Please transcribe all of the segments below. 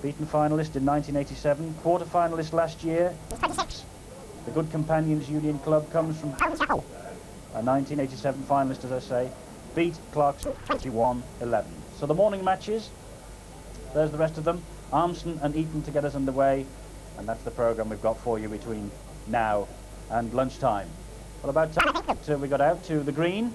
beaten finalist in 1987, quarter-finalist last year. The Good Companions Union Club comes from a 1987 finalist, as I say, beat Clark's 21-11. So the morning matches, there's the rest of them. R.Armson and Eaton to get us underway, and that's the programme we've got for you between now and lunchtime. Well, about time we got out to the green,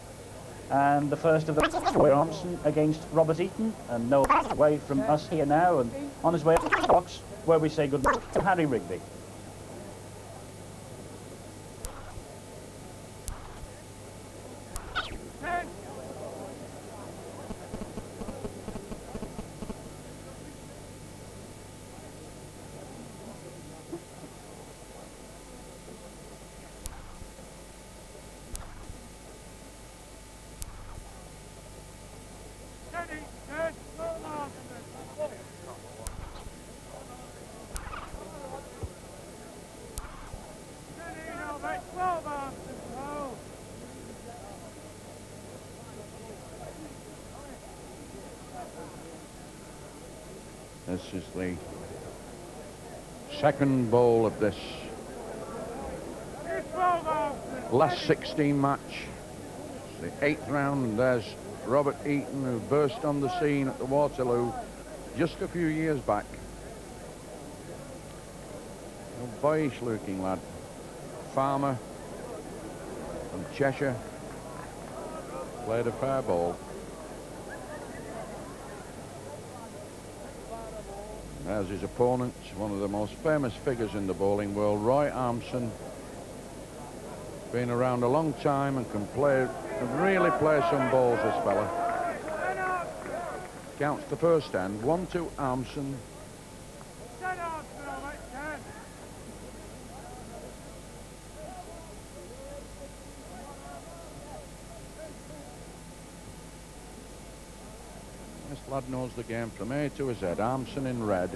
and the first of the R.Armson against R.Eaton, and no way from us here now, and on his way to the box, where we say good luck to Harry Rigby. This is the second bowl of this last 16 match. It's the 8th round, and there's R.Eaton, who burst on the scene at the Waterloo just a few years back. A boyish looking lad, farmer from Cheshire, played a fair ball. There's his opponent, one of the most famous figures in the bowling world, R.Armson. Been around a long time and can really play some balls, this fella. Counts the first end, 1-2 R.Armson. This lad knows the game from A to Z. R.Armson in red.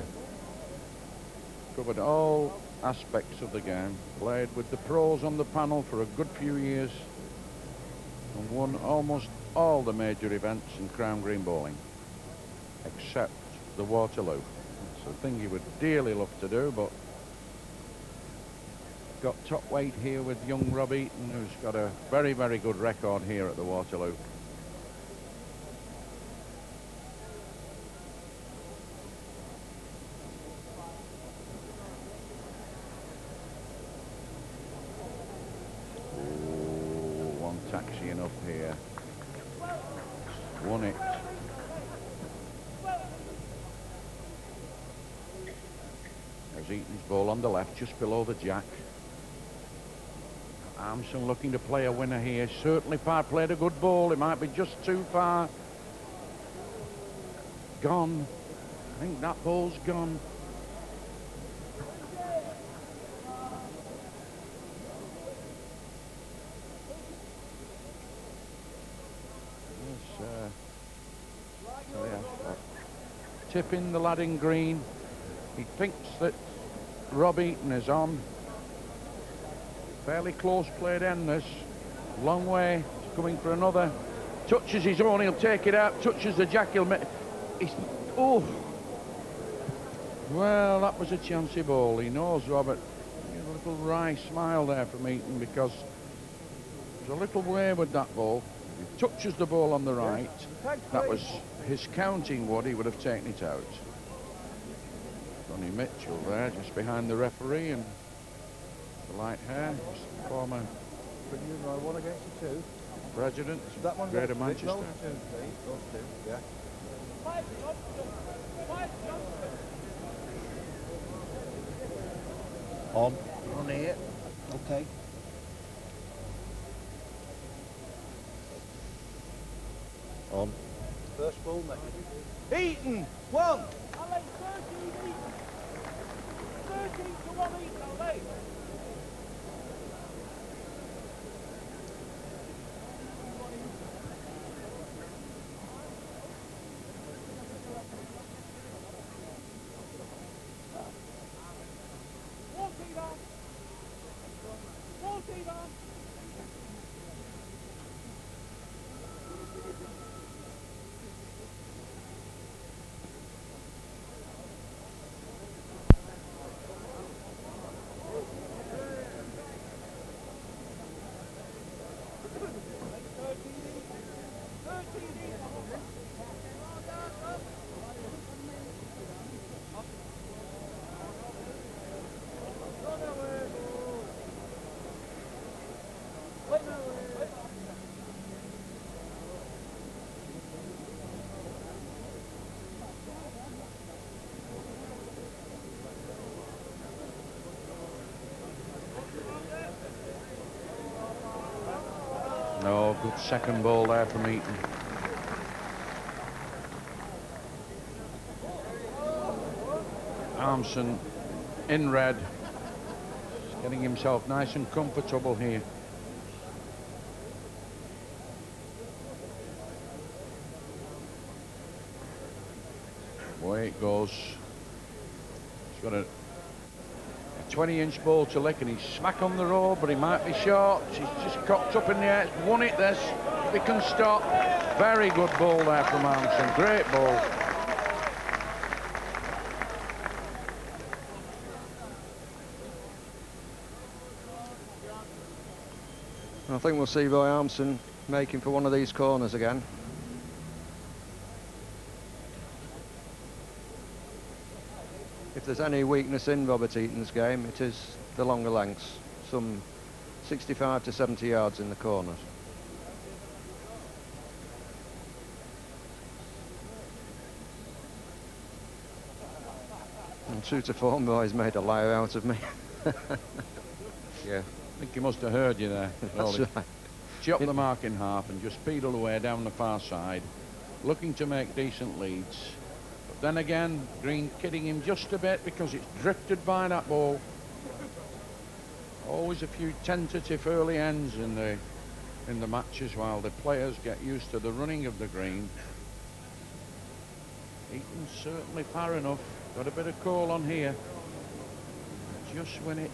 Covered all aspects of the game. Played with the pros on the panel for a good few years. And won almost all the major events in Crown Green bowling. Except the Waterloo. It's a thing he would dearly love to do, but got top weight here with young R.Eaton, who's got a very, very good record here at the Waterloo. Taxiing up here. Won it. There's Eaton's ball on the left, just below the jack. R.Armson looking to play a winner here. Certainly played a good ball. It might be just too far. Gone. I think that ball's gone. Tipping the lad in green. He thinks that R.Eaton is on. Fairly close played end this. Long way. He's coming for another. Touches his own, he'll take it out. Touches the jack, he'll make... Oh! Well, that was a chancy ball. He knows, Robert. A little wry smile there from Eaton, because there's a little way with that ball. He touches the ball on the right. That was his counting wood, he would have taken it out. Johnny Mitchell there, just behind the referee, and the light hair, former one against the two. President, That one Greater Manchester. Those two, yeah. On here. Okay. On. First ball, mate. Eaton! 1! 13 to 1 Eaton, Good second ball there from Eaton. R.Armson in red. He's getting himself nice and comfortable here. Away it goes. He's got a 20-inch ball to lick and he's smack on the road, but he might be short. He's just cocked up in the air. He's won it, this. If he can stop. Very good ball there from R.Armson. Great ball. I think we'll see R.Armson making for one of these corners again. If there's any weakness in Robert Eaton's game, it is the longer lengths, some 65 to 70 yards in the corners. And true to form, boy, he's made a liar out of me. Yeah, I think he must have heard you there. That's right. Chop the mark in half and just pedal away down the far side, looking to make decent leads. But then again, Green kidding him just a bit because it's drifted by that ball. Always a few tentative early ends in the matches while the players get used to the running of the green. Eaton's certainly far enough. Got a bit of call on here. Just win it.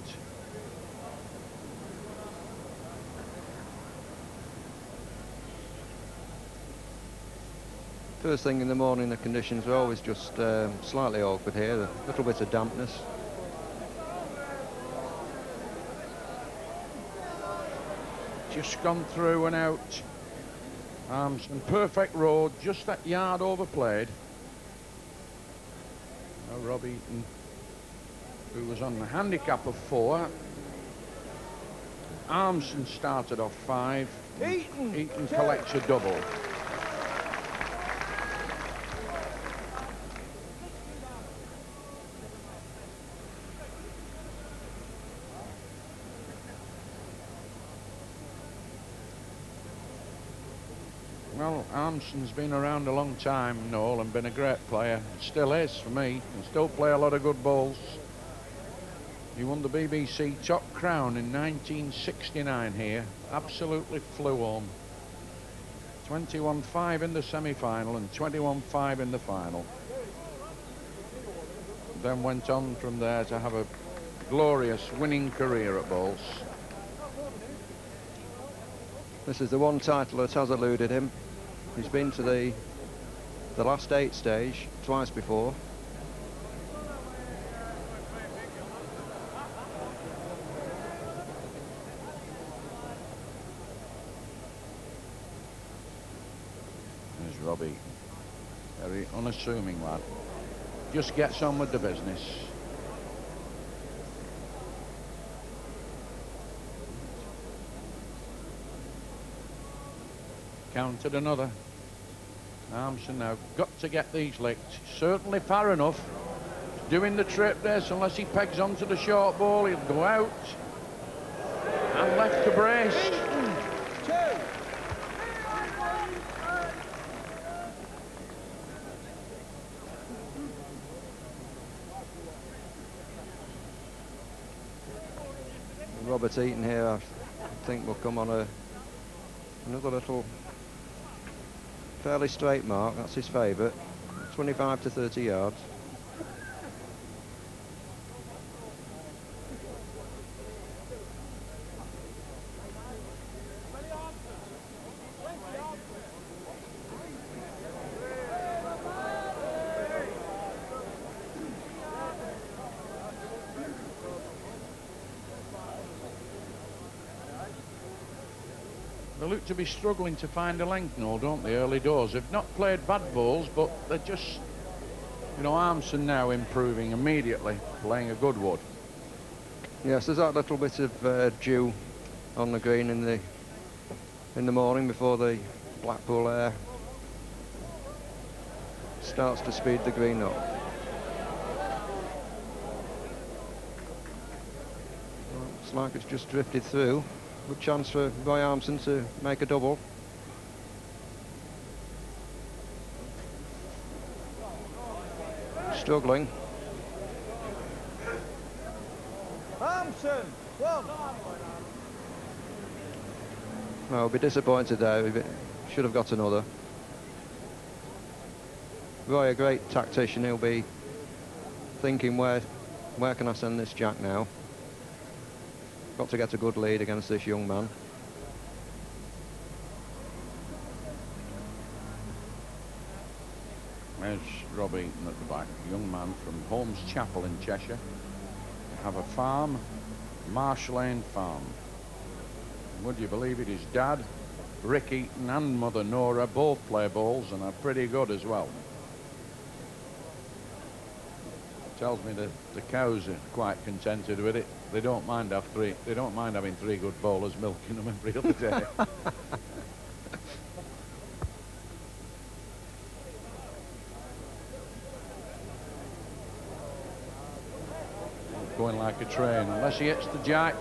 First thing in the morning, the conditions are always just slightly awkward here, a little bit of dampness. Just gone through and out. And perfect road, just that yard overplayed. Now Rob Eaton, who was on the handicap of 4. R.Armson started off 5. Eaton collects a double. Well, R.Armson's been around a long time, Noel, and been a great player. Still is for me. Can still play a lot of good balls. He won the BBC Top Crown in 1969 here. Absolutely flew on. 21-5 in the semi-final and 21-5 in the final. Then went on from there to have a glorious winning career at bowls. This is the one title that has eluded him. He's been to the last 8 stage twice before. There's Robbie. Very unassuming lad. Just gets on with the business. Counted another. R.Armson now got to get these licked. Certainly far enough. Doing the trip there, so unless he pegs onto the short ball, he'll go out. And left to brace. Robert Eaton here, I think, will come on another little fairly straight mark. That's his favourite, 25 to 30 yards. They look to be struggling to find a length now, don't they, early doors? They've not played bad balls, but they're just, you know, R.Armson now improving immediately, playing a good wood. Yes, there's that little bit of dew on the green in the morning before the Blackpool air starts to speed the green up. Looks like it's just drifted through. Good chance for R.Armson to make a double. struggling. R.Armson, 1. Well, I'll be disappointed there. We should have got another. Roy, a great tactician, he'll be thinking, where can I send this jack now? Got to get a good lead against this young man. There's R.Eaton at the back, a young man from Holmes Chapel in Cheshire. They have a farm, Marsh Lane Farm. And would you believe it, his dad, Rick Eaton, and mother Nora both play bowls and are pretty good as well. Tells me that the cows are quite contented with it. They don't mind having 3 good bowlers milking them every other day. Going like a train, unless he hits the jack.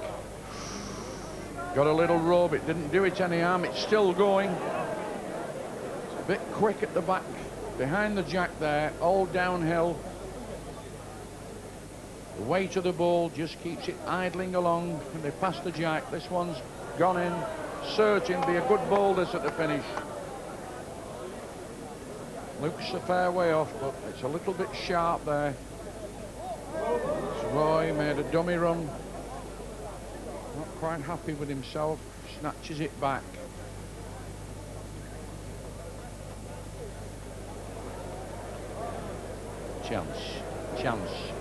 Got a little rub, it didn't do it any harm, it's still going. It's a bit quick at the back, behind the jack there, all downhill. The weight of the ball just keeps it idling along, and they pass the jack. This one's gone in, searching, be a good ball this at the finish. Looks a fair way off, but it's a little bit sharp there. Roy made a dummy run. Not quite happy with himself. Snatches it back. Chance.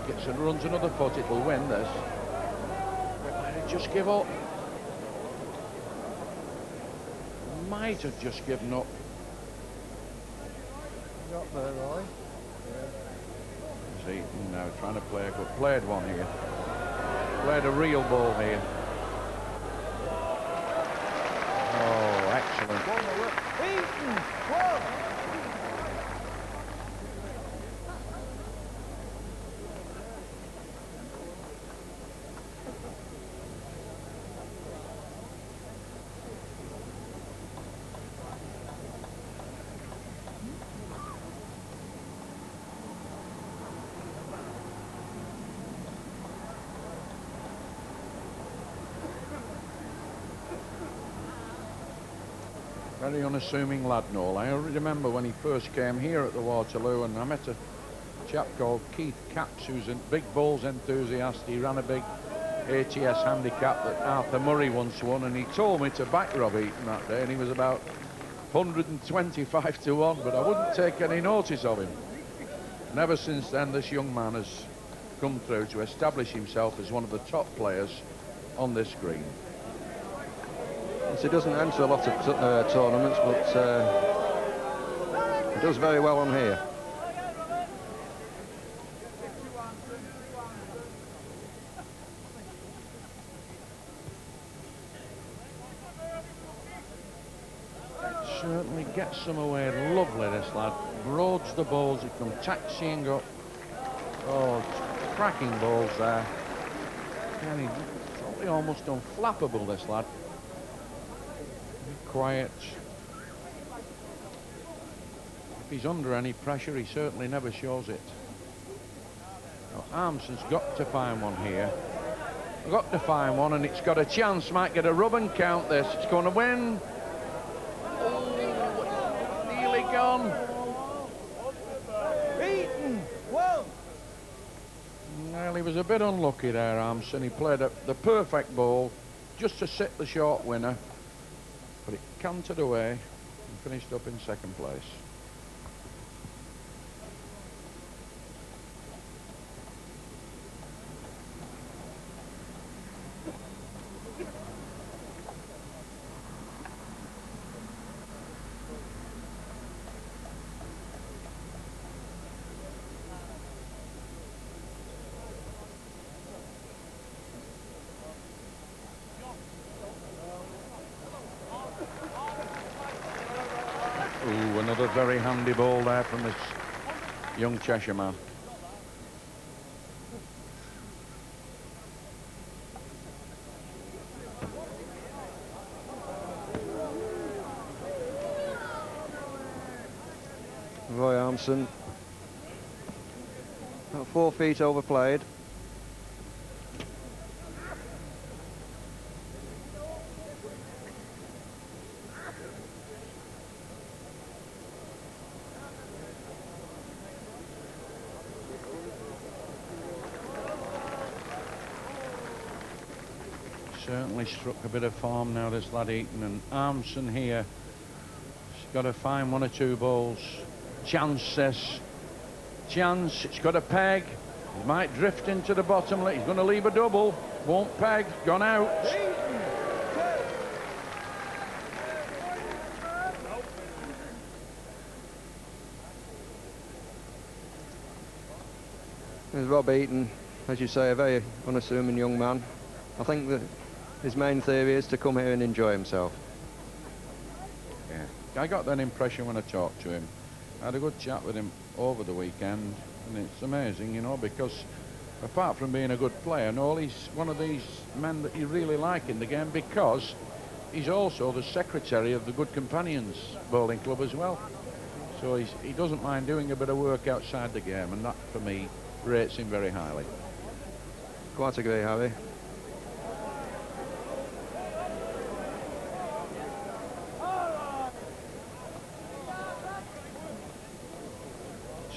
Gets and runs another foot. It will win this. Might have just give up. Might have just given up. Got there, Roy. Eaton now trying to play a good played one here. Played a real ball here. Oh, excellent. Eaton, 1. Very unassuming lad, Noel. I remember when he first came here at the Waterloo, and I met a chap called Keith Capps, who's a big bowls enthusiast. He ran a big ATS handicap that Arthur Murray once won, and he told me to back R.Eaton that day, and he was about 125 to 1, but I wouldn't take any notice of him. And ever since then, this young man has come through to establish himself as one of the top players on this green. He doesn't enter a lot of tournaments, but he does very well on here. Certainly gets them away lovely, this lad. Broads the balls, he comes taxiing up. Oh, cracking balls there. And he's probably almost unflappable, this lad. Quiet. If he's under any pressure, he certainly never shows it. Now, R.Armson's got to find one here. Got to find one, and it's got a chance. Might get a rub and count this. It's going to win. Oh, nearly gone. Eaton, 1. Well, he was a bit unlucky there, R.Armson. He played the perfect ball just to sit the short winner. But it cantered away and finished up in second place. Ooh, another very handy ball there from this young Cheshire man. R.Armson About 4 feet overplayed. Certainly struck a bit of form now, this lad Eaton, and R.Armson here. He's got to find 1 or 2 balls. Chance says, chance, it's got a peg. He might drift into the bottom. He's going to leave a double. Won't peg, gone out. There's R.Eaton, as you say, a very unassuming young man. I think that his main theory is to come here and enjoy himself. Yeah, I got that impression when I talked to him. I had a good chat with him over the weekend, and it's amazing, you know, because apart from being a good player and all, he's one of these men that you really like in the game, because he's also the secretary of the Good Companions Bowling Club as well. So he doesn't mind doing a bit of work outside the game, and that, for me, rates him very highly. Quite agree, Harry.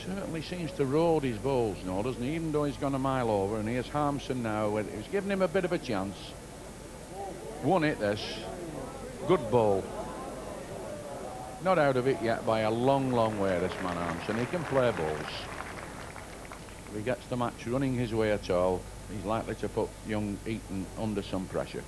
Certainly seems to road his bowls now, doesn't he? Even though he's gone a mile over, and here's R.Armson now. He's giving him a bit of a chance. Won it, this. Good ball. Not out of it yet by a long, long way, this man R.Armson. He can play balls. If he gets the match running his way at all, he's likely to put young Eaton under some pressure.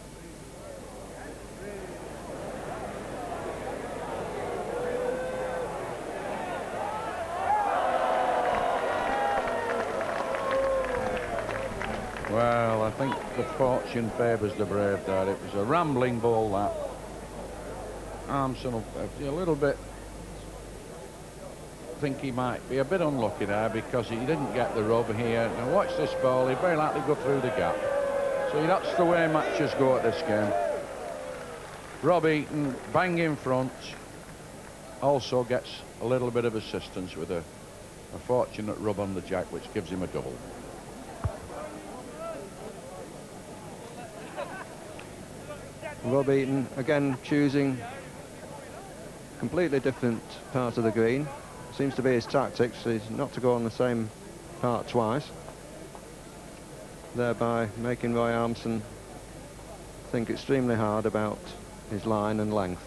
Well, I think the fortune favours the brave there. It was a rambling ball, that. R.Armson will a little bit... I think he might be a bit unlucky there because he didn't get the rub here. Now watch this ball, he'd very likely go through the gap. So that's the way matches go at this game. R.Eaton, bang in front, also gets a little bit of assistance with a fortunate rub on the jack, which gives him a double. R.Eaton again choosing completely different part of the green. Seems to be his tactics, is not to go on the same part twice, thereby making R.Armson think extremely hard about his line and length.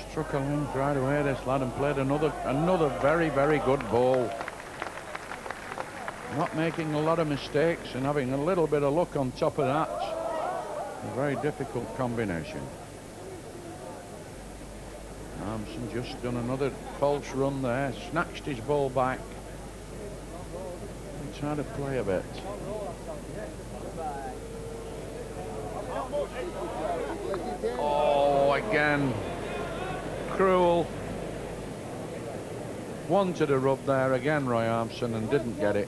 Struck a length right away, this lad, and played another very, very good ball. Not making a lot of mistakes and having a little bit of luck on top of that. A very difficult combination. R.Armson just done another false run there, snatched his ball back. And tried to play a bit. Oh, again. Cruel. Wanted a rub there again, R.Armson, and didn't get it.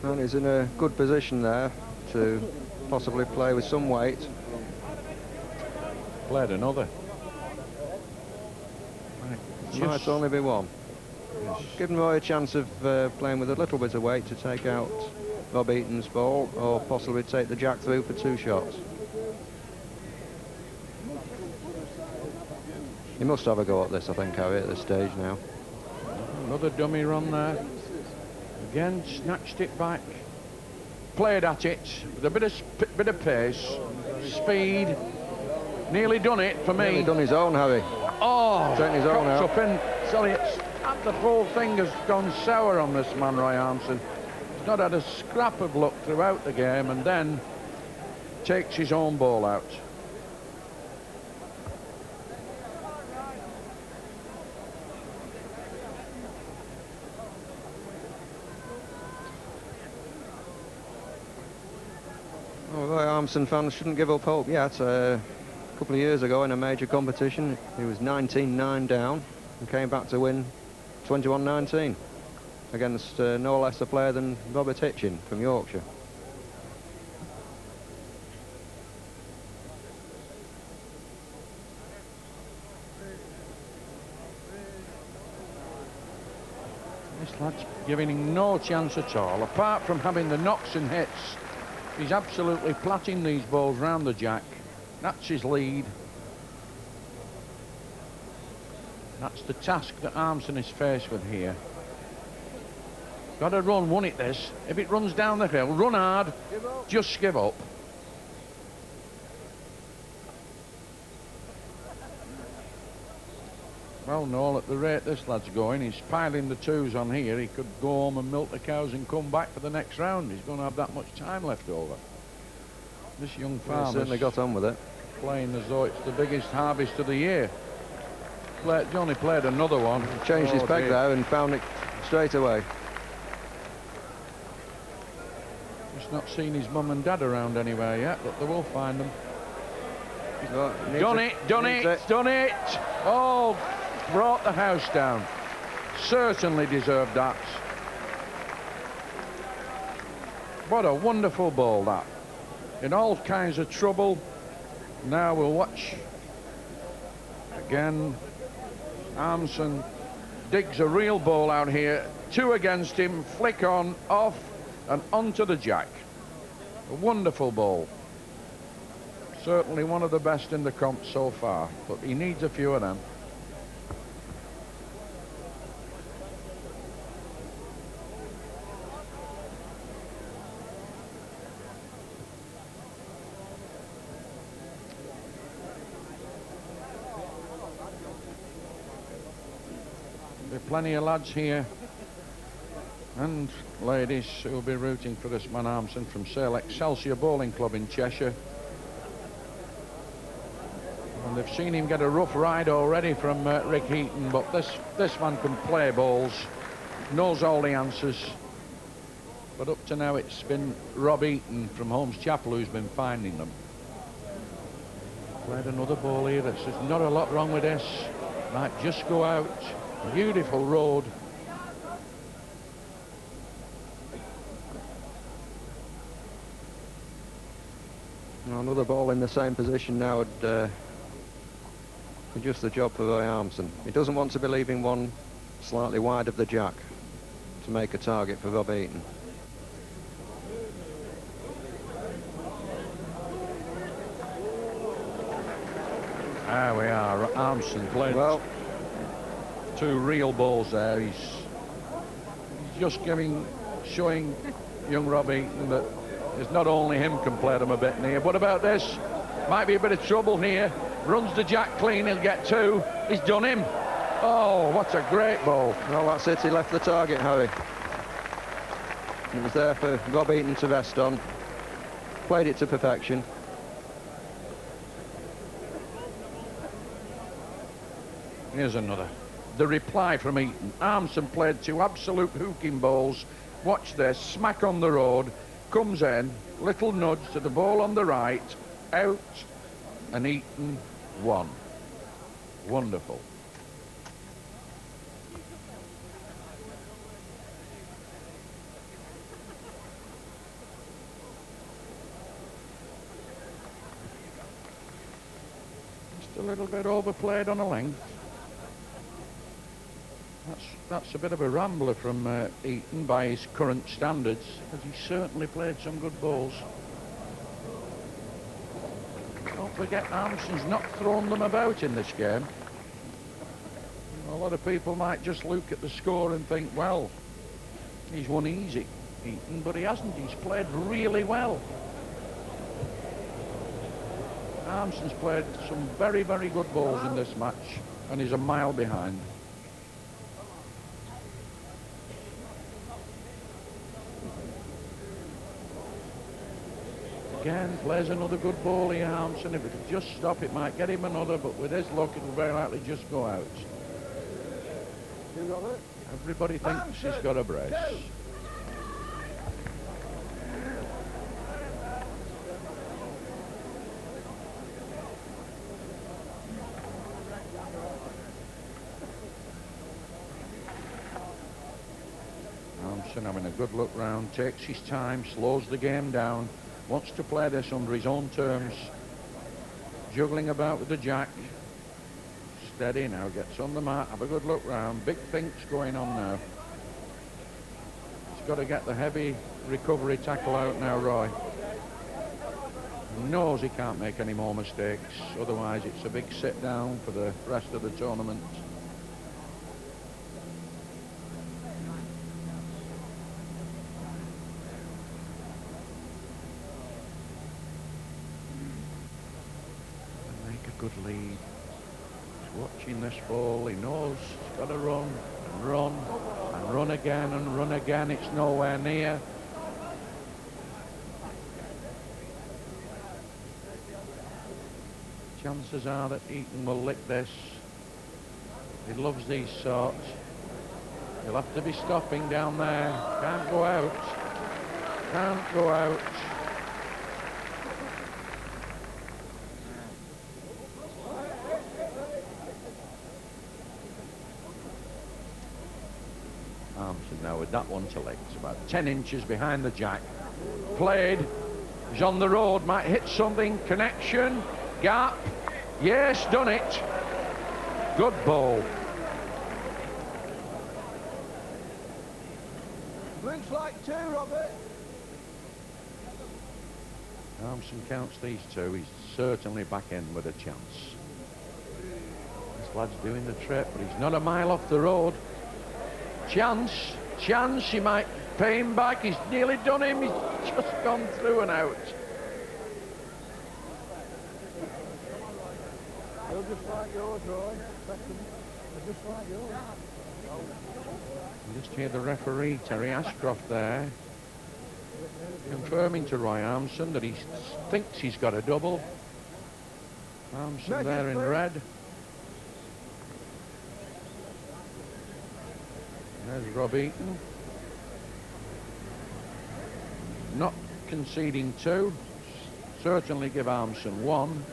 And he's in a good position there to possibly play with some weight. Played another. Might only be one. Yes. Giving Roy a chance of playing with a little bit of weight to take out R.Eaton's ball, or possibly take the jack through for 2 shots. He must have a go at this, I think, Harry, at this stage now. Another dummy run there. Again, snatched it back. Played at it with a bit of pace, speed. Nearly done it for me. Nearly done his own, Harry. Oh, taking his own out. Up in. Sorry, the whole thing has gone sour on this man, R.Armson. He's not had a scrap of luck throughout the game, and then takes his own ball out. R.Armson fans shouldn't give up hope yet. A couple of years ago in a major competition, he was 19-9 down and came back to win 21-19 against no less a player than Robert Hitchin from Yorkshire. This lad's giving him no chance at all. Apart from having the knocks and hits, he's absolutely platting these balls round the jack. That's his lead. That's the task that R.Armson is faced with here. Got to run, won it this. If it runs down the hill, run hard, just give up. Well, Noel, at the rate this lad's going, he's piling the twos on here. He could go home and milk the cows and come back for the next round. He's going to have that much time left over. This young farmer certainly got on with it. Playing as though it's the biggest harvest of the year. Johnny played another one. He changed his peg there and found it straight away. He's not seen his mum and dad around anywhere yet, but they will find them. Done it. Oh, brought the house down. Certainly deserved that. What a wonderful ball, that. In all kinds of trouble. Now we'll watch again. R.Armson digs a real ball out here. Two against him, flick on, off, and onto the jack. A wonderful ball. Certainly one of the best in the comp so far, but he needs a few of them. There'll be plenty of lads here and ladies who will be rooting for this man R.Armson from Sale Excelsior Bowling Club in Cheshire. And they've seen him get a rough ride already from R.Eaton, but this man can play balls, knows all the answers. But up to now it's been R.Eaton from Holmes Chapel who's been finding them. Played another ball here. There's not a lot wrong with this. Might just go out. Beautiful road. Another ball in the same position now would be just the job for R.Armson. He doesn't want to be leaving one slightly wide of the jack to make a target for R.Eaton. There we are. R.Armson played well. Two real balls there. He's just showing young R.Eaton that it's not only him can play them a bit near. What about this? Might be a bit of trouble here. Runs the jack clean, he'll get two. He's done him. Oh, what a great ball. Well, that's it. He left the target, Harry. It was there for R.Eaton to rest on. Played it to perfection. Here's another. The reply from Eaton. R.Armson played two absolute hooking balls. Watch this. Smack on the road. Comes in. Little nudge to the ball on the right. Out. And Eaton won. Wonderful. Just a little bit overplayed on a length. That's a bit of a rambler from Eaton by his current standards, because he certainly played some good balls. Don't forget, R.Armson's not thrown them about in this game. A lot of people might just look at the score and think, well, he's won easy, Eaton, but he hasn't. He's played really well. R.Armson's played some very, very good balls in this match, and he's a mile behind. Again, plays another good ball here, R.Armson. If it could just stop, it might get him another, but with his luck, it'll very likely just go out. Everybody thinks he's got a brace. R.Armson having a good look round, takes his time, slows the game down. Wants to play this under his own terms. Juggling about with the jack. Steady now, gets on the mat, have a good look round. Big thinks going on now. got to get the heavy recovery tackle out now, Roy. He knows he can't make any more mistakes, otherwise it's a big sit down for the rest of the tournament. And make a good lead. He's watching this ball, he knows he's got to run and run and run again and run again. It's nowhere near. Chances are that Eaton will lick this. He loves these sorts. He'll have to be stopping down there. Can't go out. Can't go out. R.Armson now with that one to legs, about 10 inches behind the jack. Played. He's on the road, might hit something. Connection. Gap. Yes, done it. Good ball. Looks like 2, Robert. R.Armson counts these 2. He's certainly back in with a chance. This lad's doing the trip, but he's not a mile off the road. Chance. He might pay him back. He's nearly done him. He's just gone through and out. They're just like yours, Roy. They're just like yours. You just hear the referee, Terry Ashcroft, there, confirming to R.Armson that he thinks he's got a double. R.Armson there in red. There's R.Eaton. Not conceding 2. Certainly give R.Armson 1.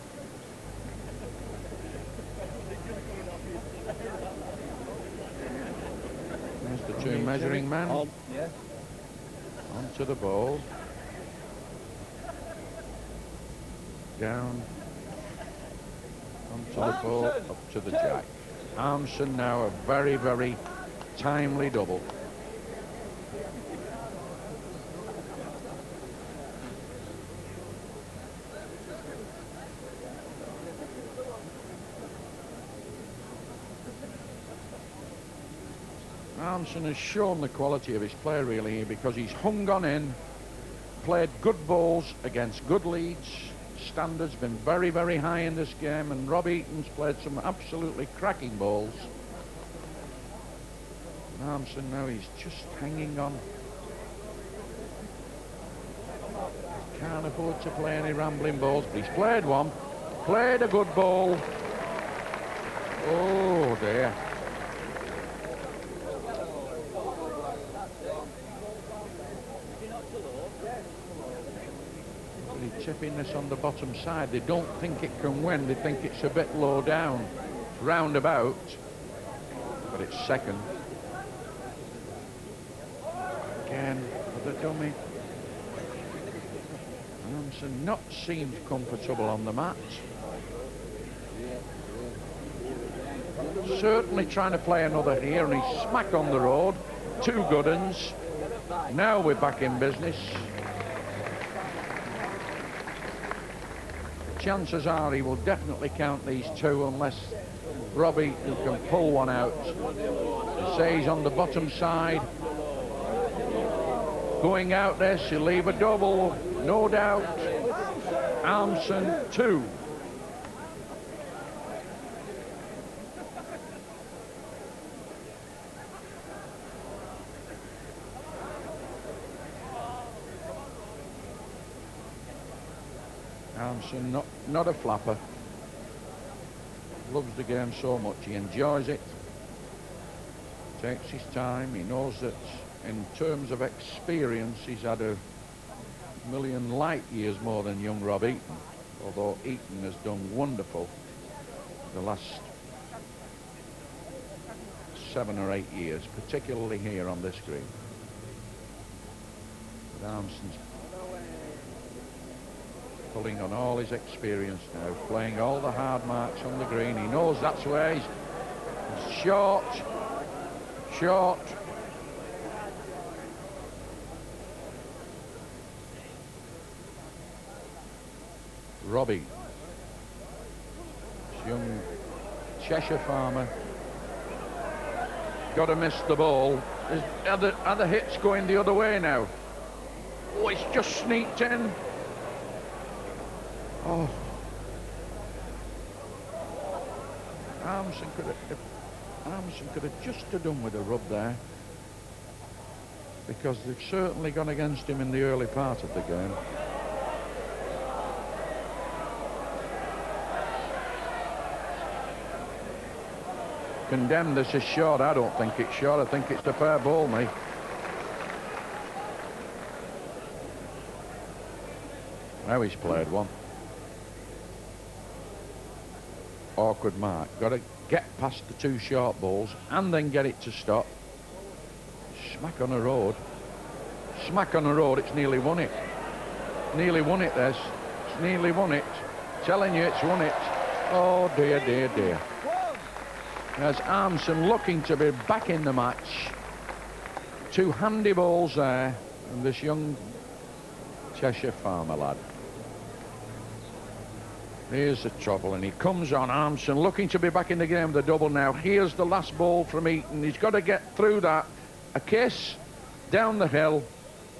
There's the 2 measuring men. Yeah. Onto the ball. Down. Onto the ball. Up to the jack. R.Armson now a very, very timely double. R.Armson has shown the quality of his play really here, because he's hung on in, played good balls against good leads. Standards been very, very high in this game, and R.Eaton's played some absolutely cracking balls. R.Armson now, he's just hanging on. Can't afford to play any rambling balls, but he's played one. Played a good ball. Oh dear. Really tipping this on the bottom side. They don't think it can win. They think it's a bit low down. Roundabout. But it's second. Again, for the dummy. R.Armson not seemed comfortable on the mat. Certainly trying to play another here, and he's smack on the road. 2 good uns. Now we're back in business. Chances are he will definitely count these 2 unless R.Eaton can pull one out. He says he's on the bottom side. Going out this, he'll leave a double, no doubt. R.Armson 2. R.Armson not a flapper. Loves the game so much, he enjoys it. Takes his time, he knows that in terms of experience, he's had a million light years more than young R.Eaton, although Eaton has done wonderful the last 7 or 8 years, particularly here on this green. But R.Armson's pulling on all his experience now, playing all the hard marks on the green. He knows that's where he's short. Robbie. This young Cheshire farmer. Got to miss the ball. Are the hits going the other way now? Oh, it's just sneaked in. Oh. R.Armson could have just done with a rub there, because they've certainly gone against him in the early part of the game. Condemned this is short. I don't think it's short. I think it's a fair ball, mate. Now he's played one. Awkward mark. Got to get past the two short balls and then get it to stop. Smack on the road. Smack on the road. It's nearly won it. Nearly won it, this. It's nearly won it. Telling you it's won it. Oh, dear, dear, dear. There's R.Armson looking to be back in the match. Two handy balls there, and this young Cheshire farmer lad. Here's the trouble, and he comes on. R.Armson looking to be back in the game with the double now. Here's the last ball from Eaton. He's got to get through that. A kiss down the hill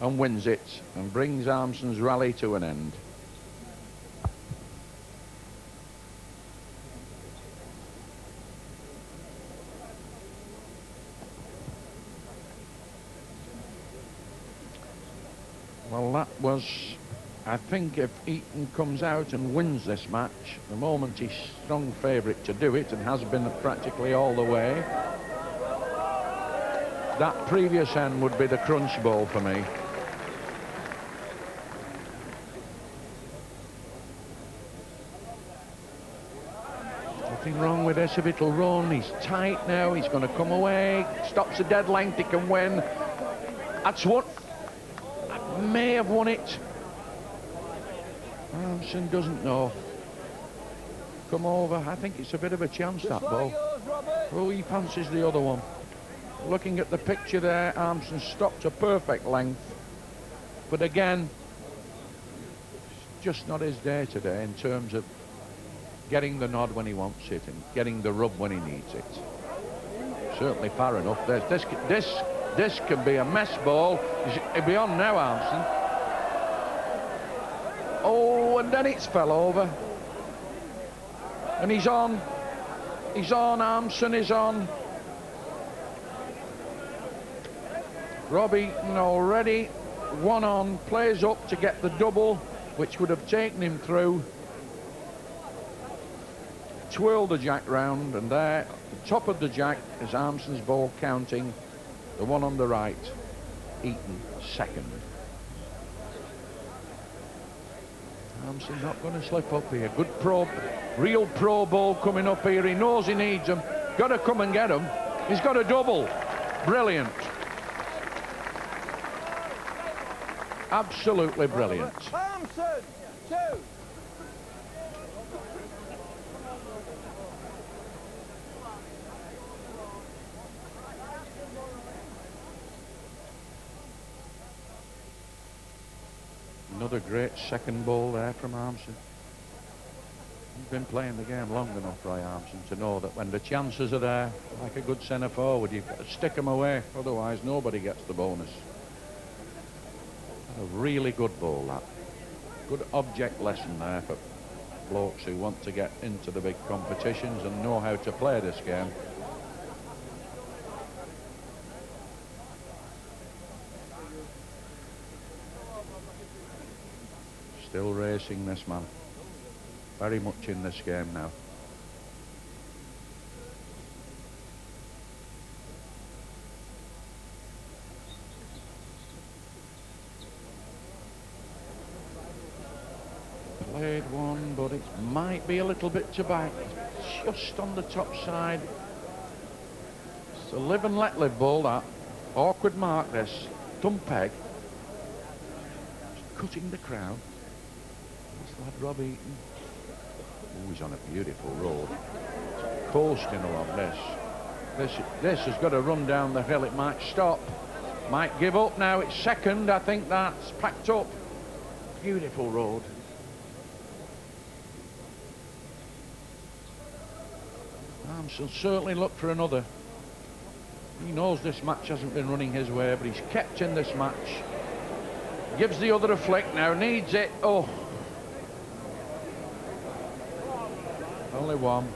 and wins it, and brings R.Armson's rally to an end. Well, that was, I think, if Eaton comes out and wins this match, the moment he's strong favourite to do it, and has been practically all the way, that previous end would be the crunch ball for me. Nothing wrong with this if it'll run. He's tight now. He's going to come away. Stops a dead length. He can win. That's what may have won it. R.Armson doesn't know. Come over. I think it's a bit of a chance, that ball. Oh, he fancies the other one. Looking at the picture there, R.Armson stopped a perfect length. But again, it's just not his day today in terms of getting the nod when he wants it and getting the rub when he needs it. Certainly far enough. This can be a mess ball. He'll be on now, R.Armson. Oh, and then it's fell over. And he's on. He's on, R.Armson is on. R.Eaton already one on, plays up to get the double, which would have taken him through. Twirl the jack round, and there, at the top of the jack is R.Armson's ball counting. The one on the right, Eaton second. R.Armson not going to slip up here. Good pro, real pro ball coming up here. He knows he needs them. Got to come and get them. He's got a double. Brilliant. Absolutely brilliant. R.Armson, 2. Another great second ball there from R.Armson. He's been playing the game long enough, R.Armson, to know that when the chances are there, like a good centre forward, you've got to stick them away, otherwise nobody gets the bonus. A really good ball, that. Good object lesson there for blokes who want to get into the big competitions and know how to play this game. Still racing, this man. Very much in this game now. Played one, but it might be a little bit to back. Just on the top side. It's a live and let live ball, that. Awkward mark, this. Thumb peg. Just cutting the crowd. Lad R.Eaton. Oh, he's on a beautiful road. Coasting along this. This has got to run down the hill. It might stop. Might give up now. It's second. I think that's packed up. Beautiful road. R.Armson certainly look for another. He knows this match hasn't been running his way, but he's kept in this match. Gives the other a flick now, needs it. Oh. Only one.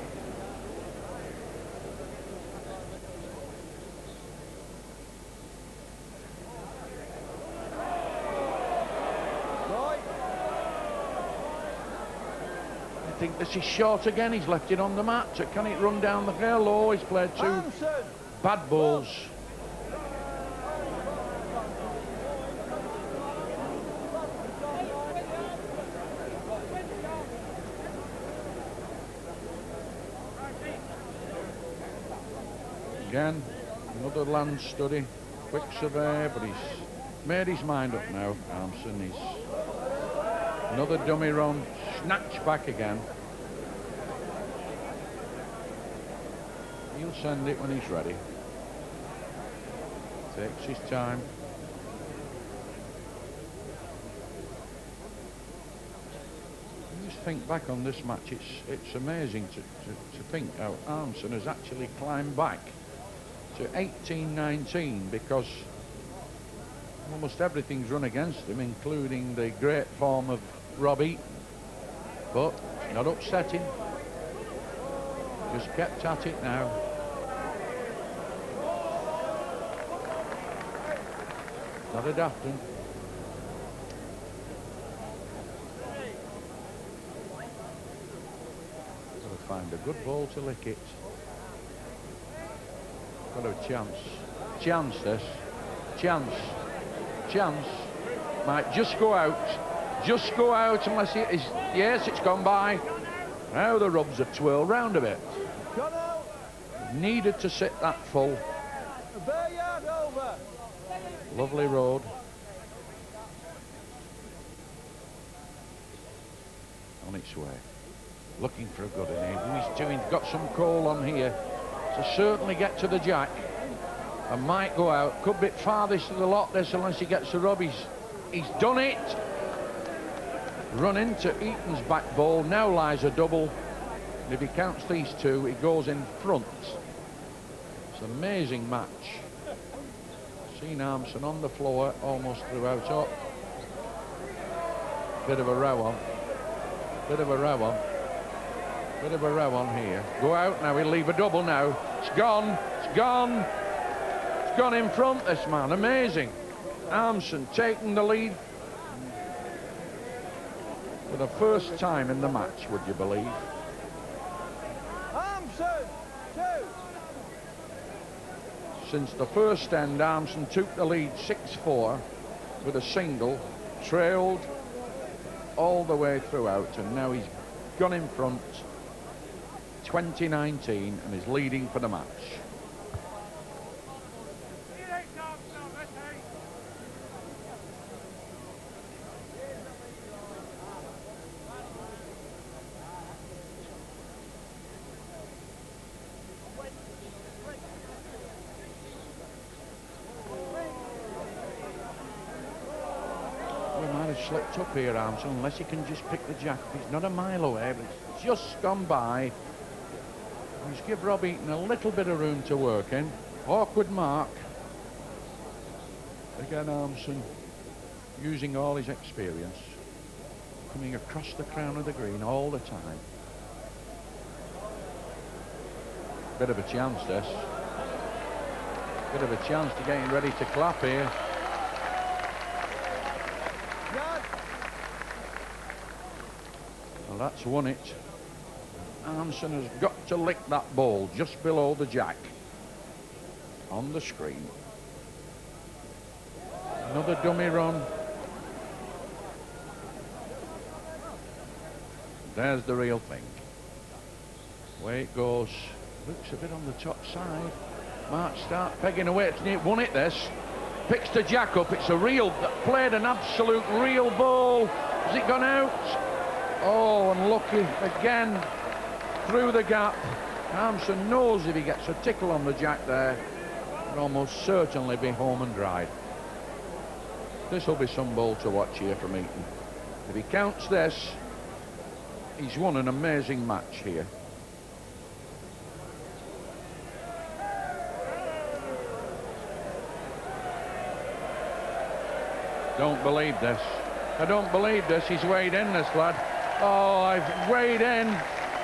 I think this is short again. He's left it on the mat. Can it run down the hill? Oh, he's played two bad balls. Again, another land study, quick survey, but he's made his mind up now, R.Armson. He's another dummy run, snatch back again. He'll send it when he's ready. Takes his time. You just think back on this match, it's amazing to think how R.Armson has actually climbed back to 18-19, because almost everything's run against him, including the great form of R.Eaton. But not upsetting. Just kept at it now. Not a dafton. Got to find a good ball to lick it. Got a chance. Chance this. Chance. Chance. Might just go out. Just go out unless it is. Yes, it's gone by. Now the rubs have twirled round a bit. Needed to sit that full. A bare yard over. Lovely road. On its way. Looking for a good one. He's doing. Got some coal on here. To certainly get to the jack and might go out. Could be farthest of the lot this unless he gets the rub. He's done it. Run into Eaton's back ball. Now lies a double. And if he counts these two, he goes in front. It's an amazing match. Seen R.Armson on the floor almost throughout. Oh. Bit of a row on. Bit of a row on. Bit of a row on here. Go out now, he'll leave a double now. It's gone, it's gone. It's gone in front, this man, amazing. R.Armson taking the lead for the first time in the match, would you believe? R.Armson, 2. Since the first end, R.Armson took the lead 6-4 with a single, trailed all the way throughout, and now he's gone in front 2019 and is leading for the match. We might have slipped up here, R.Armson, unless he can just pick the jack. He's not a mile away, but it's just gone by. He's give R.Eaton a little bit of room to work in. Awkward mark. Again, R.Armson using all his experience. Coming across the crown of the green all the time. Bit of a chance, this. Bit of a chance to getting ready to clap here. Well, that's won it. R.Armson has got to lick that ball just below the jack on the screen. Another dummy run. There's the real thing. Away it goes. Looks a bit on the top side. Mark start pegging away. It's won it, this. Picks the jack up. It's a real, played an absolute real ball. Has it gone out? Oh, unlucky again. Through the gap. R.Armson knows if he gets a tickle on the jack there, he'll almost certainly be home and dried. This will be some ball to watch here from Eaton. If he counts this, he's won an amazing match here. Don't believe this. I don't believe this. He's weighed in, this lad. Oh, I've weighed in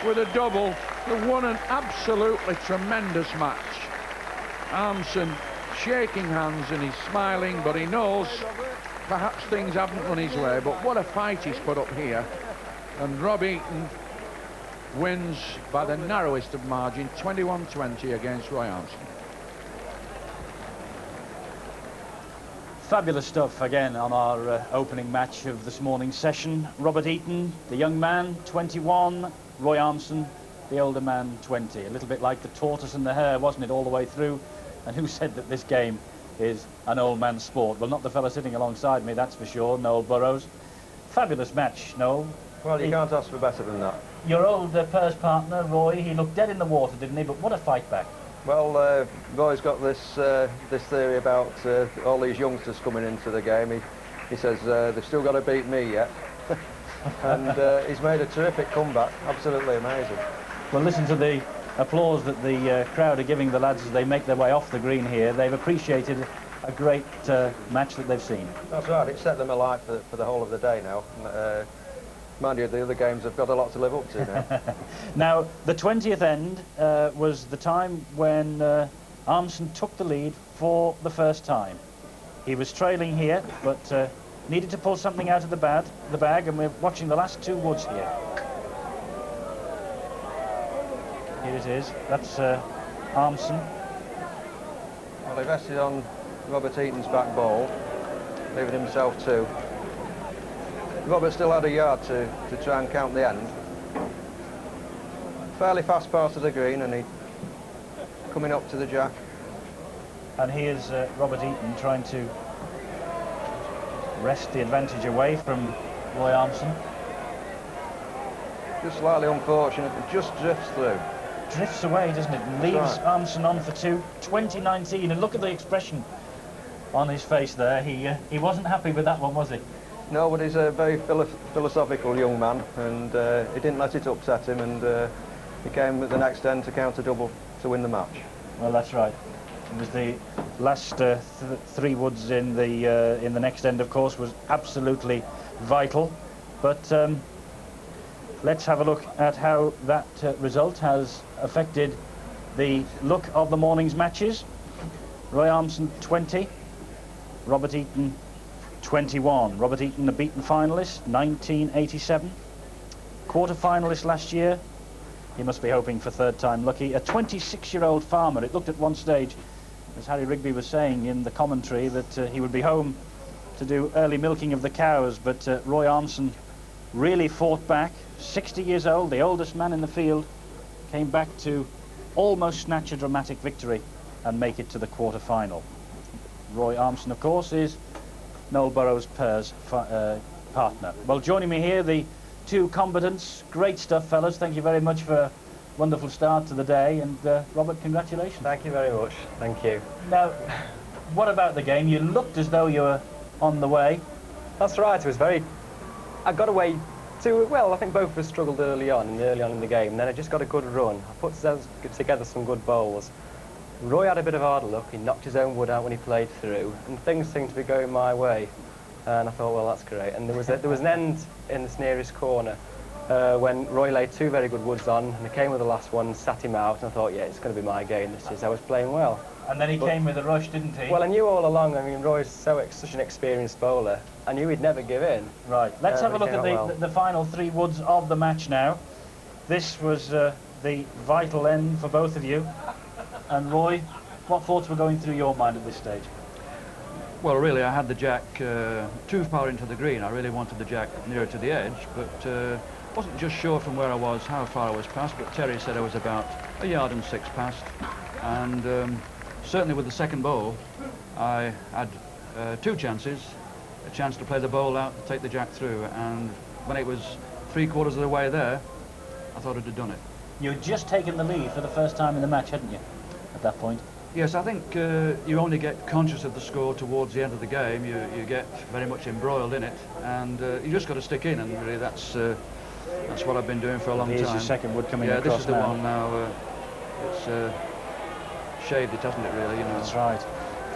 with a double. They won an absolutely tremendous match. R.Armson shaking hands and he's smiling, but he knows perhaps things haven't run his way. But what a fight he's put up here. And R.Eaton wins by the narrowest of margin, 21-20 against R.Armson. Fabulous stuff again on our opening match of this morning's session. R.Eaton, the young man, 21. R.Armson, the older man, 20. A little bit like the tortoise and the hare, wasn't it, all the way through? And who said that this game is an old man's sport? Well, not the fella sitting alongside me, that's for sure, Noel Burrows. Fabulous match, Noel. Well, you can't ask for better than that. Your old purse partner, Roy, he looked dead in the water, didn't he? But what a fight back. Well, Roy's got this this theory about all these youngsters coming into the game. He says they've still got to beat me yet. And he's made a terrific comeback, absolutely amazing. Well, listen to the applause that the crowd are giving the lads as they make their way off the green here. They've appreciated a great match that they've seen. That's right, it's set them alight for the whole of the day now. Mind you, the other games have got a lot to live up to now. Now, the 20th end was the time when R.Armson took the lead for the first time. He was trailing here, but needed to pull something out of the bag, and we're watching the last two woods here. Here it is. That's R.Armson. Well, he rested on R.Eaton's back ball, leaving himself two. Robert still had a yard to try and count the end. Fairly fast part of the green, and he coming up to the jack. And here's R.Eaton trying to wrest the advantage away from R.Armson. Just slightly unfortunate, it just drifts through. Drifts away, doesn't it? And leaves right. R.Armson on for two. 2019, and look at the expression on his face there. He wasn't happy with that one, was he? No, but he's a very philosophical young man, and he didn't let it upset him, and he came at the next end to count a double to win the match. Well, that's right. It was the last three woods in the next end, of course, was absolutely vital. But let's have a look at how that result has affected the look of the morning's matches. R.Armson 20, R.Eaton 21. R.Eaton, a beaten finalist, 1987. Quarter-finalist last year. He must be hoping for third time lucky. A 26-year-old farmer. It looked at one stage, as Harry Rigby was saying in the commentary, that he would be home to do early milking of the cows, but R.Armson really fought back. 60 years old, the oldest man in the field, came back to almost snatch a dramatic victory and make it to the quarter-final. R.Armson, of course, is Noel Burrows' pairs partner. Well, joining me here, the two combatants. Great stuff, fellas. Thank you very much for a wonderful start to the day. And Robert, congratulations. Thank you very much. Thank you. Now, what about the game? You looked as though you were on the way. That's right. It was very... I got away too well. I think both of us struggled early on in the game. And then I just got a good run. I put together some good bowls. Roy had a bit of hard luck. He knocked his own wood out when he played through, and things seemed to be going my way. And I thought, well, that's great. And there was an end in this nearest corner when Roy laid two very good woods on, and he came with the last one, sat him out, and I thought, yeah, it's going to be my game. This is. I was playing well. And then he came with a rush, didn't he? Well, I knew all along. I mean, Roy's such an experienced bowler. I knew he'd never give in. Right. Let's have a look at the final three woods of the match now. This was the vital end for both of you. And Roy, what thoughts were going through your mind at this stage? Well, really, I had the jack too far into the green. I really wanted the jack nearer to the edge, but wasn't just sure from where I was how far I was past, but Terry said I was about a yard and six past. And certainly with the second bowl, I had two chances. A chance to play the bowl out, take the jack through, and when it was 3/4 of the way there, I thought I'd have done it. You had just taken the lead for the first time in the match, hadn't you, at that point? Yes, I think you only get conscious of the score towards the end of the game. You get very much embroiled in it, and you just got to stick in, and really that's what I've been doing for a long time. Here's your second wood coming across. Yeah, this is the one now. It's shaved it, hasn't it, really? You know. That's right.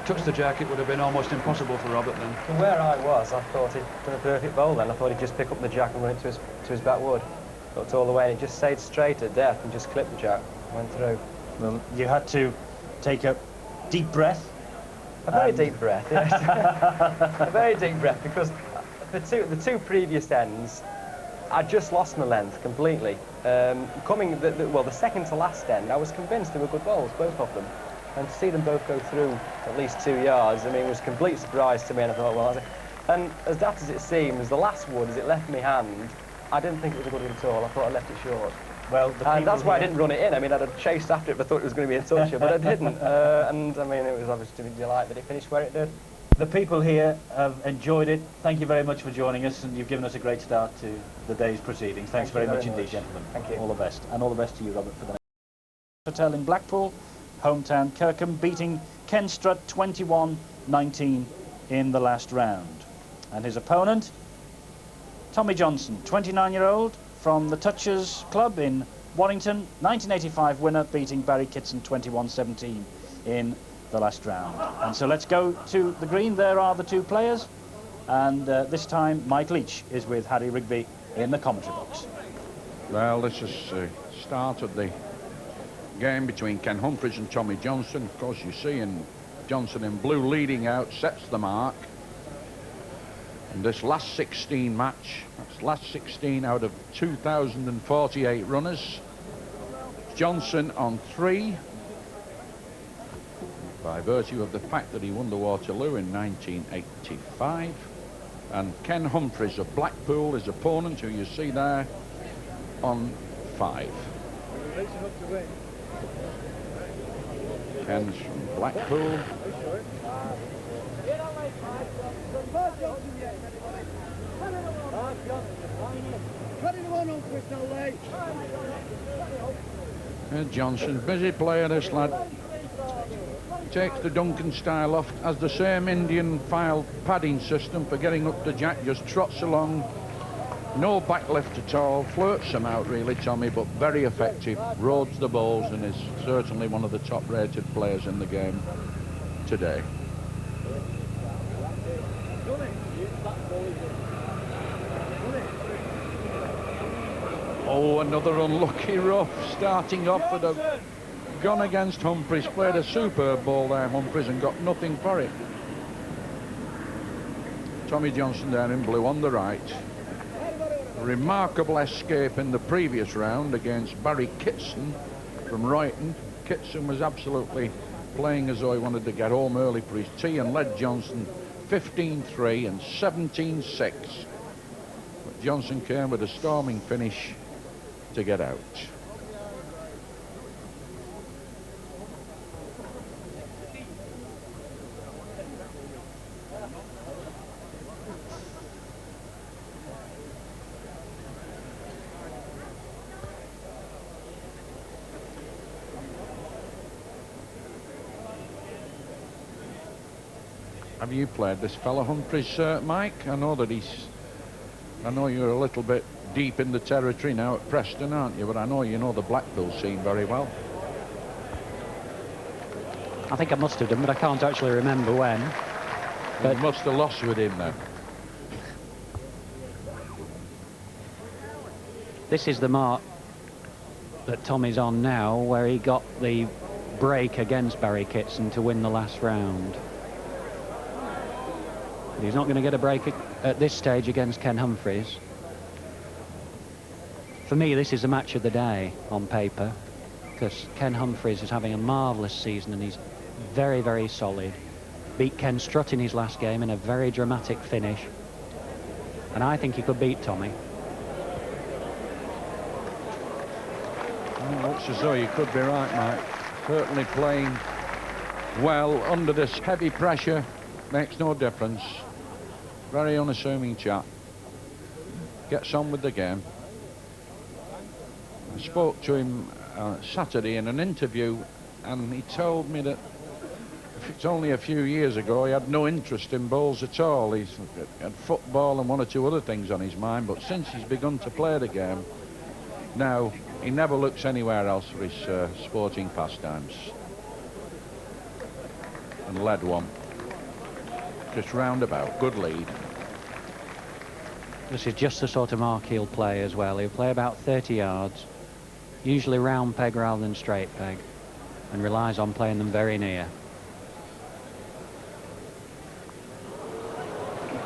touched the jack, it would have been almost impossible for Robert then. From where I was, I thought he'd done a perfect bowl then. I thought he'd just pick up the jack and run it to his back wood. Looked all the way, and it just stayed straight at death and just clipped the jack, went through. Well, you had to take a deep breath. A very deep breath, yes. A very deep breath, because the two previous ends, I just lost my length completely. The second to last end, I was convinced they were good bowls, both of them. And to see them both go through at least 2 yards, I mean, it was a complete surprise to me, and I thought, well, and as daft as it seems, the last wood, as it left my hand, I didn't think it was a good one at all. I thought I left it short. Well, and that's why I didn't run it in. I mean, I'd have chased after it if I thought it was going to be a toucher, but I didn't. And I mean, it was obviously a delight that it finished where it did. The people here have enjoyed it. Thank you very much for joining us, and you've given us a great start to the day's proceedings. Thanks very much indeed, gentlemen. Thank you. All the best. And all the best to you, Robert, for the next. Hotel in Blackpool, hometown Kirkham, beating Ken Strutt 21-19 in the last round. And his opponent, Tommy Johnson, 29-year-old from the Touchers Club in Warrington, 1985 winner, beating Barry Kitson 21-17 in the last round. And so let's go to the green. There are the two players, and this time Mike Leach is with Harry Rigby in the commentary box. Well, this is the start of the game between Ken Humphries and Tommy Johnson. Of course, you see in Johnson in blue leading out, sets the mark. And this last 16 match, that's last 16 out of 2,048 runners. Johnson on 3, by virtue of the fact that he won the Waterloo in 1985. And Ken Humphries of Blackpool, his opponent, who you see there, on 5. Ken's from Blackpool. Johnson, busy player, this lad. Takes the Duncan style off, has the same Indian file padding system for getting up the jack, just trots along, no back lift at all, flirts them out really, Tommy, but very effective, roads the balls, and is certainly one of the top rated players in the game today. Oh, another unlucky rough, starting off with a gone against Humphries. Played a superb ball there, Humphries, and got nothing for it. Tommy Johnson there in blue on the right. A remarkable escape in the previous round against Barry Kitson from R.Eaton. Kitson was absolutely playing as though he wanted to get home early for his tee and led Johnson 15-3 and 17-6. But Johnson came with a storming finish to get out. Have you played this fella Humphries, Mike? I know you're a little bit deep in the territory now at Preston, aren't you? But I know you know the Blackpool scene very well. I think I must have done, but I can't actually remember when. But you must have lost with him then. This is the mark that Tommy's on now, where he got the break against Barry Kitson to win the last round. But he's not going to get a break at this stage against Ken Humphries. For me, this is the match of the day on paper, because Ken Humphries is having a marvellous season and he's very, very solid. Beat Ken Strutt in his last game in a very dramatic finish. And I think he could beat Tommy. Well, looks as though you could be right, Mike. Certainly playing well under this heavy pressure. Makes no difference. Very unassuming chap. Gets on with the game. I spoke to him Saturday in an interview, and he told me that if it's only a few years ago, he had no interest in bowls at all. He's had football and one or two other things on his mind, but since he's begun to play the game, now he never looks anywhere else for his sporting pastimes. and led one. Just roundabout, good lead. This is just the sort of mark he'll play as well. He'll play about 30 yards, usually round peg rather than straight peg, and relies on playing them very near.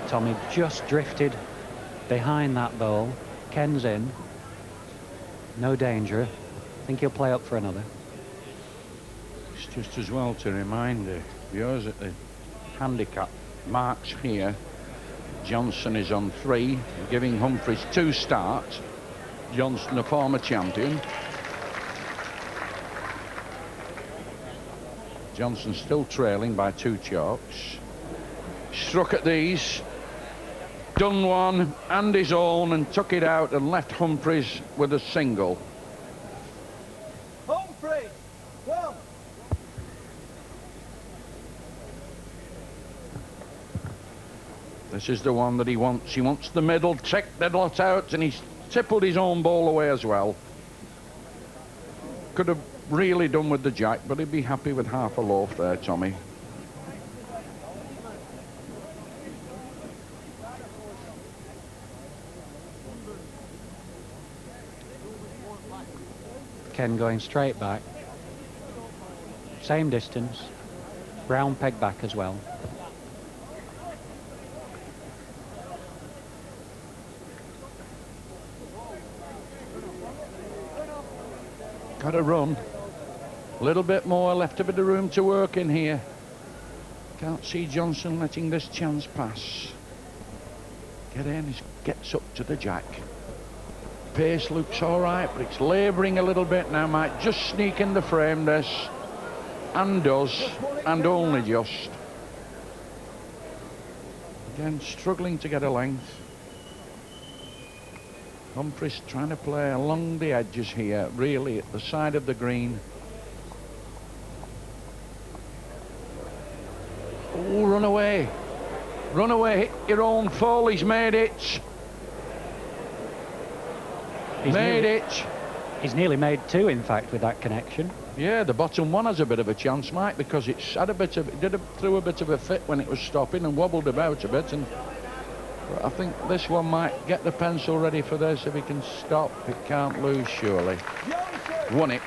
Tommy just drifted behind that ball. Ken's in. No danger. I think he'll play up for another. It's just as well to remind viewers that the handicap marks here. Johnson is on 3, giving Humphries 2 starts. Johnson, a former champion. Johnson still trailing by 2 chalks. Struck at these, done one and his own, and took it out and left Humphries with a single. Humphries, well. This is the one that he wants. He wants the middle, check the lot out, and he's tippled his own ball away as well. Could have really done with the jack, but he'd be happy with half a loaf there, Tommy. Ken going straight back. Same distance. Round peg back as well. Got to run. A little bit more, left a bit of room to work in here. Can't see Johnson letting this chance pass. Get in, he gets up to the jack. Pace looks all right, but it's labouring a little bit now. Might just sneak in the frame, this. And does, and only just. Again, struggling to get a length. Humphries trying to play along the edges here, really at the side of the green. Oh, run away. Run away, hit your own fall, he's made it. He's nearly made 2, in fact, with that connection. Yeah, the bottom one has a bit of a chance, Mike, because it's had a bit of, threw a bit of a fit when it was stopping and wobbled about a bit, and I think this one might get the pencil ready for this if he can stop. It can't lose, surely. Won it.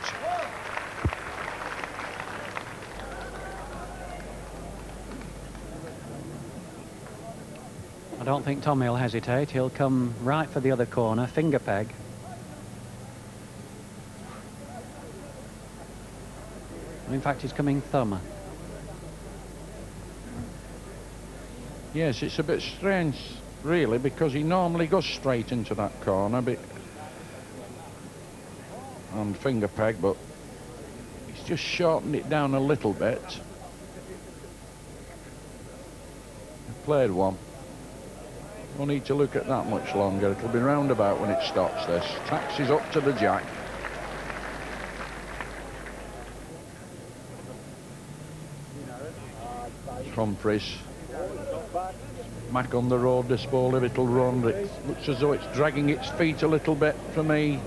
I don't think Tommy will hesitate. He'll come right for the other corner, finger peg. In fact, he's coming thumb. Yes, it's a bit strange, really, because he normally goes straight into that corner, but on finger peg, but he's just shortened it down a little bit. Played one. We'll need to look at that much longer. It'll be roundabout when it stops this. Taxis up to the jack. Humphries. Back on the road, this ball, if it'll run. It looks as though it's dragging its feet a little bit for me.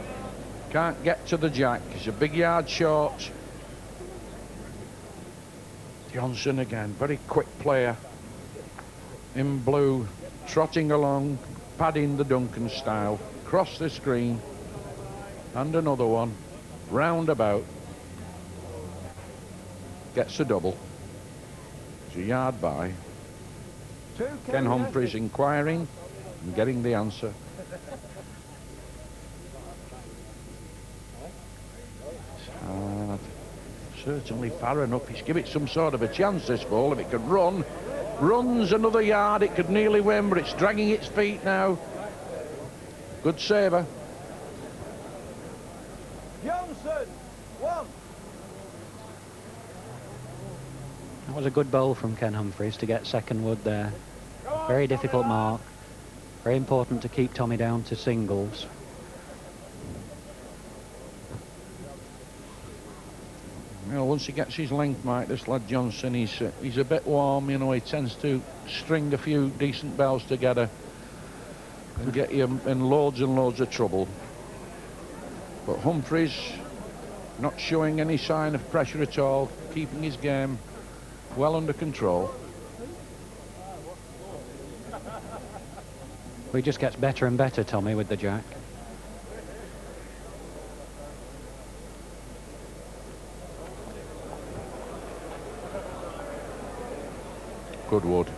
Can't get to the jack. He's a big yard short. Johnson again, very quick player. In blue, trotting along, padding the Duncan style. Cross the screen. And another one. Roundabout. Gets a double. It's a yard by. Ken Humphries inquiring and getting the answer. It's hard. Certainly far enough. He's given it some sort of a chance, this ball. If it could run, runs another yard, it could nearly win, but it's dragging its feet now. Good saver. Johnson, 1. That was a good bowl from Ken Humphries to get second wood there. Very difficult mark. Very important to keep Tommy down to singles. Well, once he gets his length, Mike, this lad Johnson, he's a bit warm, you know. He tends to string a few decent bells together and get you in loads and loads of trouble. But Humphries not showing any sign of pressure at all, keeping his game. well under control. He just gets better and better, Tommy, with the jack. Good wood.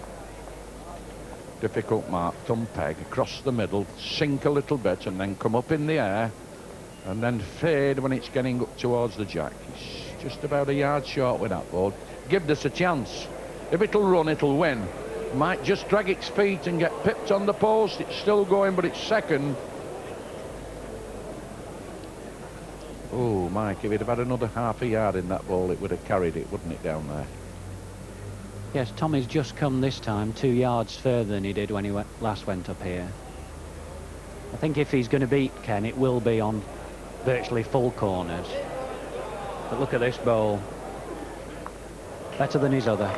Difficult mark, thumb peg, across the middle, sink a little bit and then come up in the air and then fade when it's getting up towards the jack. He's just about a yard short with that ball. Give this a chance. If it'll run, it'll win. Might just drag its feet and get pipped on the post. It's still going, but it's second. Oh, Mike, if he'd have had another half a yard in that ball, it would have carried it, wouldn't it, down there? Yes, Tommy's just come this time 2 yards further than he did when he last went up here. I think if he's going to beat Ken, it will be on virtually full corners. But look at this bowl. Better than his other.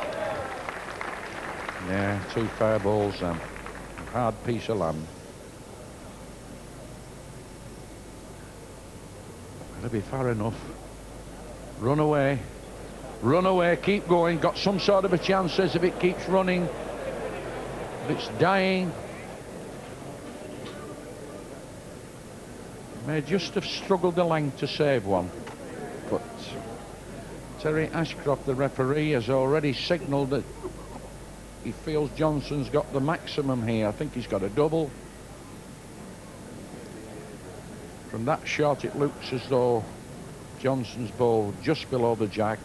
Yeah, 2 fair balls then. Hard piece of land. That'll be far enough. Run away. Run away, keep going. Got some sort of a chance as if it keeps running. If it's dying. May just have struggled the length to save one. But Terry Ashcroft, the referee, has already signalled that he feels Johnson's got the maximum here. I think he's got a double. From that shot, it looks as though Johnson's ball just below the jack.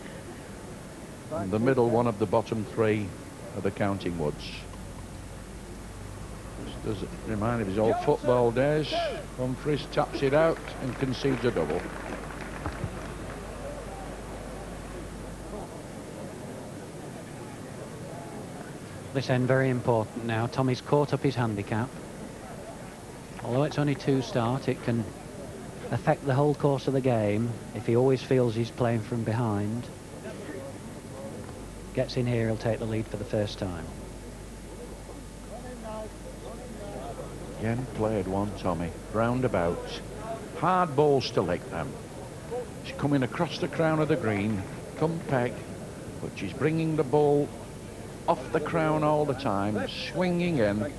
And the middle one of the bottom 3 of the counting woods. This does remind him of his old football days. Humphries taps it out and concedes a double. This end very important now. Tommy's caught up his handicap. Although it's only 2 start, it can affect the whole course of the game if he always feels he's playing from behind. Gets in here, he'll take the lead for the first time. Again, played one, Tommy. Roundabout. Hard balls to lick them. She's coming across the crown of the green. Come peg. But she's bringing the ball off the crown all the time. Swinging in.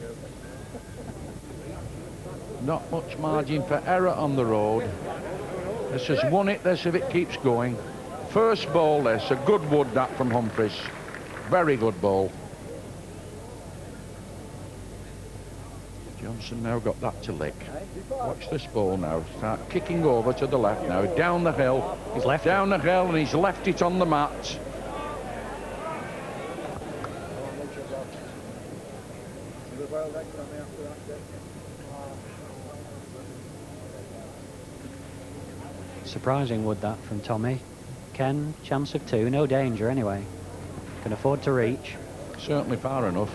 Not much margin for error on the road. This has won it, this, if it keeps going. First ball, this. A good wood, that, from Humphries. Very good ball. Johnson now got that to lick. Watch this ball now. Start kicking over to the left now. Down the hill. He's left down the hill and he's left it on the mat. Surprising wood, that, from Tommy. Ken, chance of 2, no danger anyway. Can afford to reach. Certainly far enough.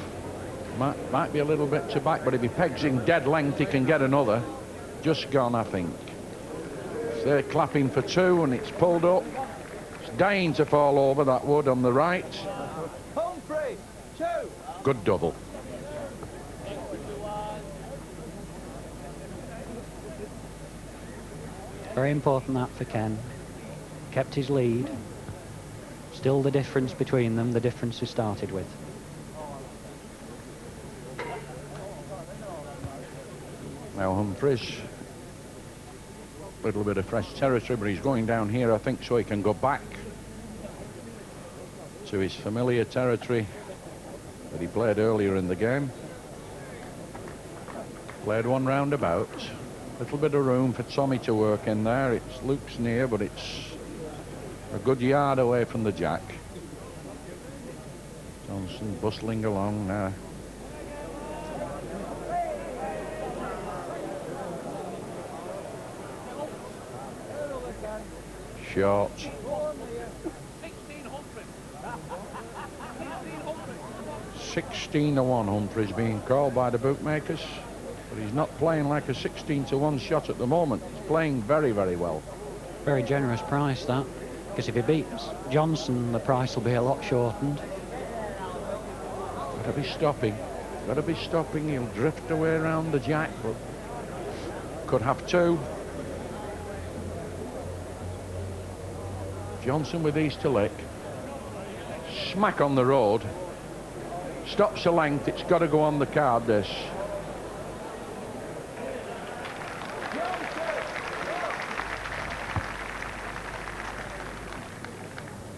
Might be a little bit to back, but if he pegs in dead length, he can get another. Just gone, I think. So they're clapping for 2, and it's pulled up. It's dying to fall over, that wood on the right. Humphrey, 2. Good double. Very important, that, for Ken. Kept his lead. Still the difference between them, the difference he started with. Now Humphries, a little bit of fresh territory, but he's going down here, I think, so he can go back to his familiar territory that he played earlier in the game. Played one roundabout. Little bit of room for Tommy to work in there. It looks near, but it's a good yard away from the jack. Johnson bustling along now. Short. 16-1 Humphries being called by the bookmakers, but he's not playing like a 16-1 shot at the moment. He's playing very, very well. Very generous price, that, because if he beats Johnson, the price will be a lot shortened. Gotta be stopping. Gotta be stopping. He'll drift away around the jack, but could have 2. Johnson with these to lick. smack on the road. Stops the length, it's got to go on the card, this.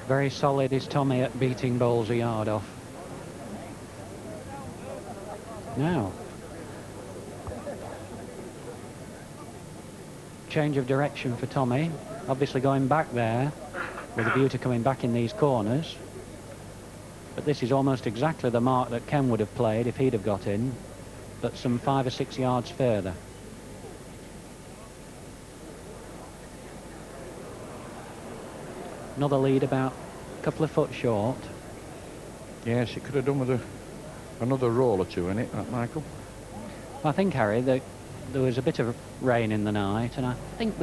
Very solid is Tommy at beating balls a yard off. Now, change of direction for Tommy. Obviously going back there with a view to coming back in these corners. But this is almost exactly the mark that Ken would have played if he'd have got in, but some 5 or 6 yards further. Another lead about a couple of foot short. Yes, it could have done with another roll or two in it, that Michael. I think, Harry, that there was a bit of rain in the night, and I think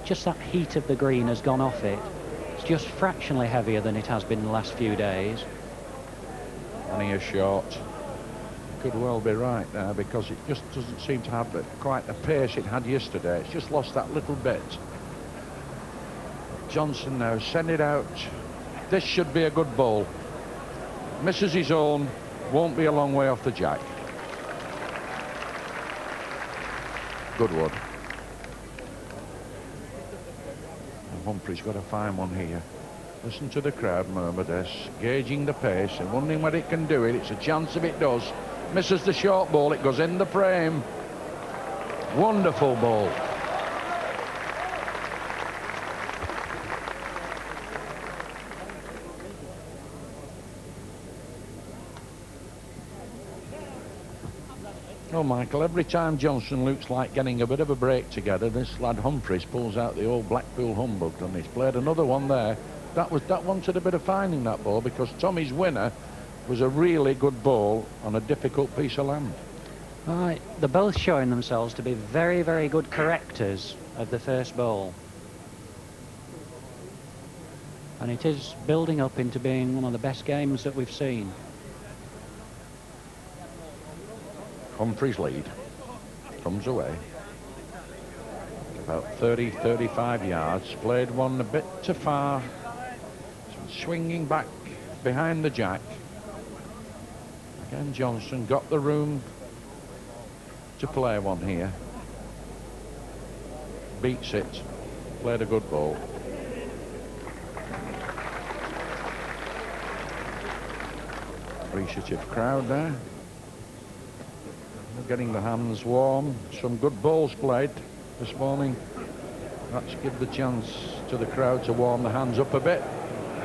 just that heat of the green has gone off it. It's just fractionally heavier than it has been the last few days. Only a short. Could well be right there, because it just doesn't seem to have quite the pace it had yesterday. It's just lost that little bit. Johnson now, send it out. This should be a good ball. Misses his own, won't be a long way off the jack. Good one. And Humphries got to find one here. Listen to the crowd murmur this, gauging the pace and wondering whether it can do it. It's a chance if it does. Misses the short ball, it goes in the frame. Wonderful ball. Oh, Michael, every time Johnson looks like getting a bit of a break together, this lad Humphries pulls out the old Blackpool humbug, and he's played another one there. That wanted a bit of finding, that ball, because Tommy's winner was a really good ball on a difficult piece of land. Right, they're both showing themselves to be very, very good correctors of the first ball. And it is building up into being one of the best games that we've seen. Humphries' lead comes away about 30-35 yards. Played one a bit too far, swinging back behind the jack. Again, Johnson got the room to play one here. Beats it. Played a good ball. Appreciative crowd there. Getting the hands warm. Some good balls played this morning. Let's give the chance to the crowd to warm the hands up a bit.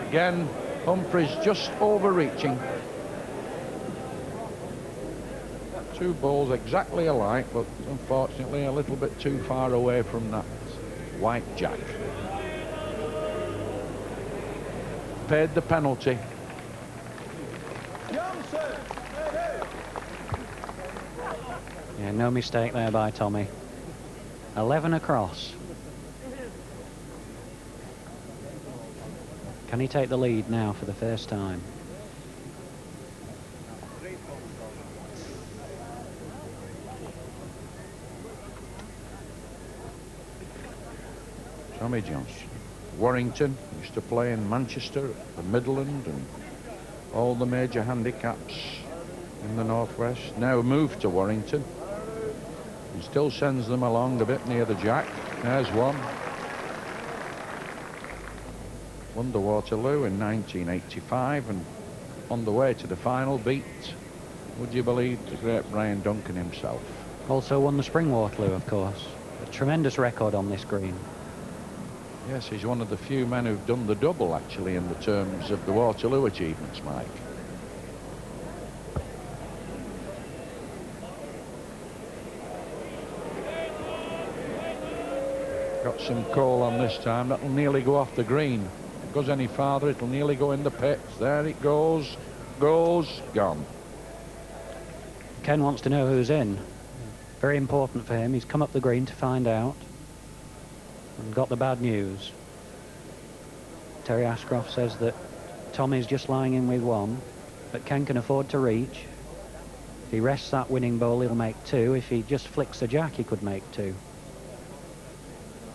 Again, Humphries just overreaching. Two balls exactly alike, but unfortunately a little bit too far away from that white jack. Paid the penalty. Yeah, no mistake there by Tommy. 11 across. Can he take the lead now for the first time? Tommy Johnson. Warrington used to play in Manchester, the Midland, and all the major handicaps in the northwest. Now moved to Warrington. He still sends them along a bit near the jack. There's one. Won the Waterloo in 1985, and on the way to the final beat, would you believe, the great B.Duncan himself. Also won the Spring Waterloo, of course. A tremendous record on this green. Yes, he's one of the few men who've done the double, actually, in the terms of the Waterloo achievements, Mike. Got some coal on this time. That'll nearly go off the green. If it goes any farther, it'll nearly go in the pits. There it goes. Gone. Ken wants to know who's in. Very important for him. He's come up the green to find out. And got the bad news. Terry Ashcroft says that Tommy's just lying in with one, but Ken can afford to reach. If he rests that winning ball, he'll make two. If he just flicks the jack, he could make two.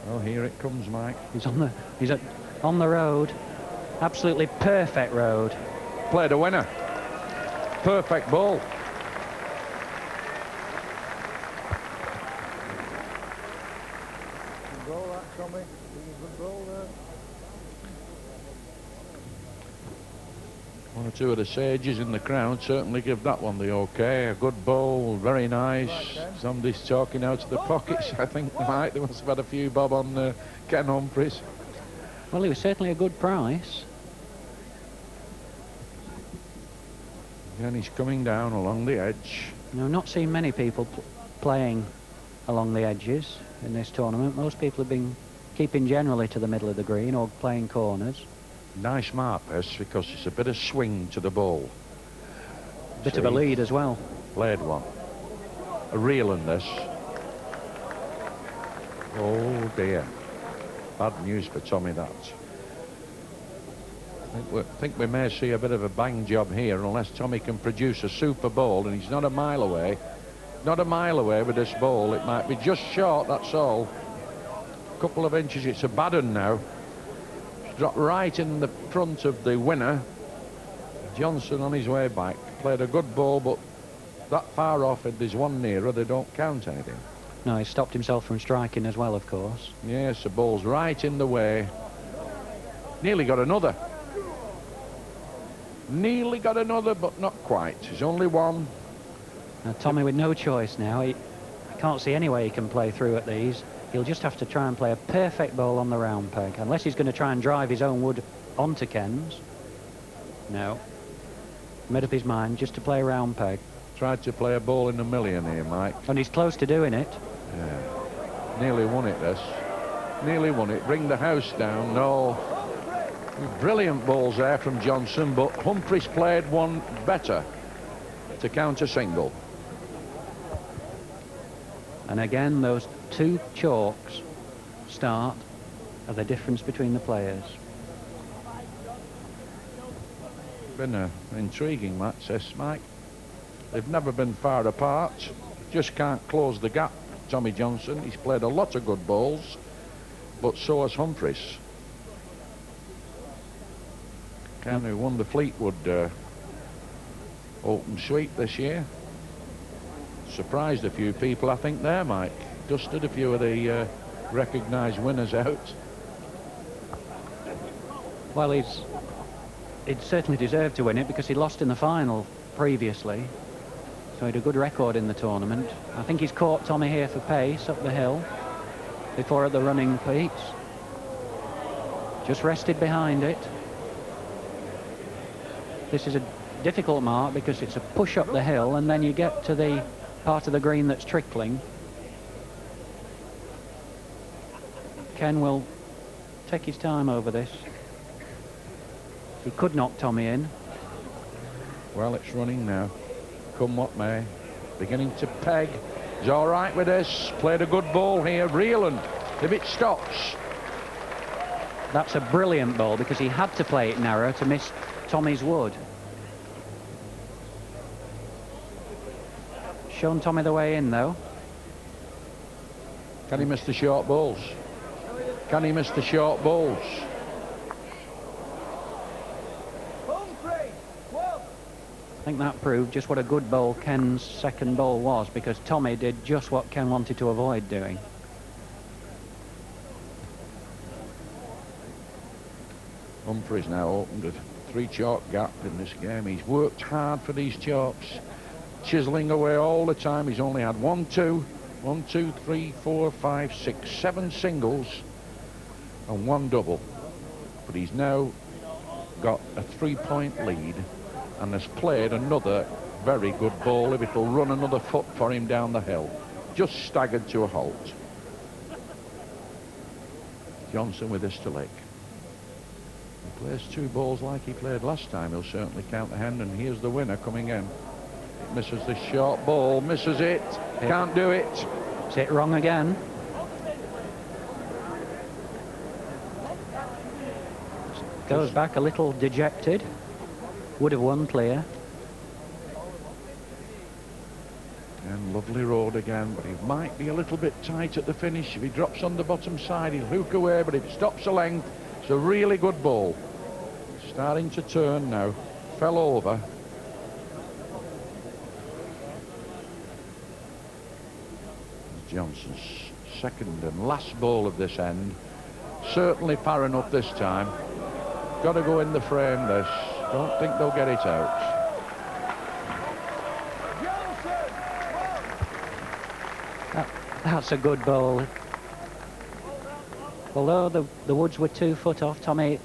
Well, here it comes, Mike. He's on the road. Absolutely perfect road. played a winner. Perfect ball. Good ball that, Tommy. Good ball there. One or two of the sages in the crowd certainly give that one the okay. A good ball, very nice. Somebody's talking out of the pockets. I think they must have had a few bob on K.Humphries. Well, he was certainly a good price. And he's coming down along the edge. You know, I've not seen many people playing along the edges in this tournament. Most people have been keeping generally to the middle of the green or playing corners. Nice mark, this, because it's a bit of swing to the ball. Bit of a lead as well. Played one. A reel in this. Oh dear. Bad news for Tommy, that. I think we may see a bit of a bang job here unless Tommy can produce a super ball, and he's not a mile away. Not a mile away with this ball. It might be just short, that's all. A couple of inches. It's a bad one now. Dropped right in the front of the winner. Johnson on his way back. Played a good ball, but that far off, if there's one nearer, they don't count anything. No, he stopped himself from striking as well, of course. Yes, the ball's right in the way. Nearly got another. Nearly got another, but not quite. There's only one. Now, Tommy with no choice now. I can't see any way he can play through at these. He'll just have to try and play a perfect ball on the round peg, unless he's going to try and drive his own wood onto Ken's. No. Made up his mind just to play a round peg. Tried to play a ball in a million here, Mike. And he's close to doing it. Yeah. Nearly won it, this. Nearly won it. Bring the house down. No. Brilliant balls there from Johnson, but Humphries played one better to count a single. And again, those two chalks start are the difference between the players. Been an intriguing match, this, Mike. They've never been far apart. Just can't close the gap. Tommy Johnson, he's played a lot of good balls, but so has Humphries. Ken, who won the Fleetwood Open Sweep this year. Surprised a few people, I think, there, Mike. Dusted a few of the recognised winners out. Well, he'd certainly deserved to win it because he lost in the final previously. So he had a good record in the tournament. I think he's caught Tommy here for pace up the hill before at the running peaks. Just rested behind it. This is a difficult mark because it's a push up the hill and then you get to the part of the green that's trickling. Ken will take his time over this. He could knock Tommy in. Well, it's running now. Come what may. Beginning to peg. He's all right with this. Played a good ball here. Reeland, if it stops. That's a brilliant ball because he had to play it narrow to miss Tommy's wood. Shown Tommy the way in, though. Can he miss the short balls? Can he miss the short balls? I think that proved just what a good bowl Ken's second ball was, because Tommy did just what Ken wanted to avoid doing. Humphries now opened a 3 chalk gap in this game. He's worked hard for these chalks, chiseling away all the time. He's only had 1, 2, 3, 4, 5, 6, 7 singles and 1 double. But he's now got a 3-point lead and has played another very good ball. If it'll run another foot for him down the hill. Just staggered to a halt. Johnson with this to lick. He plays 2 balls like he played last time. He'll certainly count the hand, and here's the winner coming in. Misses the short ball, misses it, can't do it. It's hit wrong again. Goes back a little dejected. Would have won clear. And lovely road again, but he might be a little bit tight at the finish. If he drops on the bottom side, he'll hook away, but if it stops a length, it's a really good ball. Starting to turn now. fell over. Johnson's second and last ball of this end. Certainly par enough this time. Got to go in the frame, this. Don't think they'll get it out. That's a good ball. Although the woods were 2 foot off, Tommy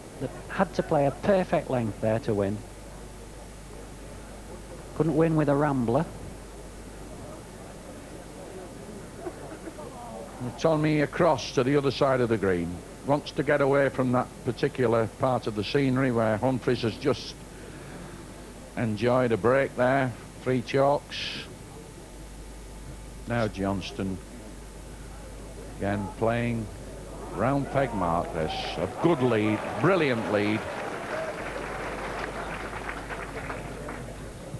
had to play a perfect length there to win. Couldn't win with a rambler. Tommy across to the other side of the green. Wants to get away from that particular part of the scenery where Humphries has just enjoyed a break there. 3 chalks. Now Johnston again playing round peg mark. This a good lead, brilliant lead.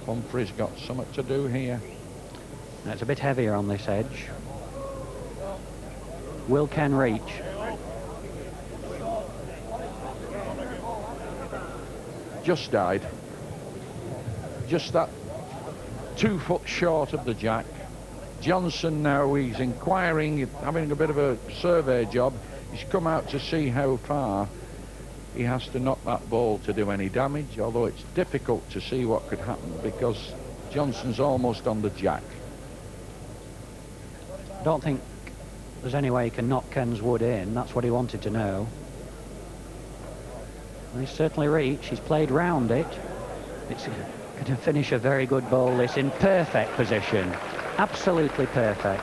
Humphries got something to do here. It's a bit heavier on this edge. Will Ken reach? Just died. Just that 2 foot short of the jack. Johnson now, he's inquiring, having a bit of a survey job. He's come out to see how far he has to knock that ball to do any damage, although it's difficult to see what could happen because Johnson's almost on the jack. I don't think there's any way he can knock Ken's wood in. That's what he wanted to know. And he's certainly reached. He's played round it. It's going to finish a very good ball, this, in perfect position. Absolutely perfect.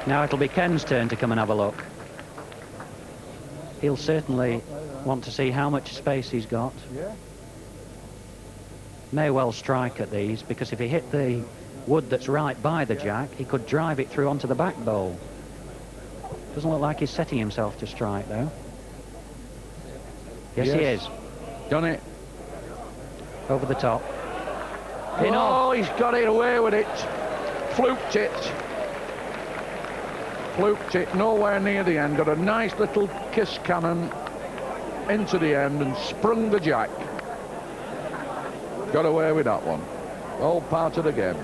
Now it'll be Ken's turn to come and have a look. He'll certainly want to see how much space he's got. May well strike at these, because if he hit the wood that's right by the jack, he could drive it through onto the back bowl. Doesn't look like he's setting himself to strike, though. Yes, he is. Done it. Over the top. Oh, he's got it away with it. Fluked it. Fluked it, nowhere near the end. Got a nice little kiss cannon into the end and sprung the jack. Got away with that one. All part of the game.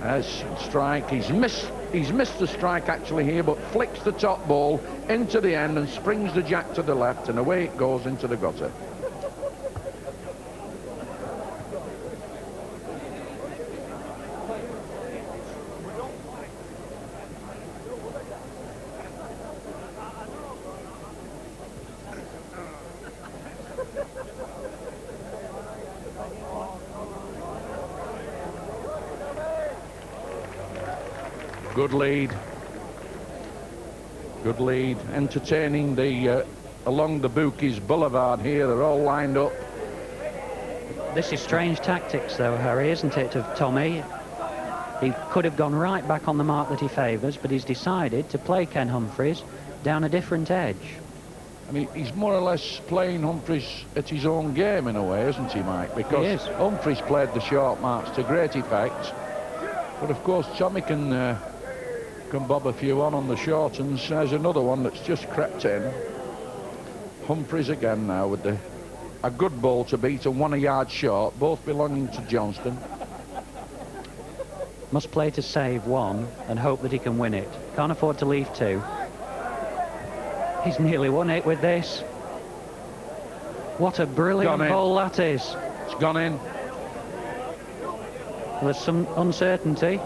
As strike, he's missed the strike actually here, but flicks the top ball into the end and springs the jack to the left, and away it goes into the gutter. Good lead. Good lead. Entertaining the along the Bookies Boulevard here. They're all lined up. This is strange tactics, though, Harry, isn't it, of Tommy? He could have gone right back on the mark that he favours, but he's decided to play Ken Humphries down a different edge. I mean, he's more or less playing Humphries at his own game in a way, isn't he, Mike? Because Humphries played the short marks to great effect. But, of course, Tommy can bob a few on the short, and there's another one that's just crept in. Humphries again now with a good ball to beat and 1 yard short, both belonging to Johnston. Must play to save 1 and hope that he can win it. Can't afford to leave 2. He's nearly won it with this. What a brilliant ball that is. It's gone in. There's some uncertainty.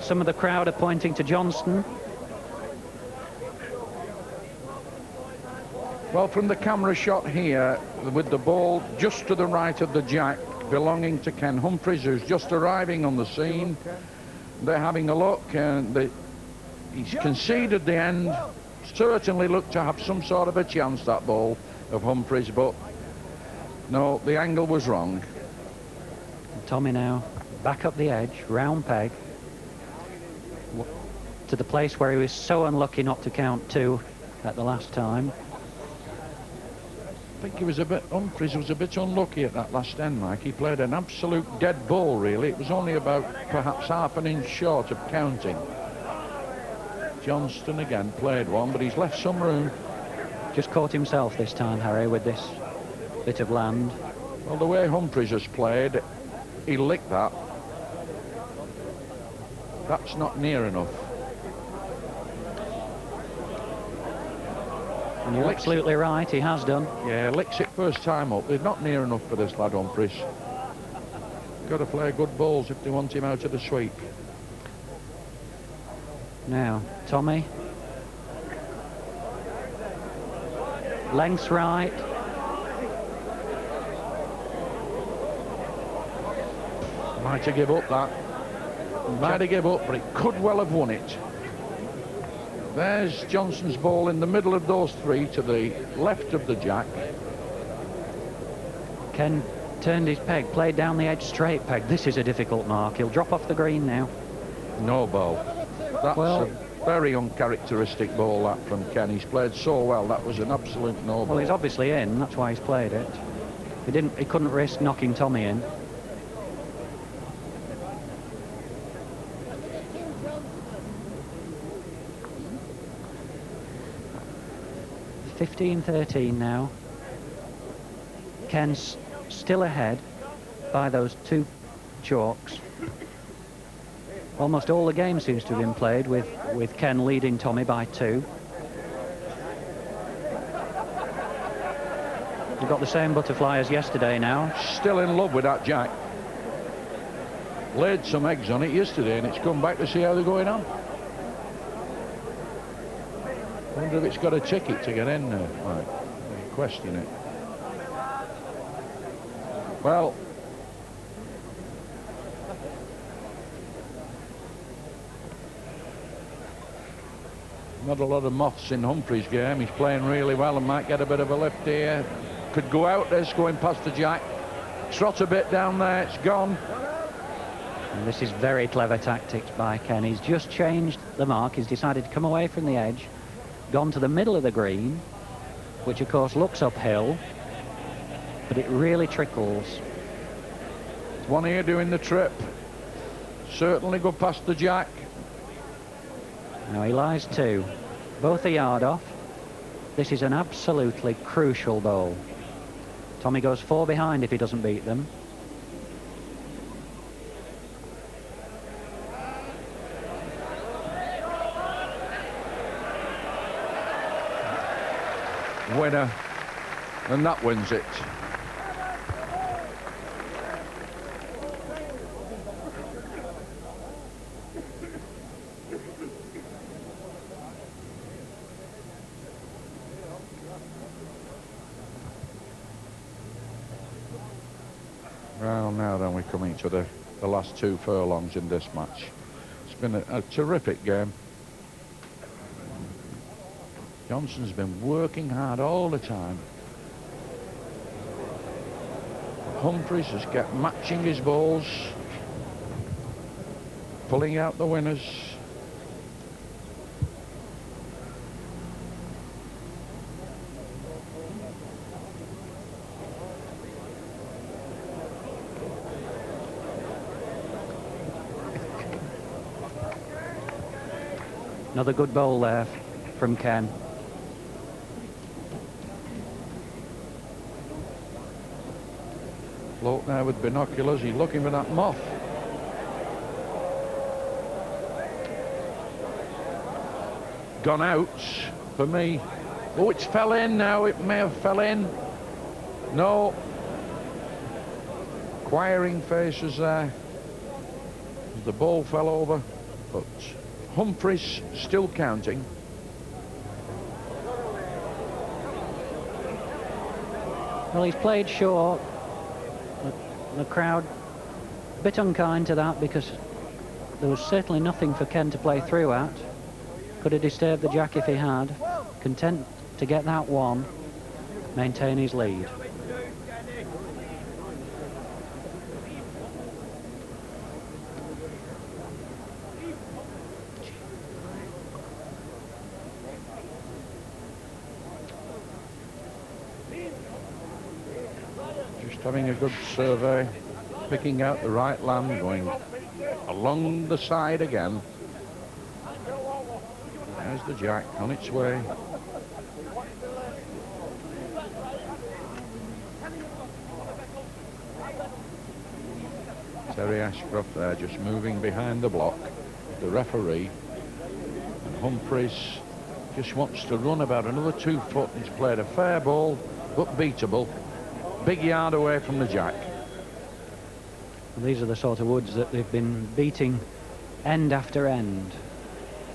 Some of the crowd are pointing to Johnston. Well, from the camera shot here, with the ball just to the right of the jack, belonging to Ken Humphries, who's just arriving on the scene. They're having a look, and he's conceded the end. Certainly looked to have some sort of a chance, that ball of Humphries, but no, the angle was wrong. Tommy now back up the edge, round peg, to the place where he was so unlucky not to count 2 at the last time. I think Humphries was a bit unlucky at that last end, Mike. He played an absolute dead ball, really. It was only about perhaps half an inch short of counting. Johnston again played one, but he's left some room Just caught himself this time, Harry, with this bit of land. Well, the way Humphries has played, he licked that. That's not near enough. And you're absolutely right, he has done. Yeah, licks it first time up. They're not near enough for this lad, Humphries. Got to play good balls if they want him out of the sweep. Now, Tommy. Lengths right. Might have give up that. Might have give up, but it could well have won it. There's Johnson's ball in the middle of those three to the left of the jack. Ken turned his peg, played down the edge straight peg. This is a difficult mark. He'll drop off the green now. No ball. That's a very uncharacteristic ball, that, from Ken. He's played so well. That was an absolute no ball. Well, he's obviously in. That's why he's played it. He couldn't risk knocking Tommy in. .15-13 now. Ken's still ahead by those two chalks. Almost all the game seems to have been played with Ken leading Tommy by 2. We've got the same butterfly as yesterday now. Still in love with that jack. Laid some eggs on it yesterday and it's come back to see how they're going on. Wonder if it's got a ticket to get in there. Right. Question it. Well, not a lot of moths in Humphries' game. He's playing really well and might get a bit of a lift here. Could go out this going past the jack. Trot a bit down there, it's gone. And this is very clever tactics by Ken. He's just changed the mark. He's decided to come away from the edge, gone to the middle of the green, which of course looks uphill, but it really trickles. One here doing the trip. Certainly go past the jack. Now he lies 2. Both a yard off. This is an absolutely crucial bowl. Tommy goes 4 behind if he doesn't beat them. Winner, and that wins it. Well, now then we're coming to the last 2 furlongs in this match. It's been a terrific game. Johnson's been working hard all the time. Humphries has kept matching his balls, pulling out the winners. Another good bowl there from Ken. Float now with binoculars, he's looking for that moth. Gone out for me. Oh, it's fell in now, it may have fell in. No. Inquiring faces there. The ball fell over, but Humphries still counting. Well, he's played short. The crowd a bit unkind to that because there was certainly nothing for Ken to play through at. Could have disturbed the jack if he had. Content to get that one, maintain his lead. Having a good survey, picking out the right land, going along the side again. There's the jack on its way. Terry Ashcroft there just moving behind the block, the referee. And Humphries just wants to run about another 2 foot. He's played a fair ball, but beatable. Big yard away from the jack. And these are the sort of woods that they've been beating end after end.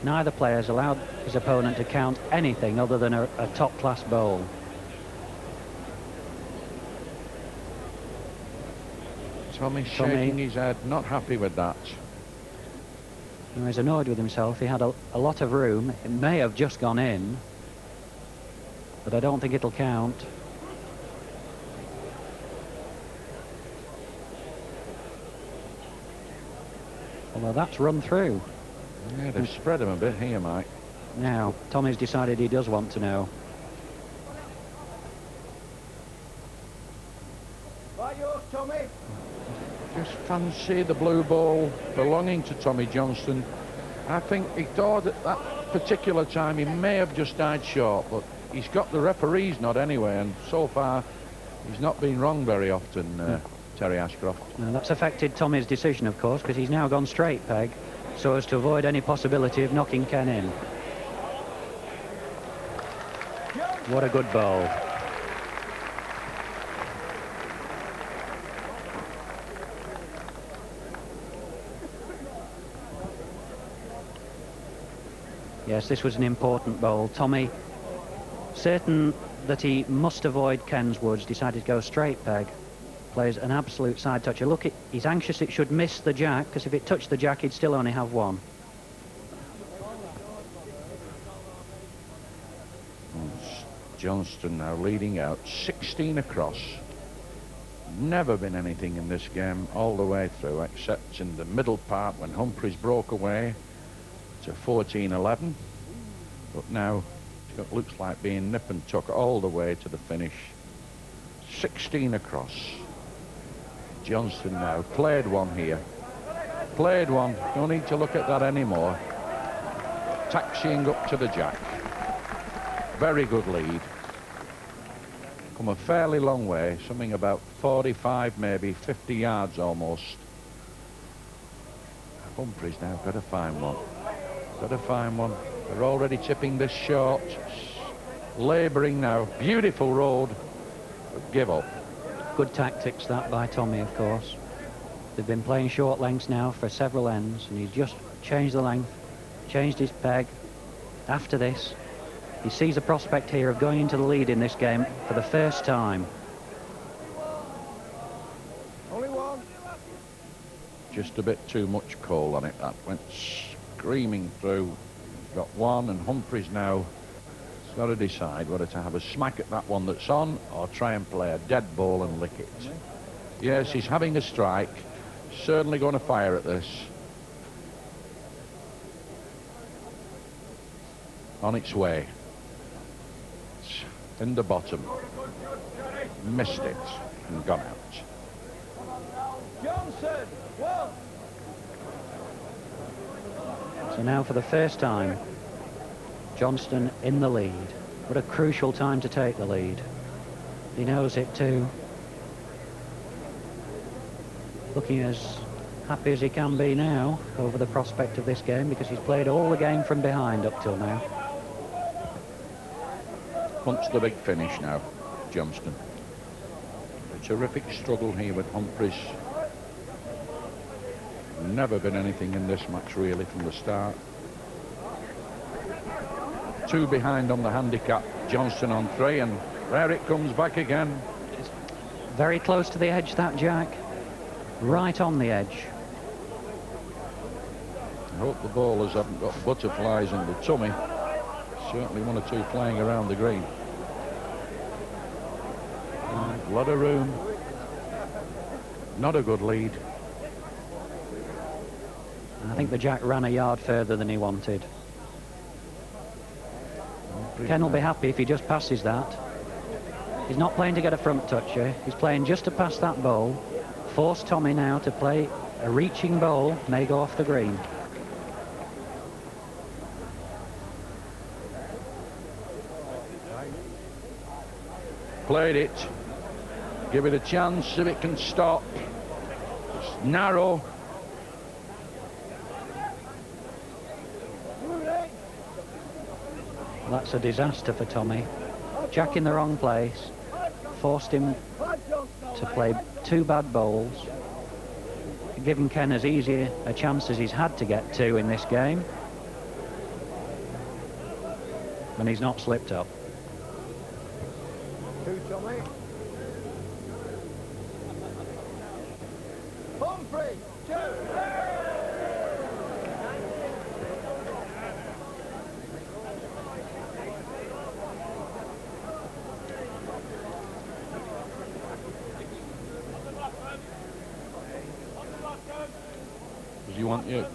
Neither player's allowed his opponent to count anything other than a top-class bowl. Tommy's shaking his head, not happy with that. He's annoyed with himself. He had a lot of room. It may have just gone in, but I don't think it'll count. Although that's run through. Yeah, they've spread him a bit here, Mike. Now, Tommy's decided he does want to know. Right, yours, Tommy. Just fancy the blue ball belonging to Tommy Johnston. I think he thought at that particular time he may have just died short, but he's got the referee's nod anyway, and so far he's not been wrong very often, Terry Ashcroft. Now, that's affected Tommy's decision, of course, because he's now gone straight peg, so as to avoid any possibility of knocking Ken in. What a good bowl. Yes, this was an important bowl. Tommy, certain that he must avoid Ken's woods, decided to go straight peg. Plays an absolute side toucher. Look, he's anxious it should miss the jack, because if it touched the jack, he'd still only have one. Johnston now leading out, 16 across. Never been anything in this game all the way through, except in the middle part when Humphries broke away to 14-11. But now it looks like being nip and tuck all the way to the finish. 16 across. Johnston now played one here. Played one. No need to look at that anymore. Taxiing up to the jack. Very good lead. Come a fairly long way, something about 45, maybe 50 yards almost. Humphries now got to find one. Got to find one. They're already tipping this short. Labouring now. Beautiful road. But give up. Good tactics that by Tommy, of course. They've been playing short lengths now for several ends, and he's just changed the length, changed his peg. After this, he sees a prospect here of going into the lead in this game for the first time. Only one. Just a bit too much coal on it. That went screaming through. Got one, and Humphries now has got to decide whether to have a smack at that one that's on or try and play a dead ball and lick it. Yes, he's having a strike. Certainly going to fire at this. On its way. It's in the bottom. Missed it and gone out. Johnson, one. So now for the first time, Johnston in the lead. What a crucial time to take the lead. He knows it too. Looking as happy as he can be now over the prospect of this game, because he's played all the game from behind up till now. Wants the big finish now, Johnston. A terrific struggle here with Humphries. Never been anything in this match really from the start. 2 behind on the handicap. Johnston on 3, and there it comes back again. It's very close to the edge, that jack. Right on the edge. I hope the bowlers haven't got butterflies in the tummy. Certainly 1 or 2 flying around the green. A lot of room. Not a good lead. I think the jack ran a yard further than he wanted. Ken will be happy if he just passes that. He's not playing to get a front toucher. He's playing just to pass that bowl. Force Tommy now to play a reaching bowl. May go off the green. Played it. Give it a chance if it can stop. It's narrow. That's a disaster for Tommy. Jack in the wrong place. Forced him to play 2 bad bowls. Given Ken as easy a chance as he's had to get 2 in this game. And he's not slipped up. 2, Tommy. Humphries, 2. Does he want you?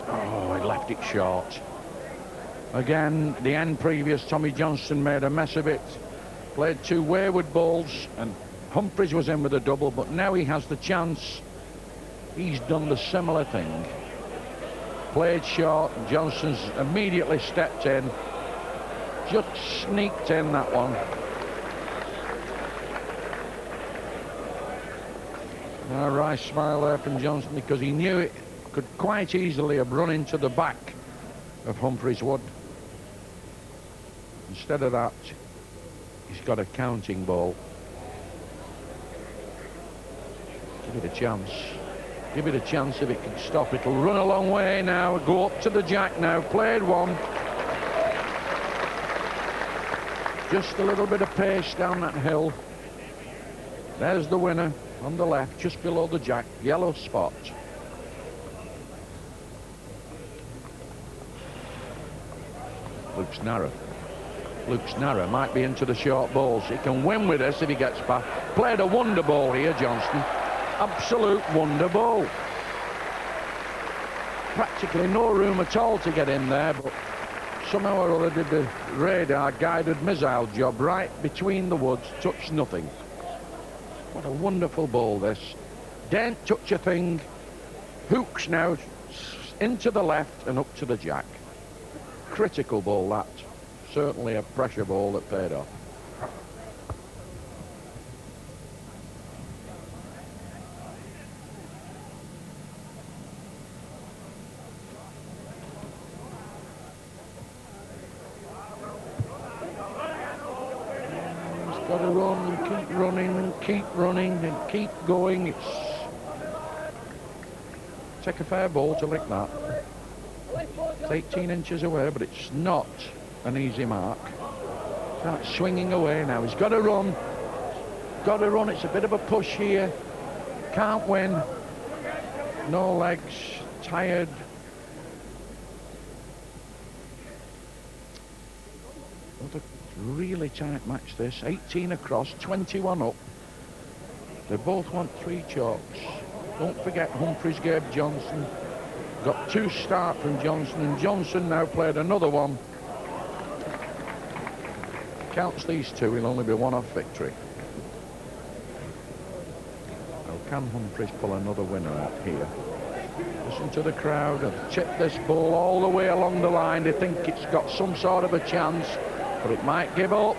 Oh, he left it short. Again, the end previous, Tommy Johnstone made a mess of it. Played 2 wayward balls, and Humphries was in with a double, but now he has the chance. He's done the similar thing. Played short, and Johnston's immediately stepped in. Just sneaked in that one. Now, a wry smile there from Johnston, because he knew it could quite easily have run into the back of Humphries Wood. Instead of that, he's got a counting ball. Give it a chance. Give it a chance if it can stop. It'll run a long way now. Go up to the jack now. Played 1. Just a little bit of pace down that hill. There's the winner on the left, just below the jack. Yellow spot. Luke's narrow. Luke's narrow. Might be into the short balls. He can win with this if he gets back. Played a wonder ball here, Johnston. Absolute wonder ball. Practically no room at all to get in there, but somehow or other did the radar guided missile job right between the woods. Touched nothing. What a wonderful ball this. Don't touch a thing. Hooks now into the left and up to the jack. Critical ball, that. Certainly a pressure ball that paid off. He's got to run and keep running and keep running and keep going. Take a fair ball to lick that. It's 18 inches away, but it's not an easy mark. Starts swinging away now. He's got to run. Got to run. It's a bit of a push here. Can't win. No legs. Tired. What a really tight match this. 18 across, 21 up. They both want 3 chalks. Don't forget Humphries gave Johnson. Got 2 start from Johnson, and Johnson now played another one. Counts these 2, he'll only be 1 off victory. Now, can Humphries pull another winner out here? Listen to the crowd. They've tipped this ball all the way along the line. They think it's got some sort of a chance, but it might give up.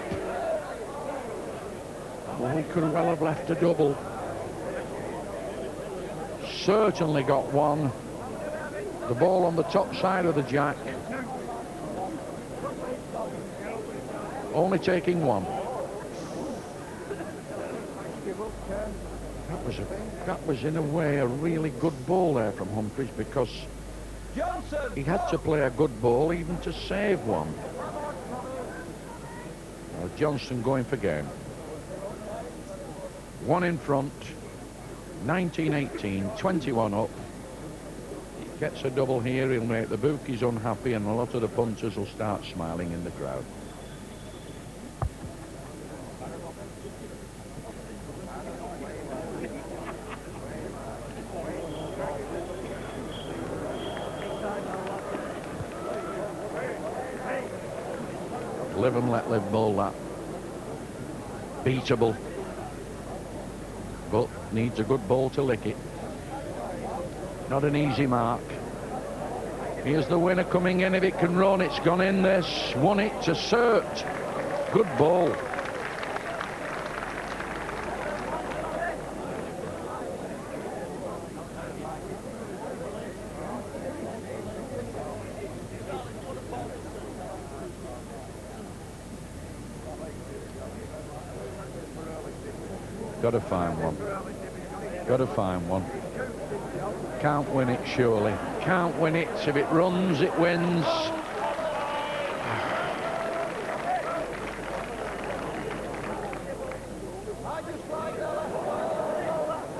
Oh, he could well have left a double. Certainly got 1. The ball on the top side of the jack. Only taking 1. That was in a way a really good ball there from Humphries, because he had to play a good ball even to save 1. Now Johnson going for game. 1 in front. 19-18, 21 up. Gets a double here, he'll make the bookies unhappy, and a lot of the punters will start smiling in the crowd. live and let live ball, that. Beatable. But needs a good ball to lick it. Not an easy mark. Here's the winner coming in. If it can run, it's gone in this. Won it to Cert. Good ball. Got to find one. Got to find one. Can't win it, surely. Can't win it. If it runs, it wins.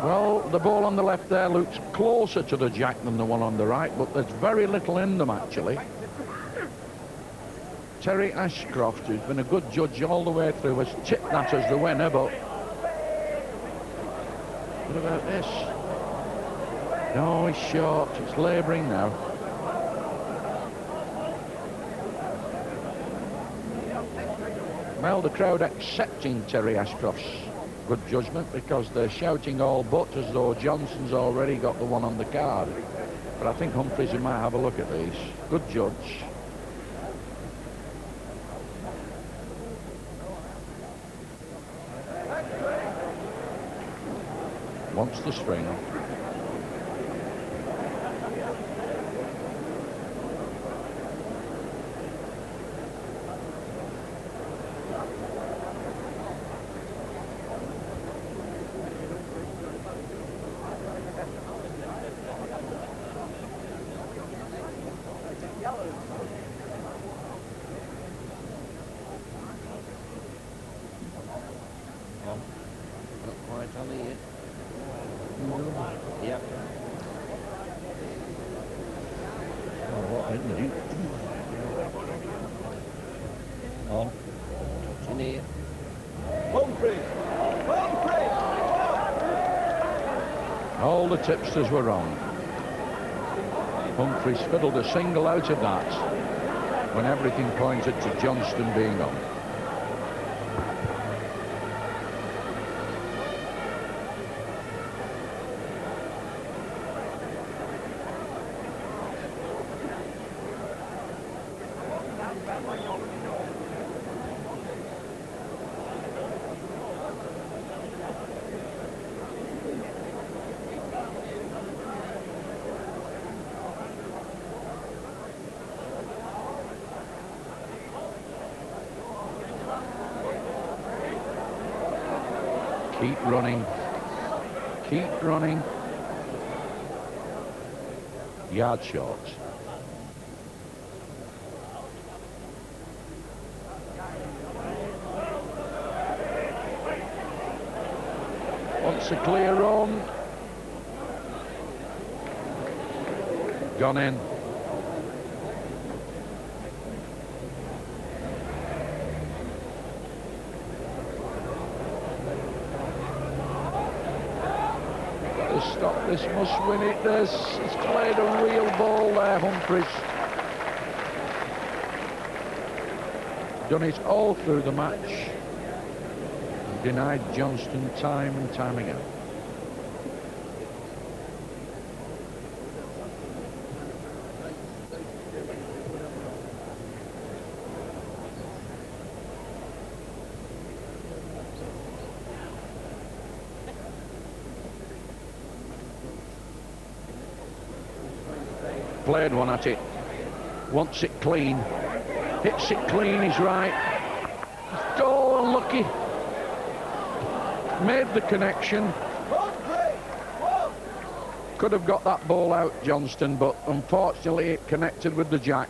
Well, the ball on the left there looks closer to the jack than the one on the right, but there's very little in them, actually. Terry Ashcroft, who's been a good judge all the way through, has tipped that as the winner, but what about this? No, he's short. It's labouring now. Well, the crowd accepting Terry Ashcroft's good judgment because they're shouting all but as though Johnson's already got the one on the card. But I think Humphries, you might have a look at these. Good judge. Wants the string. Not quite on here. Yep. Oh, what isn't it? On. Touching here. Humphries! Humphries! All the tipsters were wrong. Humphries fiddled a single out of that when everything pointed to Johnston being on. Keep running. Keep running. Yard short. Wants a clear run. Gone in. Stop this, must win it. He's played a real ball there, Humphries. Done it all through the match. Denied Johnston time and time again. Played one at it, wants it clean, hits it clean, he's right. Oh, unlucky. Made the connection. Could have got that ball out, Johnston, but unfortunately it connected with the jack.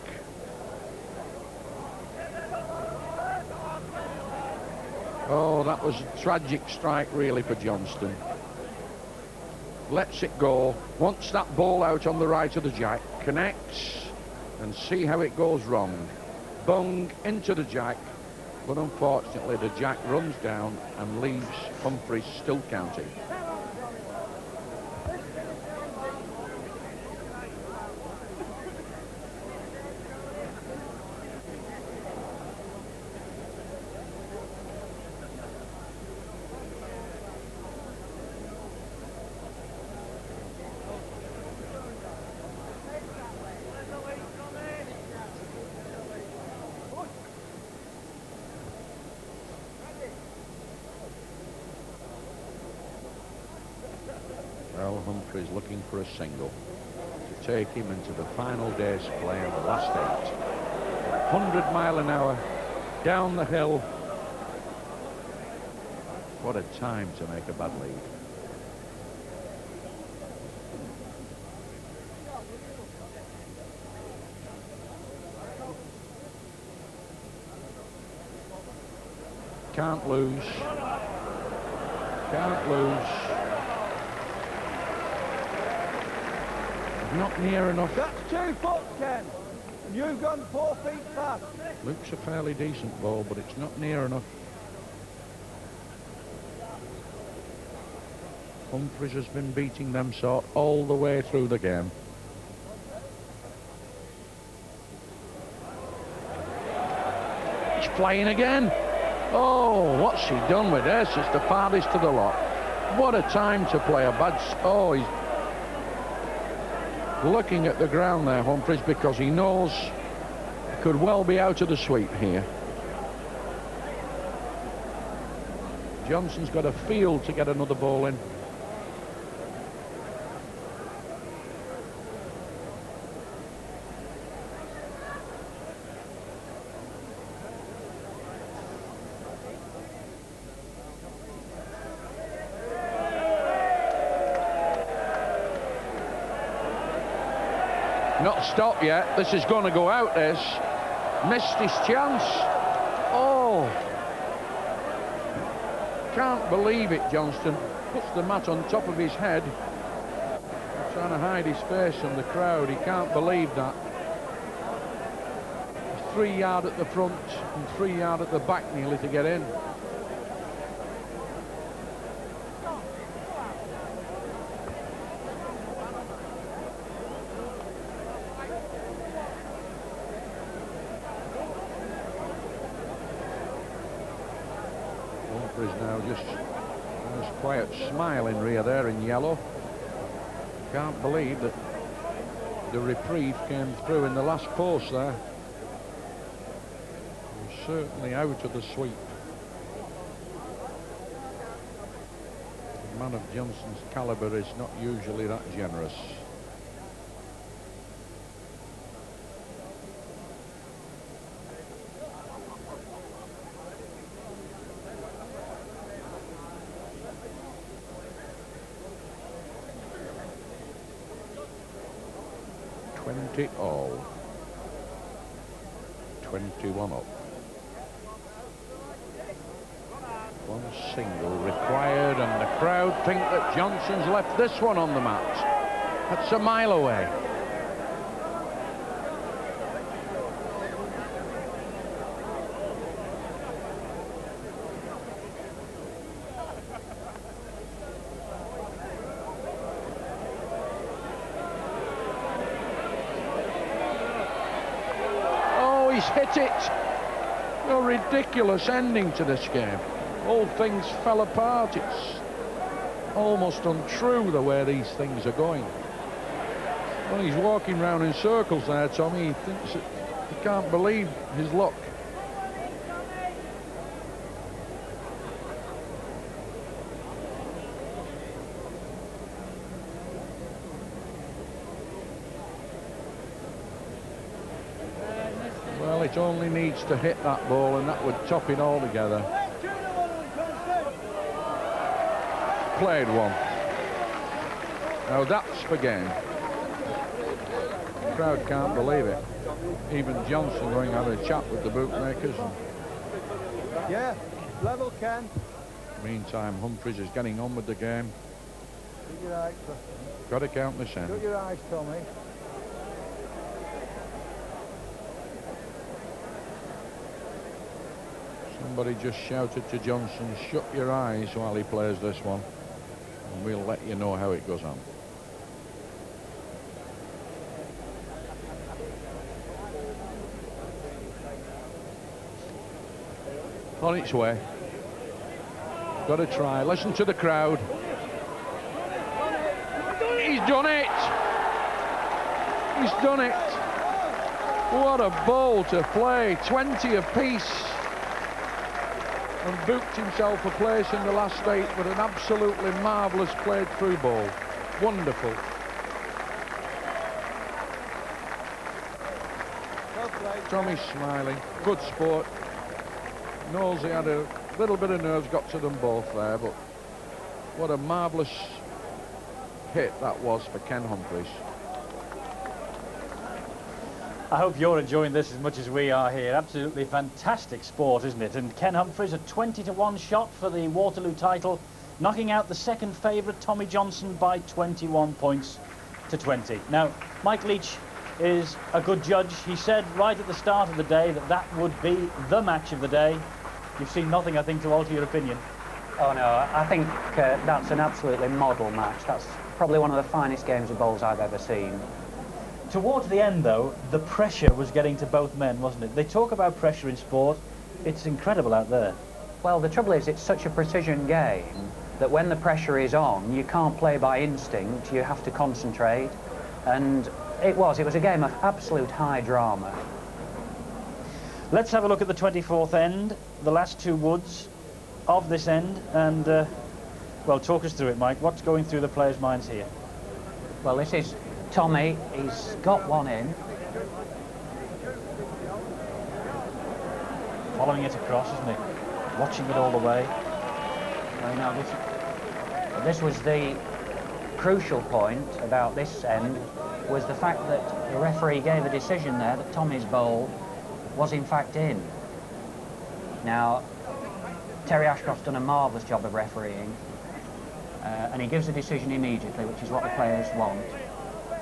Oh, that was a tragic strike really for Johnston. Lets it go, wants that ball out on the right of the jack, connects, and see how it goes wrong. Bung into the jack, but unfortunately the jack runs down and leaves Humphries still counting. K.Humphries looking for a single to take him into the final day's play in the last 8. 100 mile an hour down the hill. What a time to make a bad lead. Can't lose. Can't lose. Not near enough. That's 2 foot, Ken. And you've gone 4 feet fast. Looks a fairly decent ball, but it's not near enough. Humphries has been beating them sort all the way through the game. He's flying again. Oh, what's he done with this? It's the farthest to the lot. What a time to play a bad... Oh, he's looking at the ground there, Humphries, because he knows he could well be out of the sweep here. Johnson's got a field to get another ball in. Not stopped yet. This is going to go out, this. Missed his chance. Oh. Can't believe it, Johnston. Puts the mat on top of his head. Trying to hide his face from the crowd. He can't believe that. He's 3 yards at the front and 3 yards at the back nearly to get in. Now just a nice quiet smile in rear there in yellow. Can't believe that the reprieve came through in the last post there. He was certainly out of the sweep. A man of Johnson's calibre is not usually that generous. All 21 up. One single required, and the crowd think that Johnson's left this one on the mat. That's a mile away. Hit it. A ridiculous ending to this game. All things fell apart. It's almost untrue the way these things are going. Well, he's walking round in circles there, Tommy. He thinks that he can't believe his luck. It only needs to hit that ball and that would top it all together. Played one. Now that's for game. The crowd can't believe it. Even Johnson going to have a chat with the bookmakers. Yeah, level, Ken. Meantime, Humphries is getting on with the game. Shut your eyes. Got to count this end. Shut your eyes, Tommy. Somebody just shouted to Johnson, shut your eyes while he plays this one, and we'll let you know how it goes on. On its way. Got to try. Listen to the crowd. He's done it! He's done it! What a ball to play. 20 apiece. And booked himself a place in the last 8 with an absolutely marvellous played through ball. Wonderful. Tommy's smiling. Good sport. Knows he had a little bit of nerves got to them both there, but what a marvellous hit that was for K.Humphries. I hope you're enjoying this as much as we are here. Absolutely fantastic sport, isn't it? And K.Humphries, a 20-to-1 shot for the Waterloo title, knocking out the second favourite, Tommy Johnson, by 21 points to 20. Now, Mike Leach is a good judge. He said right at the start of the day that that would be the match of the day. You've seen nothing, I think, to alter your opinion. Oh no, I think that's an absolutely model match. That's probably one of the finest games of bowls I've ever seen. Towards the end, though, the pressure was getting to both men, wasn't it? They talk about pressure in sport. It's incredible out there. Well, the trouble is, it's such a precision game that when the pressure is on, you can't play by instinct. You have to concentrate. And it was a game of absolute high drama. Let's have a look at the 24th end, the last two woods of this end, and, well, talk us through it, Mike. What's going through the players' minds here? Well, this is Tommy. He's got one in. Following it across, isn't he? Watching it all the way. Well, now this was the crucial point about this end, was the fact that the referee gave a decision there that Tommy's bowl was in fact in. Now, Terry Ashcroft's done a marvellous job of refereeing, and he gives a decision immediately, which is what the players want.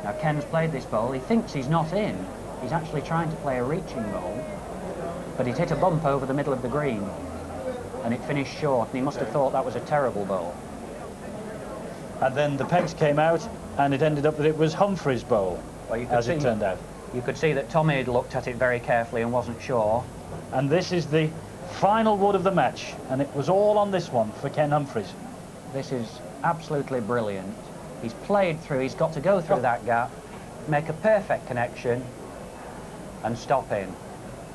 Now, Ken's played this bowl. He thinks he's not in. He's actually trying to play a reaching bowl, but he'd hit a bump over the middle of the green, and it finished short, and he must have thought that was a terrible bowl. And then the pegs came out, and it ended up that it was Humphries' bowl, well, as it turned out. You could see that Tommy had looked at it very carefully and wasn't sure. And this is the final wood of the match, and it was all on this one for K.Humphries. This is absolutely brilliant. He's played through, he's got to go through that gap, make a perfect connection, and stop in.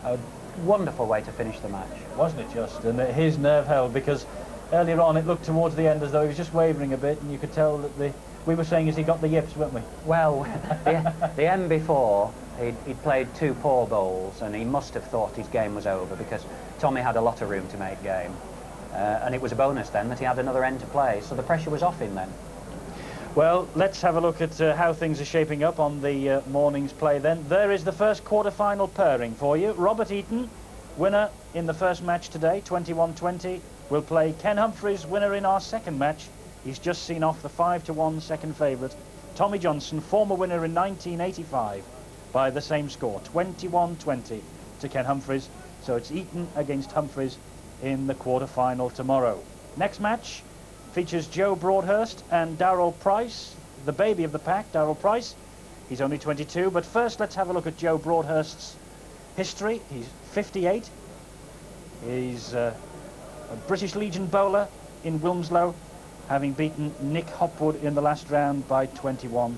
A wonderful way to finish the match. Wasn't it just? And his nerve held, because earlier on it looked towards the end as though he was just wavering a bit, and you could tell that we were saying as he got the yips, weren't we? Well, the end before, he'd played two poor bowls, and he must have thought his game was over, because Tommy had a lot of room to make game. And it was a bonus then that he had another end to play, so the pressure was off him then. Well, let's have a look at how things are shaping up on the morning's play then. There is the first quarter-final pairing for you. R.Eaton, winner in the first match today, 21-20, will play K.Humphries, winner in our second match. He's just seen off the 5-to-1 second favourite, Tommy Johnson, former winner in 1985, by the same score, 21-20 to K.Humphries. So it's Eaton against Humphries in the quarter-final tomorrow. Next match features Joe Broadhurst and D.Price, the baby of the pack, D.Price. He's only 22, but first let's have a look at Joe Broadhurst's history. He's 58. He's a British Legion bowler in Wilmslow, having beaten Nick Hopwood in the last round by 21-19.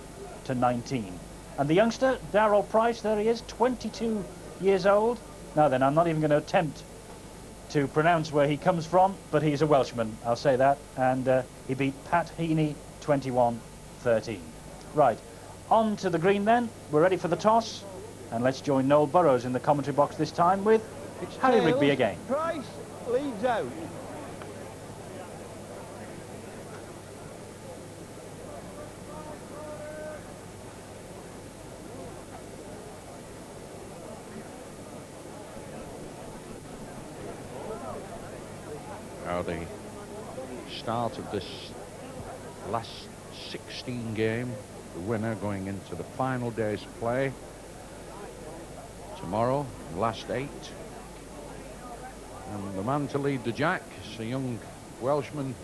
And the youngster, D.Price, there he is, 22 years old. Now then, I'm not even going to attempt to pronounce where he comes from, but he's a Welshman, I'll say that, and he beat Pat Heaney 21-13. Right, on to the green then. We're ready for the toss, and let's join Noel Burrows in the commentary box this time with Harry Rigby again. Price leads out. Now the start of this last 16 game, the winner going into the final day's play tomorrow, last 8. And the man to lead the jack is a young Welshman,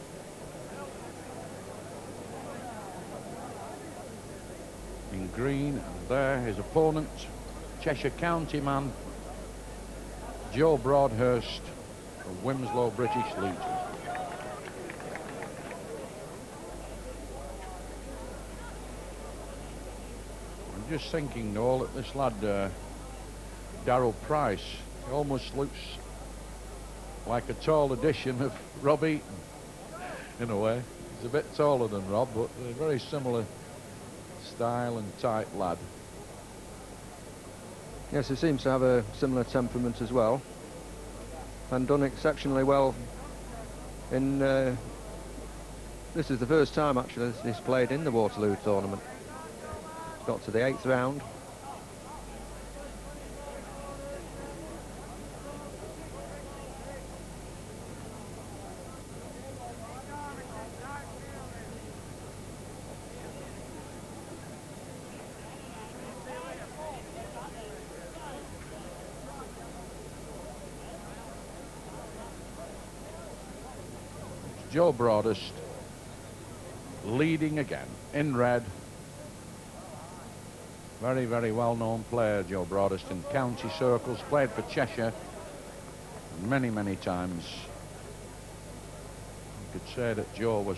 in green, and there his opponent, Cheshire County man Joe Broadhurst from Wilmslow, British Legion. I'm just thinking, Noel, that this lad D.Price, he almost looks like a tall edition of R.Eaton in a way. He's a bit taller than Rob, but a very similar style and type lad. Yes, he seems to have a similar temperament as well, and done exceptionally well in... this is the first time, actually, he's played in the Waterloo tournament. Got to the 8th round. Joe Broadhurst leading again in red. Very, very well-known player, Joe Broadhurst, in county circles. Played for Cheshire many, many times. You could say that Joe was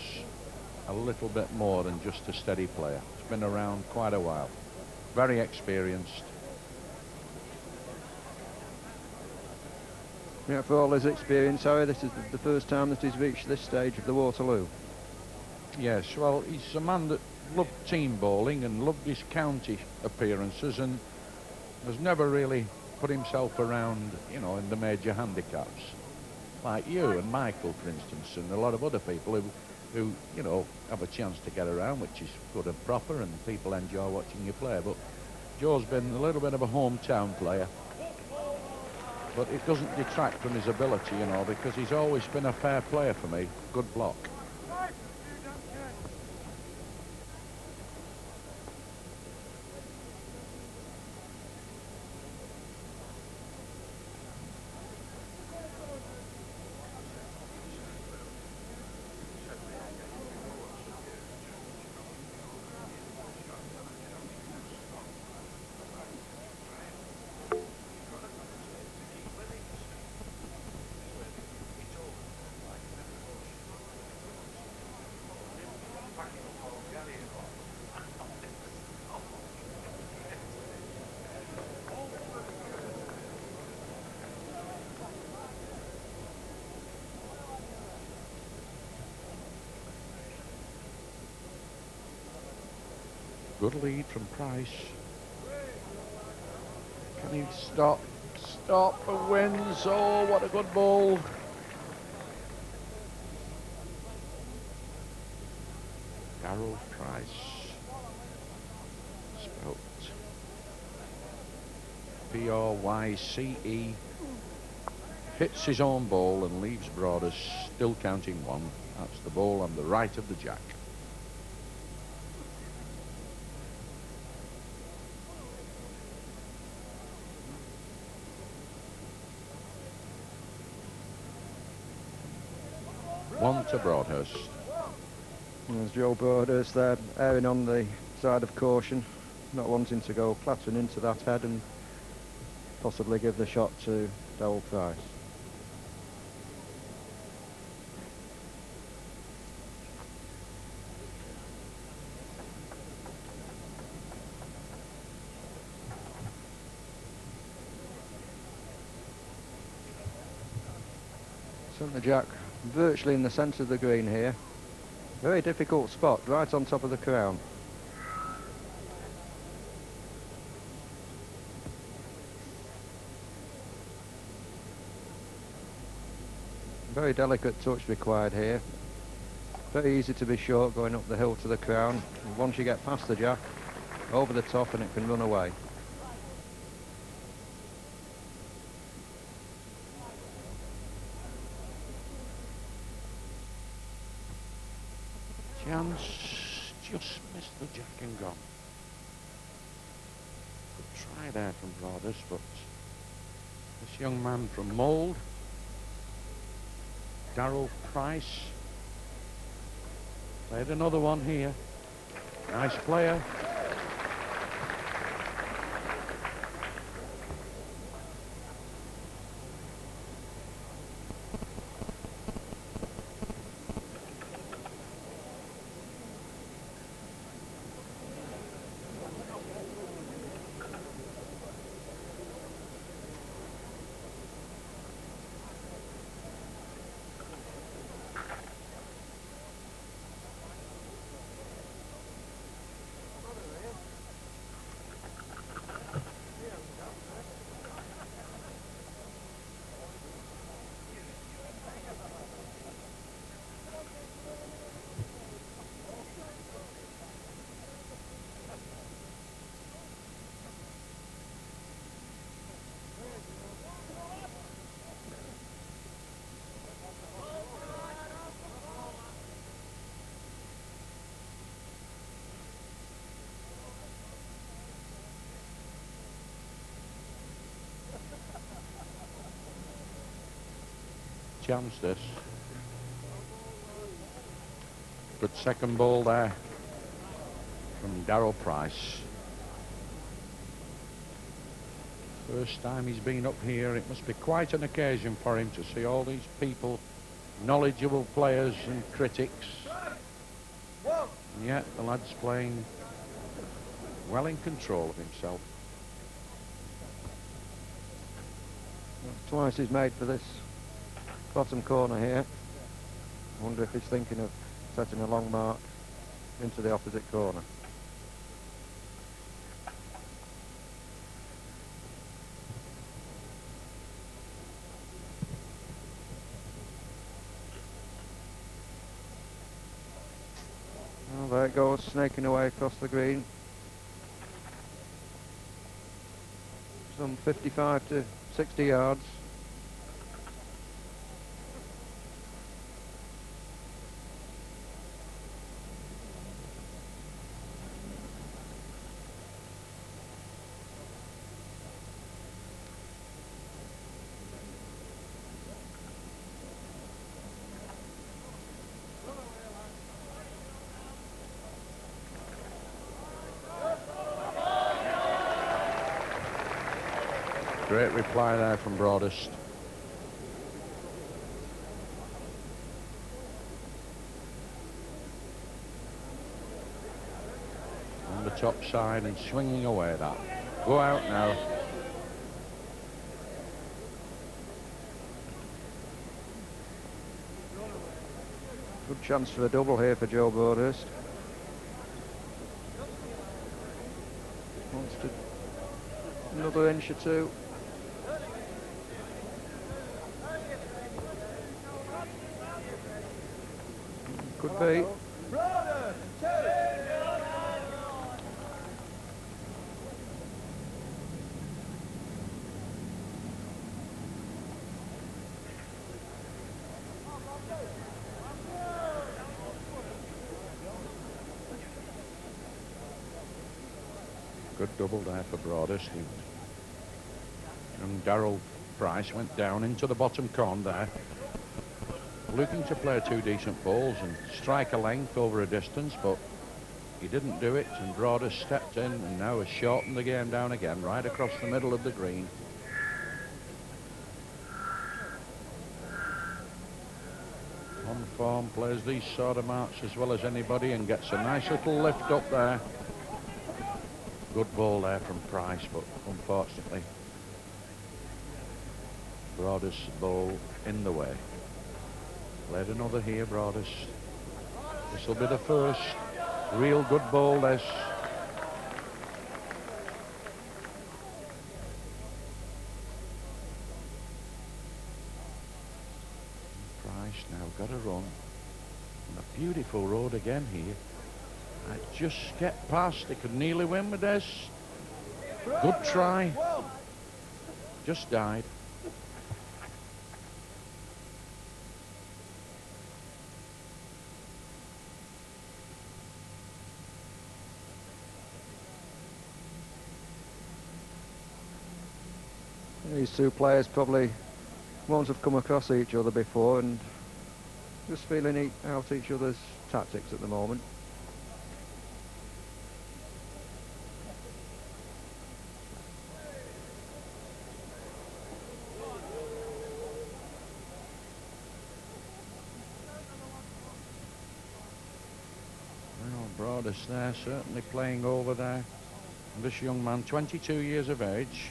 a little bit more than just a steady player. He's been around quite a while. Very experienced. Yeah, for all his experience, Harry, this is the first time that he's reached this stage of the Waterloo. Yes, well, he's a man that loved team bowling and loved his county appearances, and has never really put himself around, you know, in the major handicaps. Like you and Michael, for instance, and a lot of other people who, you know, have a chance to get around, which is good and proper, and people enjoy watching you play. But Joe's been a little bit of a hometown player. But it doesn't detract from his ability, you know, because he's always been a fair player for me. Good block. Good lead from Price. Can he stop and wins? Oh, what a good ball. Darryl Price. Spelt P-R-Y-C-E. Hits his own ball and leaves Broadhurst still counting one. That's the ball on the right of the jack. One to Broadhurst. There's Joe Broadhurst there, erring on the side of caution, not wanting to go clattering into that head and possibly give the shot to Darryl Price. Sent the jack virtually in the centre of the green here. Very difficult spot, right on top of the crown. Very delicate touch required here. Very easy to be short going up the hill to the crown. And once you get past the jack, over the top and it can run away. Chance, just missed the jack and gone. Good try there from Broadhurst, but this young man from Mould, Darryl Price, played another one here. Nice player. chance, this. Good second ball there from D.Price. First time he's been up here. It must be quite an occasion for him to see all these people, knowledgeable players and critics. And yet the lad's playing well in control of himself. Twice he's made for this bottom corner here. I wonder if he's thinking of setting a long mark into the opposite corner. Well, there it goes, snaking away across the green. Some 55 to 60 yards. Great reply there from Broadhurst. On the top side and swinging away that. Go out now. Good chance for a double here for Joe Broadhurst. Wants to another inch or two. Could be. Good double there for Broadhurst. And D.Price went down into the bottom corner there, looking to play two decent balls and strike a length over a distance, but he didn't do it, and Broadhurst stepped in and now has shortened the game down again, right across the middle of the green. On form, plays these sort of marks as well as anybody and gets a nice little lift up there. Good ball there from Price, but unfortunately Broadhurst's ball in the way. Played another here, Broadhurst. This will be the first real good ball, this. Price now got a run. And a beautiful road again here. I just get past. He could nearly win with this. Good try. Just died. These two players probably won't have come across each other before and just feeling out each other's tactics at the moment. Well, Broadhurst there, certainly playing over there. And this young man, 22 years of age.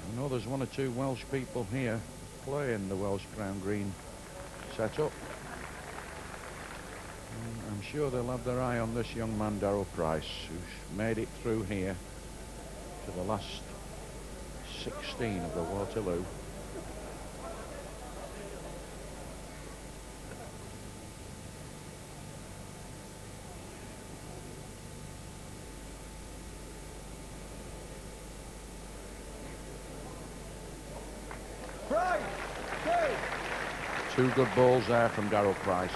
I know there's one or two Welsh people here playing the Welsh Crown Green setup. I'm sure they'll have their eye on this young man, D.Price, who's made it through here to the last 16 of the Waterloo. Two good balls there from D.Price.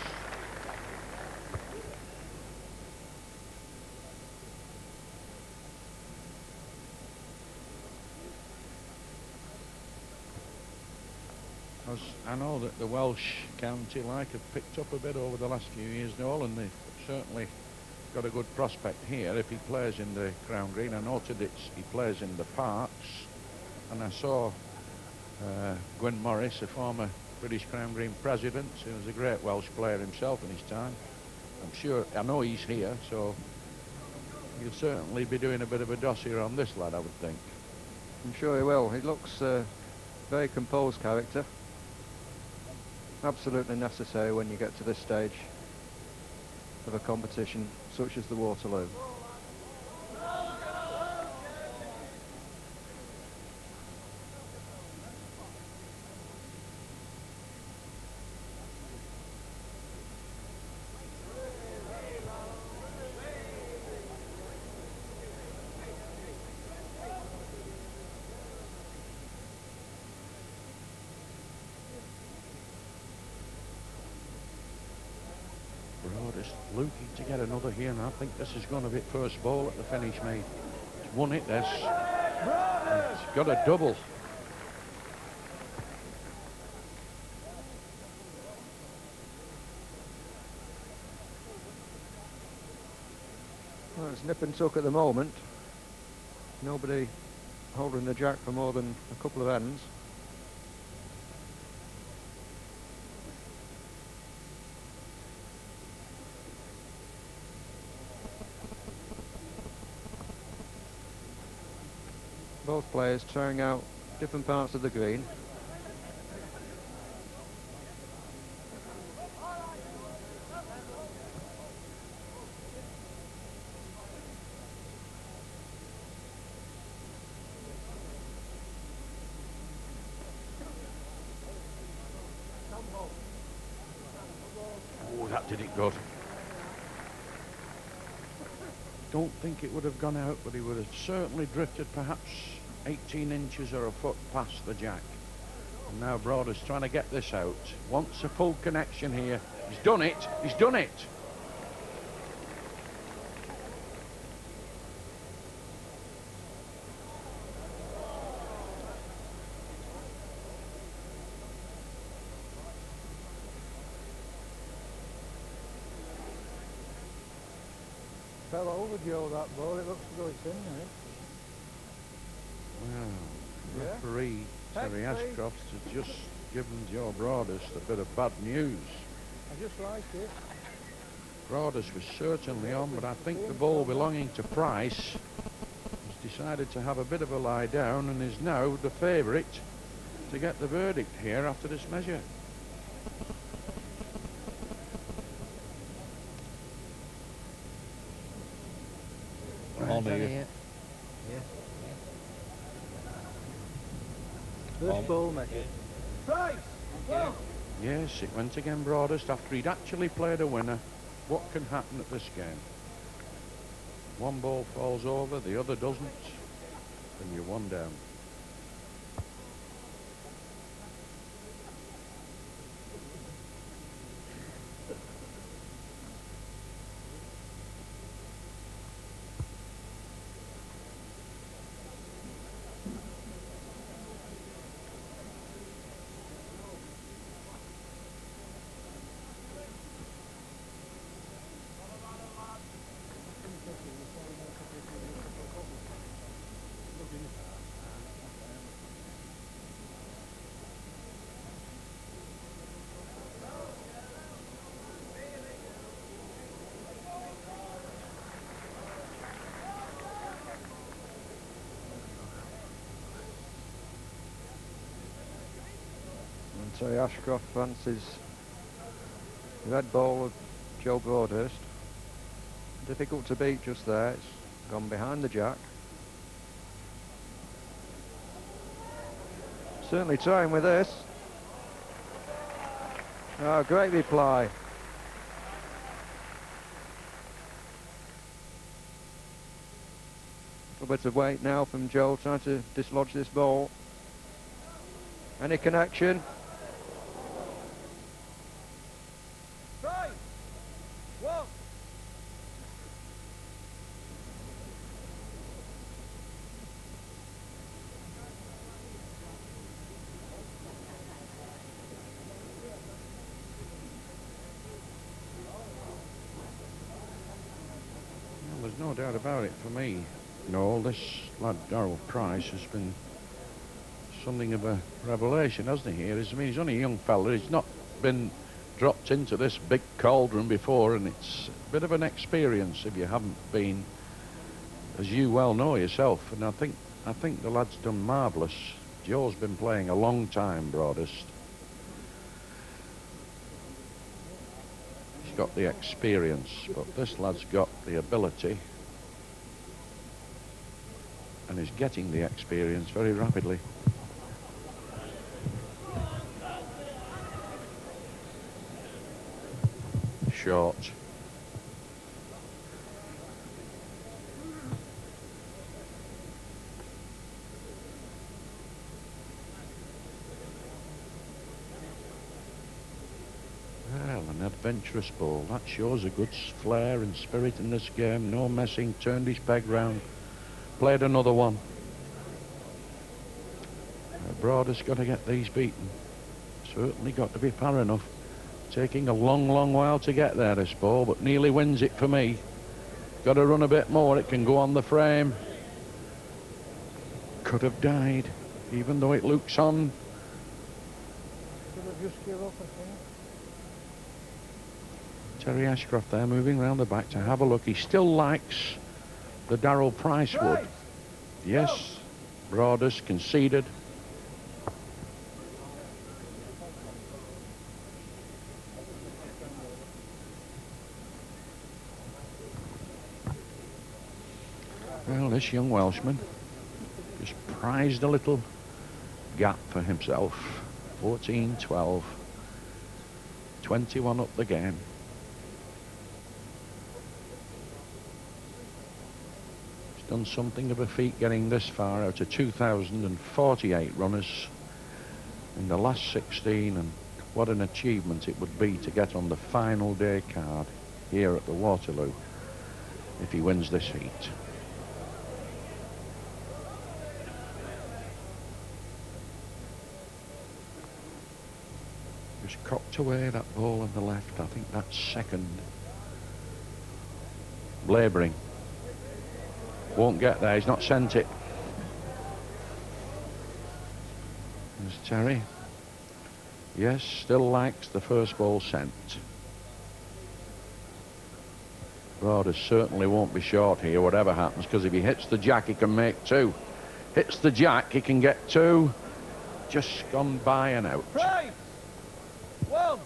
Because I know that the Welsh county have picked up a bit over the last few years, Noel, and they've certainly got a good prospect here if he plays in the Crown Green. I noted he plays in the Parks, and I saw Gwyn Morris, a former British Crown Green president, who was a great Welsh player himself in his time. I know he's here, so he'll certainly be doing a bit of a dossier on this lad, I would think. I'm sure he will. He looks very composed character. Absolutely necessary when you get to this stage of a competition such as the Waterloo. Broadhurst looking to get another here, and I think this is going to be first ball at the finish, mate. He's won it, this. He's got a double. Well, it's nip and tuck at the moment. Nobody holding the jack for more than a couple of ends. Both players trying out different parts of the green. Oh, that did it good. Don't think it would have gone out, but he would have certainly drifted perhaps 18 inches or a foot past the jack. And now Broadhurst trying to get this out. Wants a full connection here. He's done it. He's done it. Fell over Joe, that ball. It looks as though it's in there. Well, Yeah. referee Terry Thanks, Ashcroft has just given Joe Broadhurst a bit of bad news. I just like it. Broadhurst was certainly on, but I think the ball belonging to Price has decided to have a bit of a lie down and is now the favourite to get the verdict here after this measure. On here. Yeah. First ball, mate. Price! Go! Yes, it went again, Broadhurst, after he'd actually played a winner. What can happen at this game? One ball falls over, the other doesn't, and you're one down. Terry Ashcroft fancies the red ball of Joe Broadhurst. Difficult to beat just there. It's gone behind the jack. Certainly trying with this. Oh, great reply. A little bit of weight now from Joe trying to dislodge this ball. Any connection? Price! One! there's no doubt about it for me. You know, this lad D.Price has been something of a revelation, hasn't he? I mean, he's only a young fella. He's not been dropped into this big cauldron before, and it's a bit of an experience if you haven't been, as you well know yourself. And I think the lad's done marvellous. Joe's been playing a long time, Broadhurst. He's got the experience, but this lad's got the ability, and is getting the experience very rapidly. Short. Well, an adventurous ball. That shows a good flair and spirit in this game. No messing, turned his peg round, played another one. Broadhurst got to get these beaten. Certainly got to be far enough. Taking a long, long while to get there, this ball, but nearly wins it for me. Got to run a bit more, it can go on the frame. Could have died, even though it looks on. Should have just give up, I think. Terry Ashcroft there, moving round the back to have a look. He still likes the D.Price wood. Yes, Broadhurst conceded. Well, this young Welshman just prized a little gap for himself. 14-12, 21 up the game. He's done something of a feat getting this far out of 2,048 runners in the last 16, and what an achievement it would be to get on the final day card here at the Waterloo if he wins this heat. Just cocked away that ball on the left. I think that's second. Labouring. Won't get there. He's not sent it. There's Terry. Yes, still likes the first ball sent. Broadhurst certainly won't be short here, whatever happens, because if he hits the jack, he can make two. Hits the jack, he can get two. Just gone by and out. Price! One!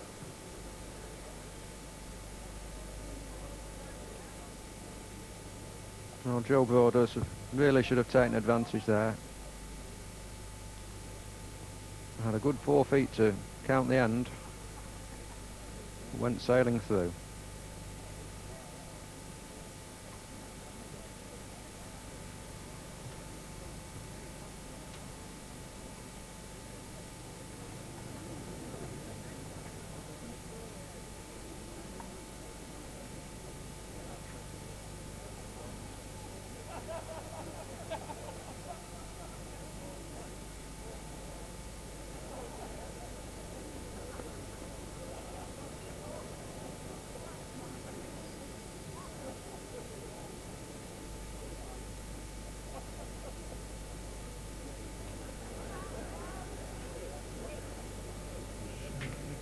Well, Joe Broadhurst really should have taken advantage there. Had a good 4 feet to count the end. Went sailing through.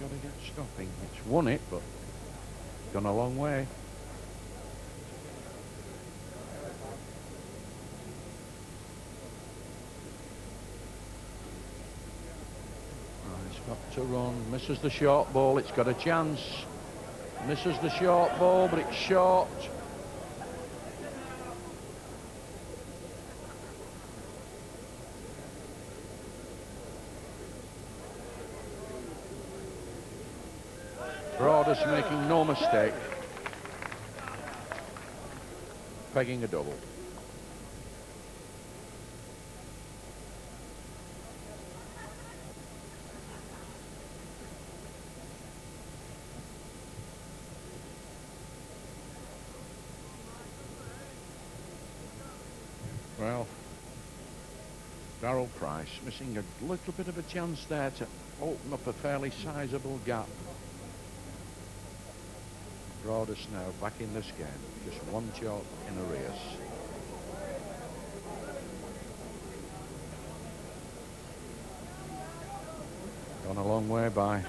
Got to get stopping. It's won it, but gone a long way. It's got to run. Misses the short ball. It's got a chance. Misses the short ball, but it's short. Broadhurst making no mistake. Pegging a double. Well, D.Price missing a little bit of a chance there to open up a fairly sizable gap. Broadhurst now back in this game, just one shot in arrears. Gone a long way by.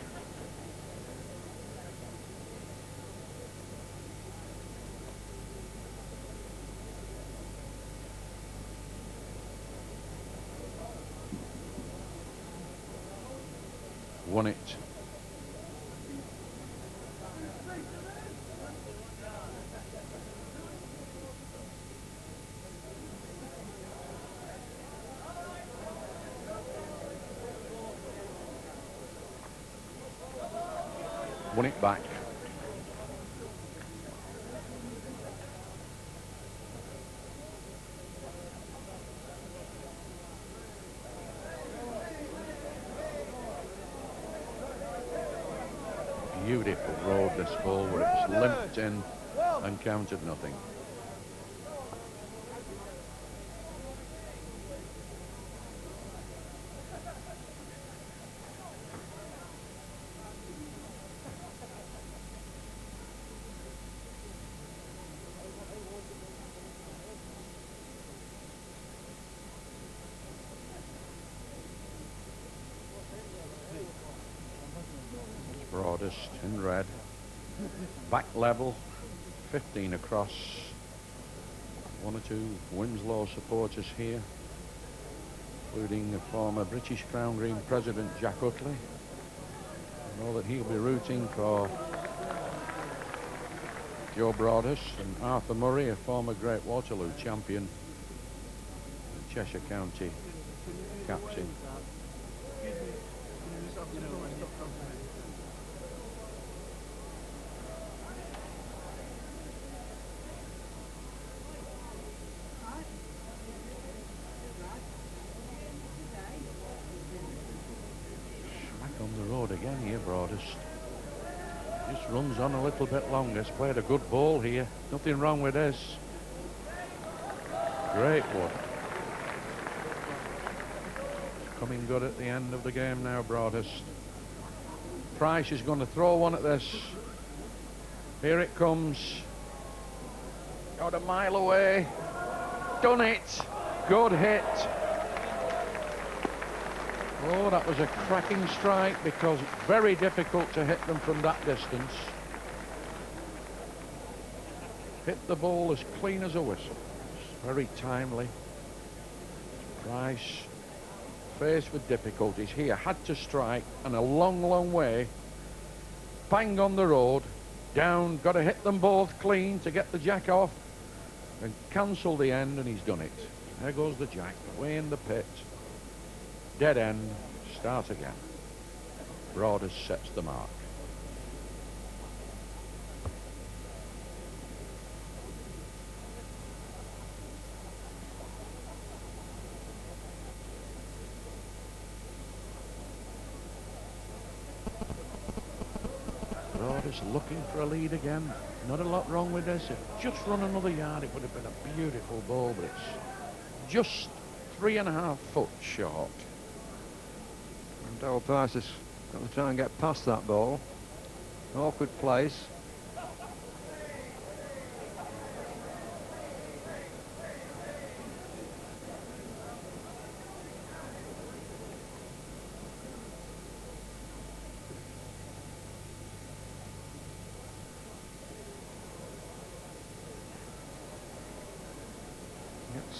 Won it. Won it back. Beautiful road this ball where it was limped in and counted nothing. Broadhurst in red, back level, 15 across. One or two Winslow supporters here, including the former British Crown Green President Jack Utley. I know that he'll be rooting for Joe Broadhurst, and Arthur Murray, a former Great Waterloo champion, Cheshire County captain. On the road again here, Broadhurst. Just runs on a little bit longer. He's played a good ball here. Nothing wrong with this. Great wood. Coming good at the end of the game now, Broadhurst. Price is going to throw one at this. Here it comes. Got a mile away. Done it. Good hit. Oh, that was a cracking strike, because it's very difficult to hit them from that distance. Hit the ball as clean as a whistle. It's very timely. Price, faced with difficulties here, had to strike, and a long, long way. Bang on the road, down, got to hit them both clean to get the jack off, and cancel the end, and he's done it. There goes the jack, away in the pit. Dead end, start again. Broadhurst sets the mark. Broadhurst looking for a lead again. Not a lot wrong with this. If just run another yard, it would have been a beautiful ball, but it's just 3.5 foot short. D.Price has got to try and get past that ball. Awkward place.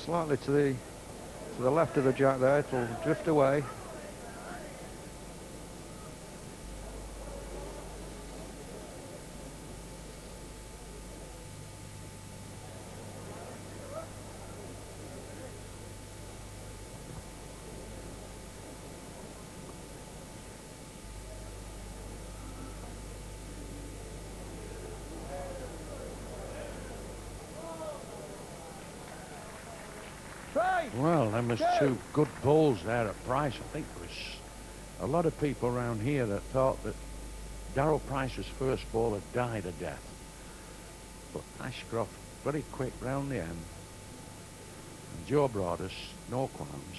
Slightly to the left of the jack there, it'll drift away. Well, there was two good balls there at Price. I think there was a lot of people around here that thought that Darrell Price's first ball had died a death. But Ashcroft, very quick round the end. And Joe Broadhurst, no qualms,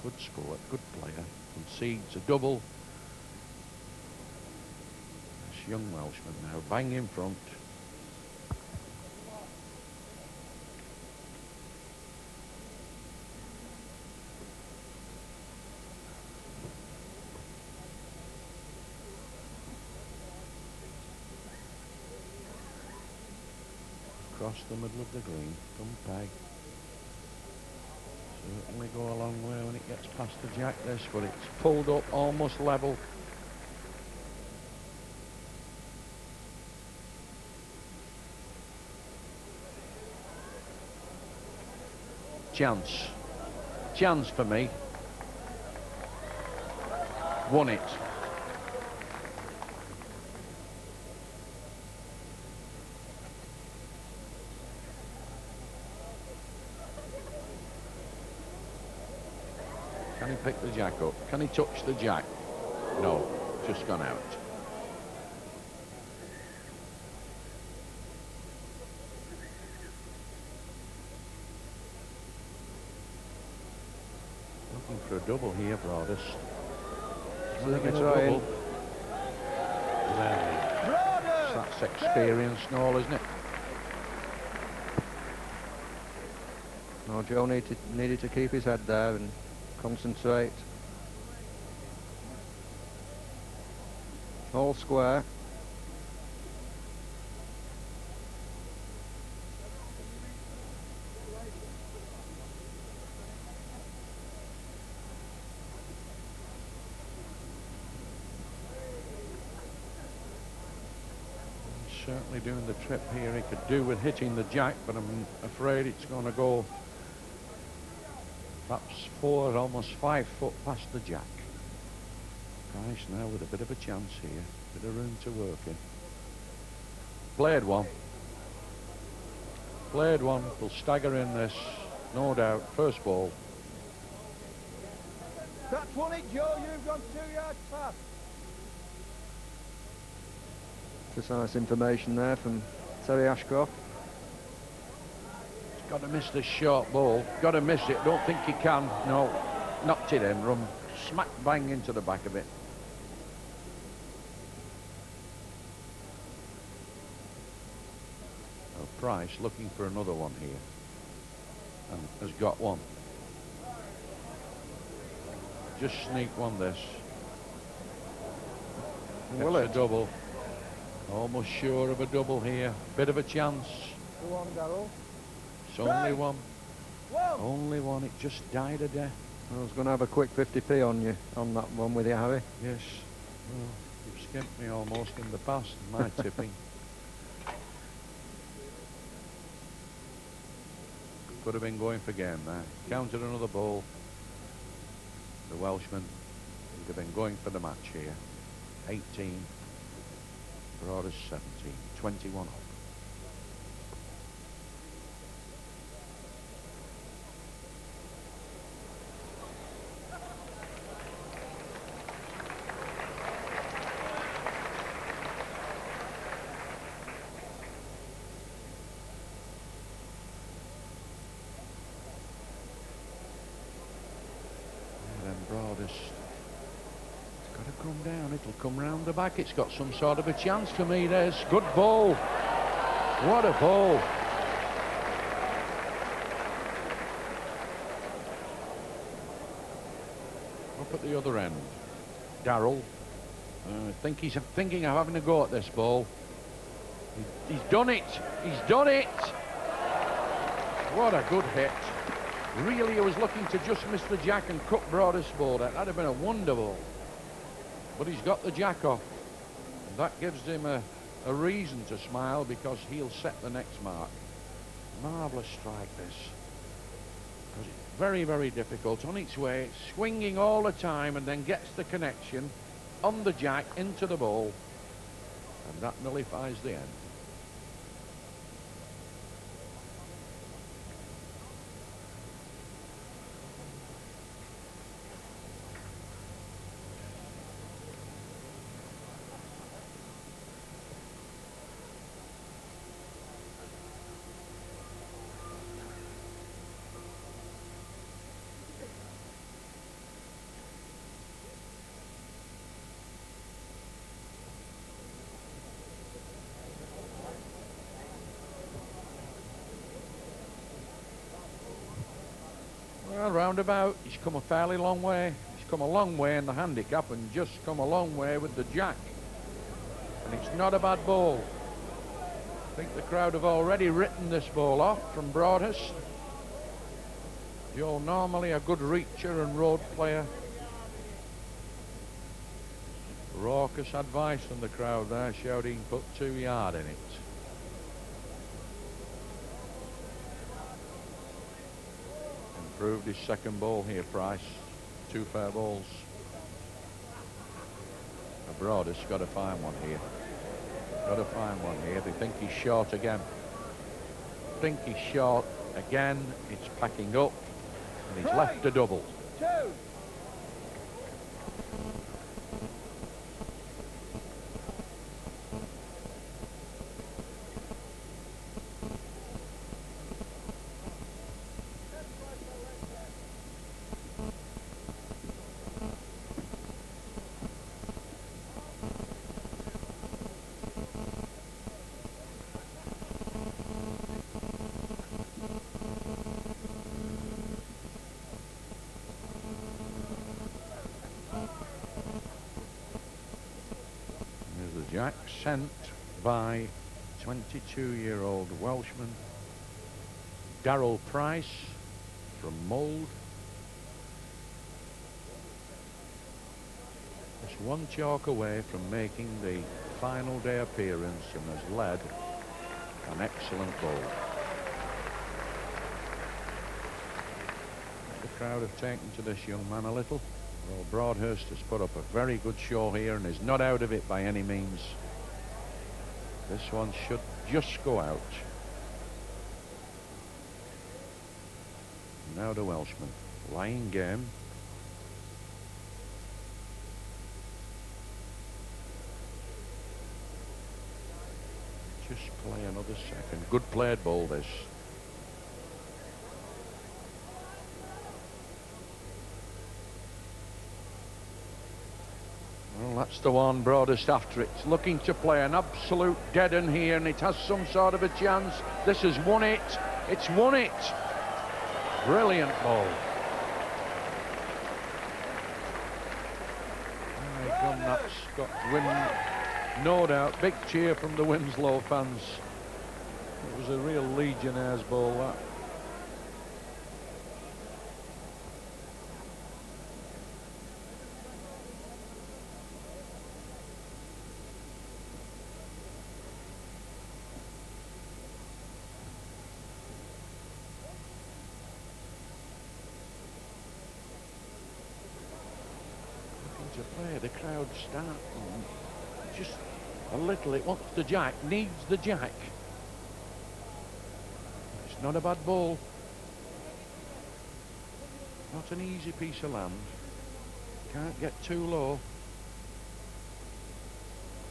good sport, good player, concedes a double. This young Welshman now, bang in front, across the middle of the green. Come peg. Certainly go a long way when it gets past the jack this, but it's pulled up almost level. Chance. Chance for me. Won it. Can he pick the jack up? Can he touch the jack? No, just gone out. Looking for a double here, Broadhurst. Looking at a double. That's experience and all, isn't it? No, Joe needed to keep his head there and concentrate. All square. He's certainly doing the trip here. He could do with hitting the jack, but I'm afraid it's going to go perhaps 4, almost 5 foot past the jack. Price now with a bit of a chance here, bit of room to work in. Played one. Played one, will stagger in this, no doubt. First ball. That's won it, Joe. You've gone 2 yards past. Precise information there from Terry Ashcroft. Got to miss this short ball. Got to miss it. Don't think he can. No. Knocked it in. Run smack bang into the back of it. Oh, Price looking for another one here. And has got one. Just sneak one this. Will it? A double. Almost sure of a double here. Bit of a chance. Go on, Darryl. It's only one. Only one. It just died a death. I was going to have a quick 50p on you on that one with you, Harry. Yes. Well, you've skimped me almost in the past, my tipping. Could have been going for game there. Counted another ball. The Welshman would have been going for the match here. 18. Broadhurst 17. 21 up. Broadhurst. It's got to come down. It'll come round the back. It's got some sort of a chance for me. There's good ball. What a ball. Up at the other end. Darryl. I think he's thinking of having a go at this ball. He's done it. He's done it. What a good hit. Really, he was looking to just miss the jack and cut Broadhurst's ball out. That'd have been a wonder ball. But he's got the jack off. And that gives him a reason to smile, because he'll set the next mark. Marvellous strike, this. Because it's very, very difficult. On its way, it's swinging all the time, and then gets the connection on the jack into the ball. And that nullifies the end. Well, roundabout, he's come a fairly long way. He's come a long way in the handicap and just come a long way with the jack. And it's not a bad ball. I think the crowd have already written this ball off from Broadhurst. Joe, normally a good reacher and road player. Raucous advice from the crowd there, shouting put 2 yard in it. Improved his second ball here, Price. 2 fair balls. Broadhurst got to find one here. Got to find one here. They think he's short again. Think he's short again. It's packing up, and he's left a double. 2. Jack sent by 22-year-old Welshman D.Price from Mould. Just 1 chalk away from making the final day appearance and has led an excellent ball. The crowd have taken to this young man a little. Well, Broadhurst has put up a very good show here and is not out of it by any means. This one should just go out. Now the Welshman, lying game. Just play another second. Good played ball this. Well, that's the one. Broadhurst after it. It's looking to play an absolute dead end here, and it has some sort of a chance. This has won it. It's won it. Brilliant ball. My God, that's got wind. No doubt. Big cheer from the Winslow fans. It was a real Legionnaire's ball, that. To play, the crowd start just a little. It wants the jack, needs the jack. It's not a bad ball. Not an easy piece of land. Can't get too low.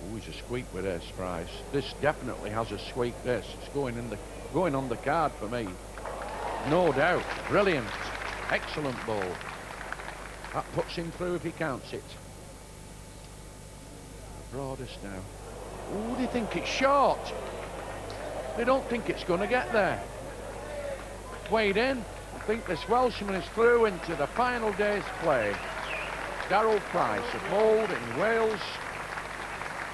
Oh, he's a squeak with this, Price. This definitely has a squeak. This it's going on the card for me. No doubt. Brilliant. Excellent ball. That puts him through if he counts it. Broadhurst now. Oh, they think it's short. They don't think it's going to get there. Weighed in. I think this Welshman is through into the final day's play. D.Price of Mould in Wales.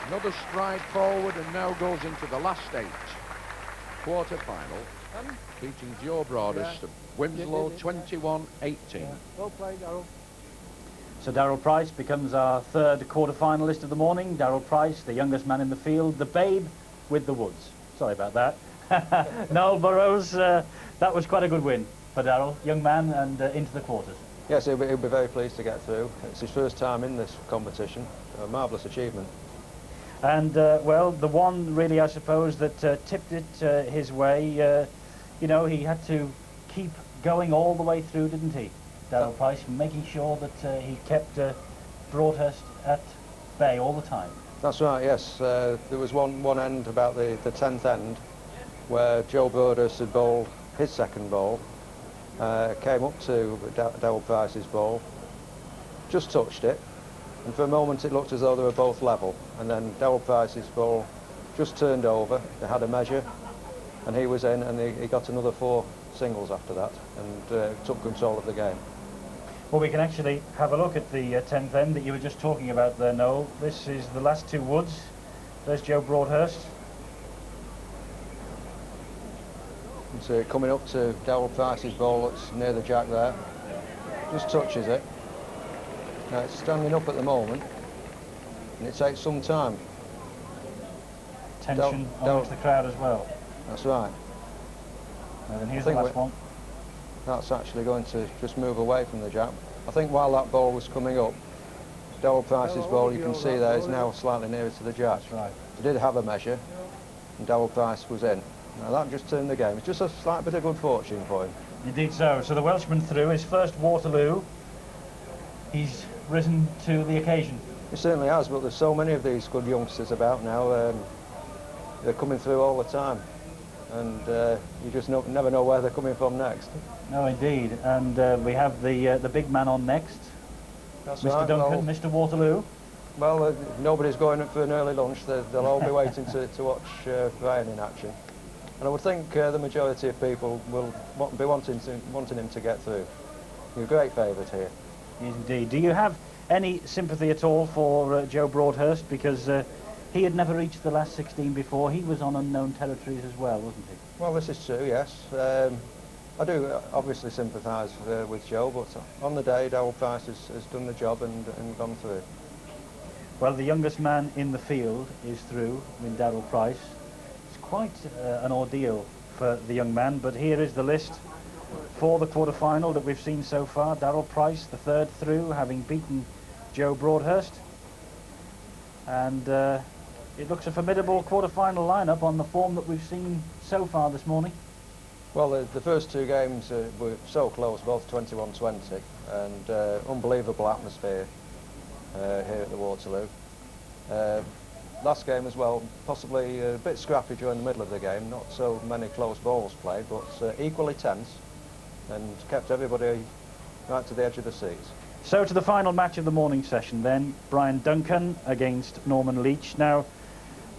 Another stride forward and now goes into the last 8. Quarter-final. Beating Joe Broadhurst of Winslow 21-18. Well played, Darryl. So D.Price becomes our 3rd quarter-finalist of the morning. D.Price, the youngest man in the field, the babe with the woods. Sorry about that. Noel Burrows, that was quite a good win for Darryl, young man, and into the quarters. Yes, he'll be very pleased to get through. It's his first time in this competition. A marvellous achievement. And, well, the one really, I suppose, that tipped it his way, you know, he had to keep going all the way through, didn't he? D.Price, making sure that he kept Broadhurst at bay all the time. That's right, yes. There was one end, about the 10th end, where Joe Broadhurst had bowled his second ball, came up to D.Price's ball, just touched it, and for a moment it looked as though they were both level, and then D.Price's ball just turned over, they had a measure, and he was in, and he got another 4 singles after that, and took control of the game. Well, we can actually have a look at the 10th end that you were just talking about there, Noel. This is the last 2 woods. There's Joe Broadhurst. So coming up to D.Price's ball that's near the jack there. Just touches it. Now it's standing up at the moment, and it takes some time. Tension amongst the crowd as well. That's right. And then here's the last one. That's actually going to just move away from the jack. I think while that ball was coming up, D.Price's ball, you can see there, is now slightly nearer to the jack. That's right. He did have a measure, and D.Price was in. Now that just turned the game. It's just a slight bit of good fortune for him. Indeed so. So the Welshman through his first Waterloo. He's risen to the occasion. He certainly has, but there's so many of these good youngsters about now. They're coming through all the time, and you just never know where they're coming from next. No, indeed. And we have the big man on next. That's Mr. right. Duncan, Well, Mr. Waterloo. well, nobody's going up for an early lunch. They'll all be waiting to watch Brian in action. And I would think the majority of people will be wanting him to get through. He's a great favourite here. Yes, indeed. Do you have any sympathy at all for Joe Broadhurst? Because he had never reached the last 16 before. He was on unknown territories as well, wasn't he? Well, this is true, yes. I do obviously sympathise with Joe, but on the day, D.Price has done the job and gone through. Well, the youngest man in the field is through, D.Price. It's quite an ordeal for the young man, but here is the list for the quarter-final that we've seen so far. D.Price, the third through, having beaten Joe Broadhurst. And it looks a formidable quarter-final lineup on the form that we've seen so far this morning. Well, the first two games were so close, both 21-20, and unbelievable atmosphere here at the Waterloo. Last game as well, possibly a bit scrappy during the middle of the game, not so many close balls played, but equally tense, and kept everybody right to the edge of the seats. So to the final match of the morning session then, B.Duncan against N.Leach. Now,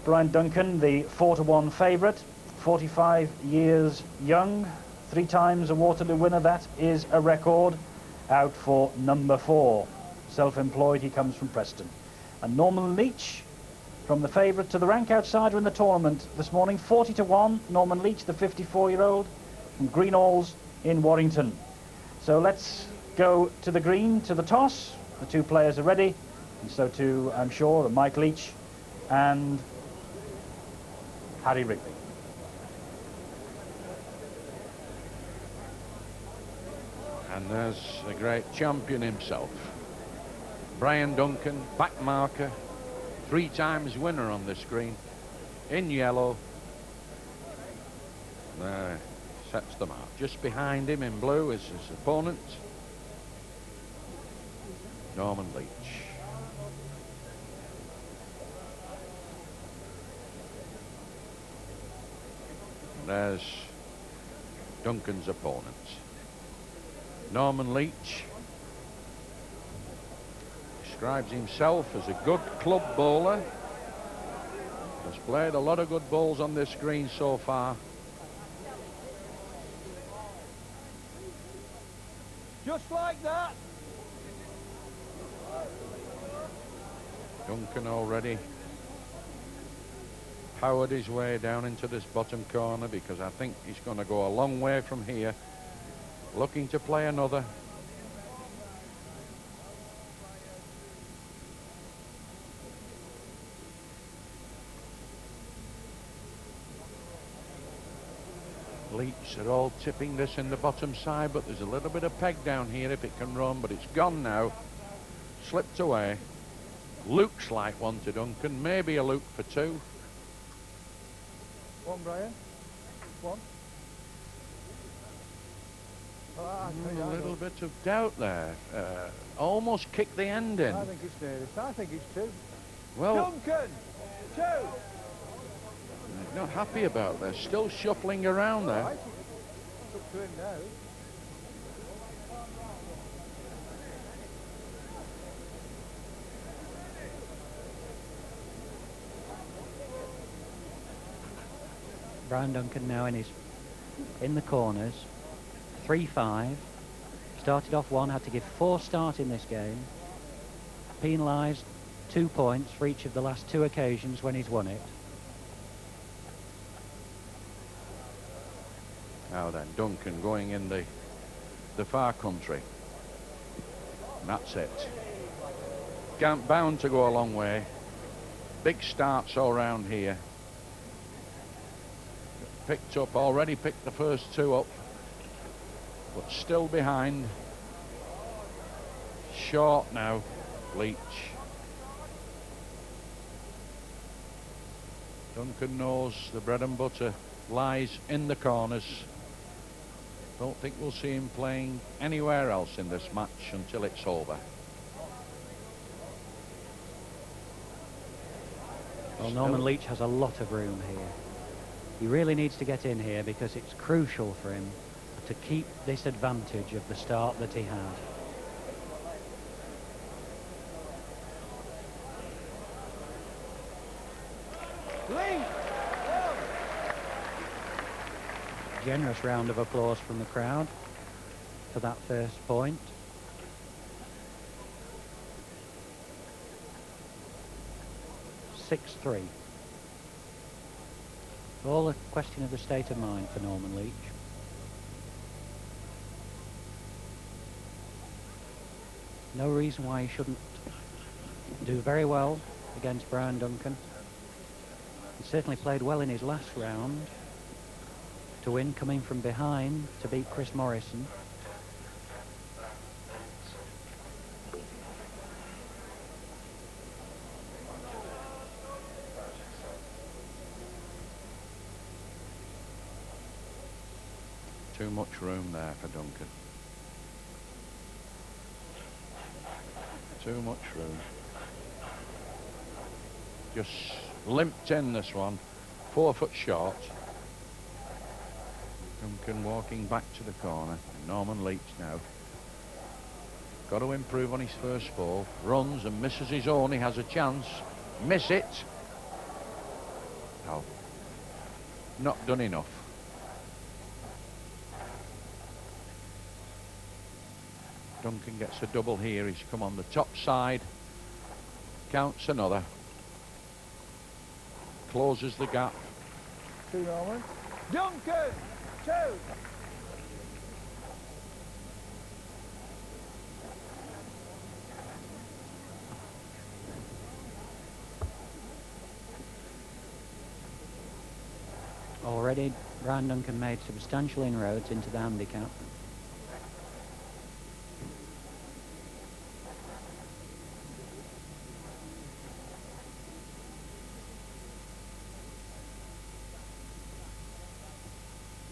B.Duncan, the 4-1 favourite, 45 years young, 3 times a Waterloo winner. That is a record. Out for number 4. Self-employed, he comes from Preston. And N.Leach, from the favourite to the rank outsider in the tournament this morning, 40-1, N.Leach, the 54-year-old, from Greenhalls in Warrington. So let's go to the green, to the toss. The two players are ready, and so too, I'm sure, Mike Leach and Harry Rigby. And there's a great champion himself. B.Duncan, back marker, 3 times winner on this green, in yellow. There, sets the mark. Just behind him in blue is his opponent, N.Leach. And there's Duncan's opponent. N.Leach describes himself as a good club bowler. Has played a lot of good balls on this green so far. Just like that. Duncan already powered his way down into this bottom corner, because I think he's going to go a long way from here, looking to play another. Leach are all tipping this in the bottom side, but there's a little bit of peg down here if it can run, but it's gone now. Slipped away. Looks like one to Duncan, maybe a loop for 2. One, Brian. One. A little bit of doubt there. Almost kicked the end in. I think it's nearest. I think it's 2. Well, Duncan! 2! not happy about this. Still shuffling around there. Right. It's up to him now. B.Duncan now in the corners. 3-5. Started off 1, had to give 4 start in this game. Penalised 2 points for each of the last 2 occasions when he's won it. Now then, Duncan going in the far country. And that's it. Bound to go a long way. Big starts all round here. Already picked the first two up, but still behind. Short now, Leach. Duncan knows the bread and butter lies in the corners. Don't think we'll see him playing anywhere else in this match until it's over. Well, Norman Leach has a lot of room here. He really needs to get in here because it's crucial for him to keep this advantage of the start that he had. Generous round of applause from the crowd for that first point. (6-3). All a question of the state of mind for Norman Leach. No reason why he shouldn't do very well against B.Duncan. He certainly played well in his last round to win, coming from behind to beat Chris Morrison. Too much room there for Duncan. Too much room. Just limped in this one. 4 foot short. Duncan walking back to the corner. Norman Leach now. Got to improve on his first ball. Runs and misses his own. He has a chance. Miss it. No. Not done enough. Duncan gets a double here. He's come on the top side. Counts another. Closes the gap. 2 Norman. Duncan! 2! Already, B.Duncan made substantial inroads into the handicap.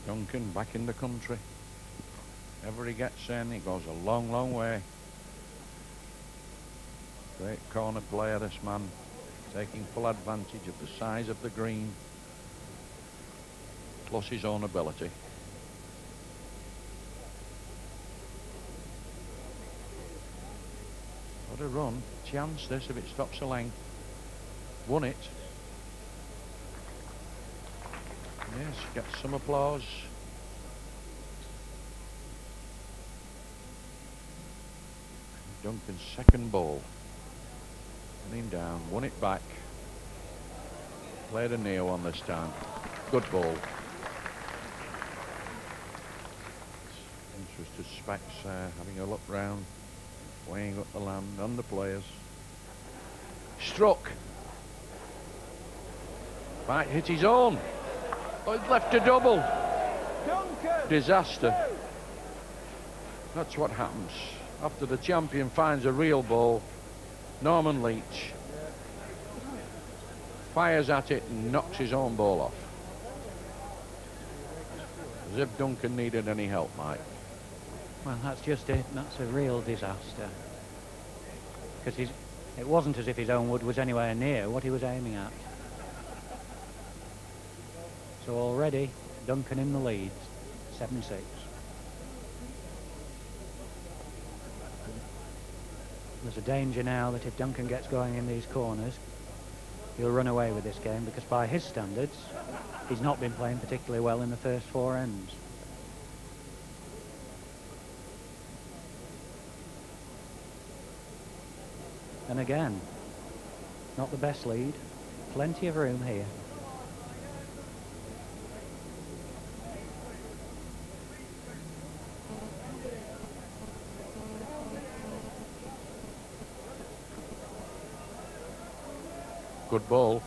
Duncan back in the country. Whenever he gets in, he goes a long, long way. Great corner player, this man, taking full advantage of the size of the green, plus his own ability. What a run. Chance this if it stops the length. Won it. Yes, gets some applause. Duncan's second ball. Running down, won it back. Played a near one this time. Good ball. Interested Specs having a look round, weighing up the land and the players. Struck. Might hit his own. Oh, he's left a double. Duncan! Disaster. That's what happens. After the champion finds a real ball, Norman Leach fires at it and knocks his own ball off. As if Duncan needed any help, Mike. Well, that's just it. That's a real disaster. Because it wasn't as if his own wood was anywhere near what he was aiming at. So already, Duncan in the lead, 7-6. There's a danger now that if Duncan gets going in these corners, he'll run away with this game, because by his standards, he's not been playing particularly well in the first 4 ends. And again, not the best lead. Plenty of room here. Good ball.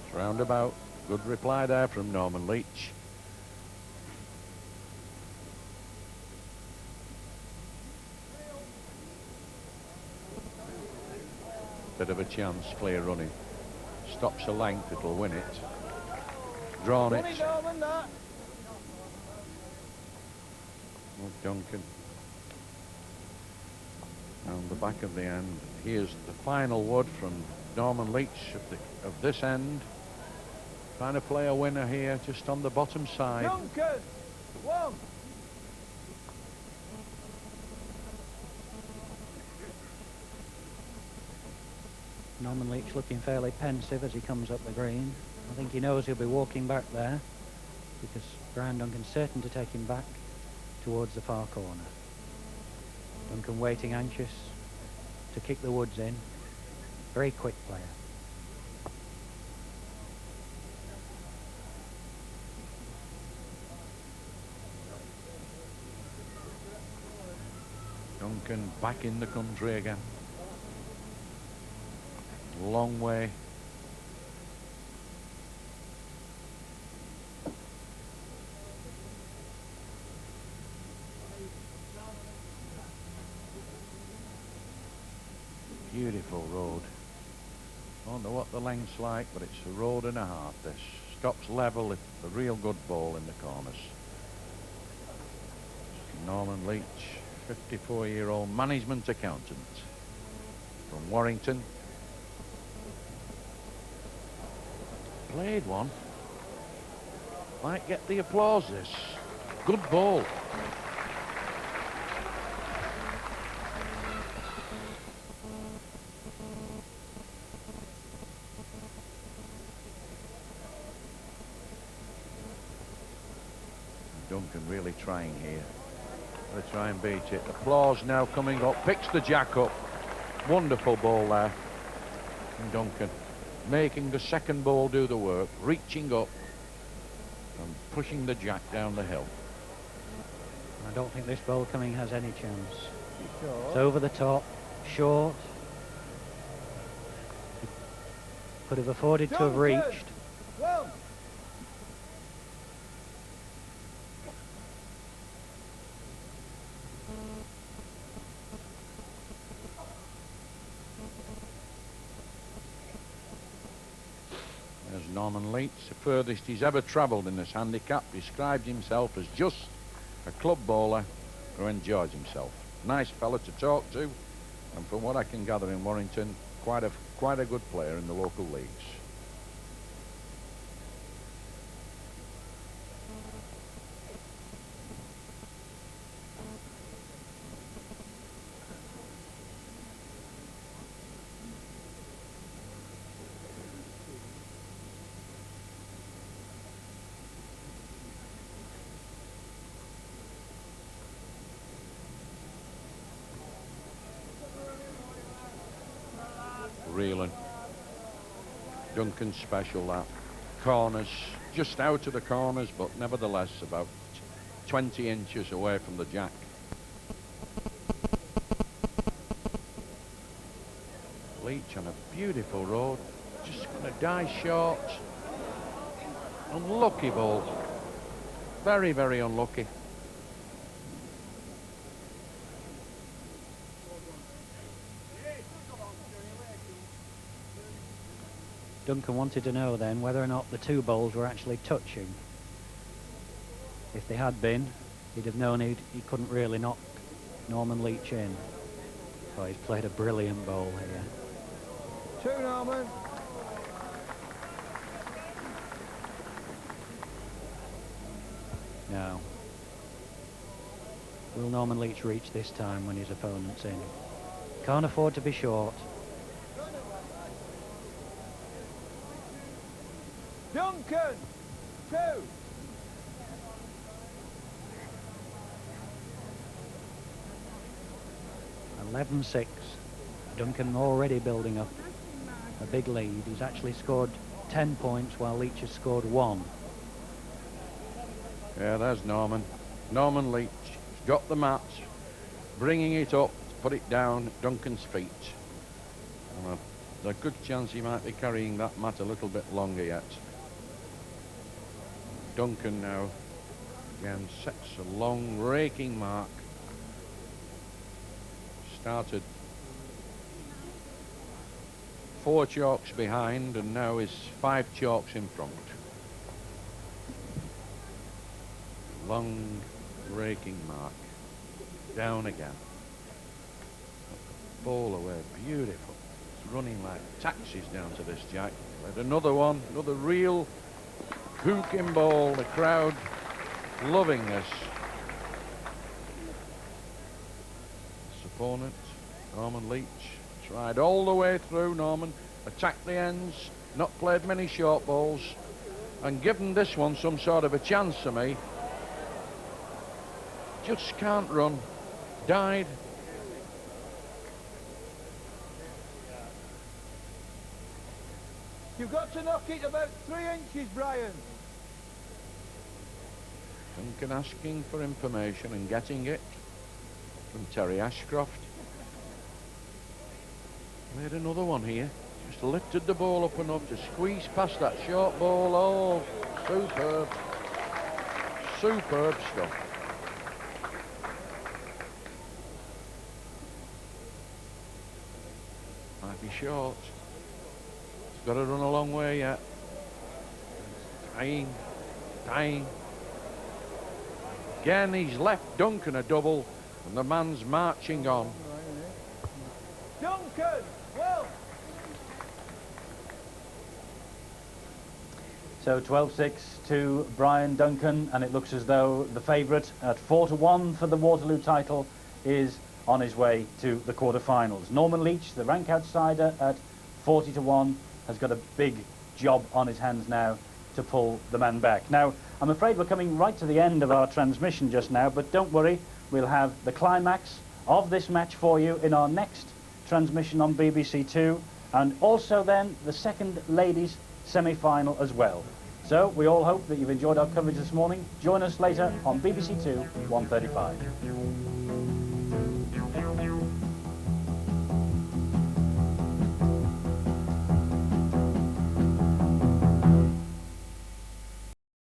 It's roundabout. Good reply there from Norman Leach. Bit of a chance, clear running. Stops a length, it'll win it. Drawn it. Oh, Duncan. Round the back of the end. Here's the final wood from Norman Leach of this end. Trying to play a winner here, just on the bottom side. Duncan! One! Norman Leach looking fairly pensive as he comes up the green. I think he knows he'll be walking back there because Brian Duncan's certain to take him back towards the far corner. Duncan waiting, anxious to kick the woods in. Very quick player. Duncan back in the country again. Long way. Beautiful road. I don't know what the length's like, but it's a road and a half. This stops level. It's a real good ball in the corners. Norman Leach, 54-year-old management accountant from Warrington. Played one. Might get the applause this. Good ball. Duncan really trying here. Gonna try and beat it. Applause now coming up. Picks the jack up. Wonderful ball there. And Duncan making the second ball do the work, reaching up and pushing the jack down the hill. I don't think this ball coming has any chance. Sure. It's over the top, short. Could have afforded to have reached. One! There's Norman Leach, the furthest he's ever travelled in this handicap, described himself as just a club bowler who enjoys himself. Nice fella to talk to, and from what I can gather in Warrington, quite a good player in the local leagues. Reeling. Duncan's special, that. Corners, just out of the corners, but nevertheless about 20 inches away from the jack. Leach on a beautiful road, just going to die short. Unlucky ball. Very, very unlucky. Duncan wanted to know then whether or not the two balls were actually touching. If they had been, he'd have known he couldn't really knock Norman Leach in. Oh, he's played a brilliant ball here. Two, Norman. Now, will Norman Leach reach this time when his opponent's in? Can't afford to be short. Duncan! Two! 11-6. Duncan already building up a big lead. He's actually scored 10 points while Leach has scored 1. Yeah, there's Norman. Norman Leach has got the match, bringing it up, put it down at Duncan's feet. And a There's a good chance he might be carrying that mat a little bit longer yet. Duncan now again sets a long raking mark. Started 4 chalks behind and now is 5 chalks in front. Long raking mark. Down again. Ball away, beautiful. It's running like taxis down to this jack. But another one, another real hooking ball. The crowd loving this. This opponent, N.Leach, tried all the way through. Norman attacked the ends, not played many short balls, and given this one some sort of a chance to me. Just can't run. Died. You've got to knock it about 3 inches, Brian. Duncan asking for information and getting it from Terry Ashcroft. Made another one here. Just lifted the ball up enough to squeeze past that short ball. Oh, superb. Superb stuff. Might be short. He's got to run a long way yet. Dying. Again, he's left Duncan a double, and the man's marching on. Duncan, well. So 12-6 to Brian Duncan, and it looks as though the favourite at 4-1 for the Waterloo title is on his way to the quarter-finals. N.Leach, the rank outsider at 40-1, has got a big job on his hands now to pull the man back. Now, I'm afraid we're coming right to the end of our transmission just now, but don't worry, we'll have the climax of this match for you in our next transmission on BBC Two, and also then the second ladies semi-final as well. So we all hope that you've enjoyed our coverage this morning. Join us later on BBC Two 1:35.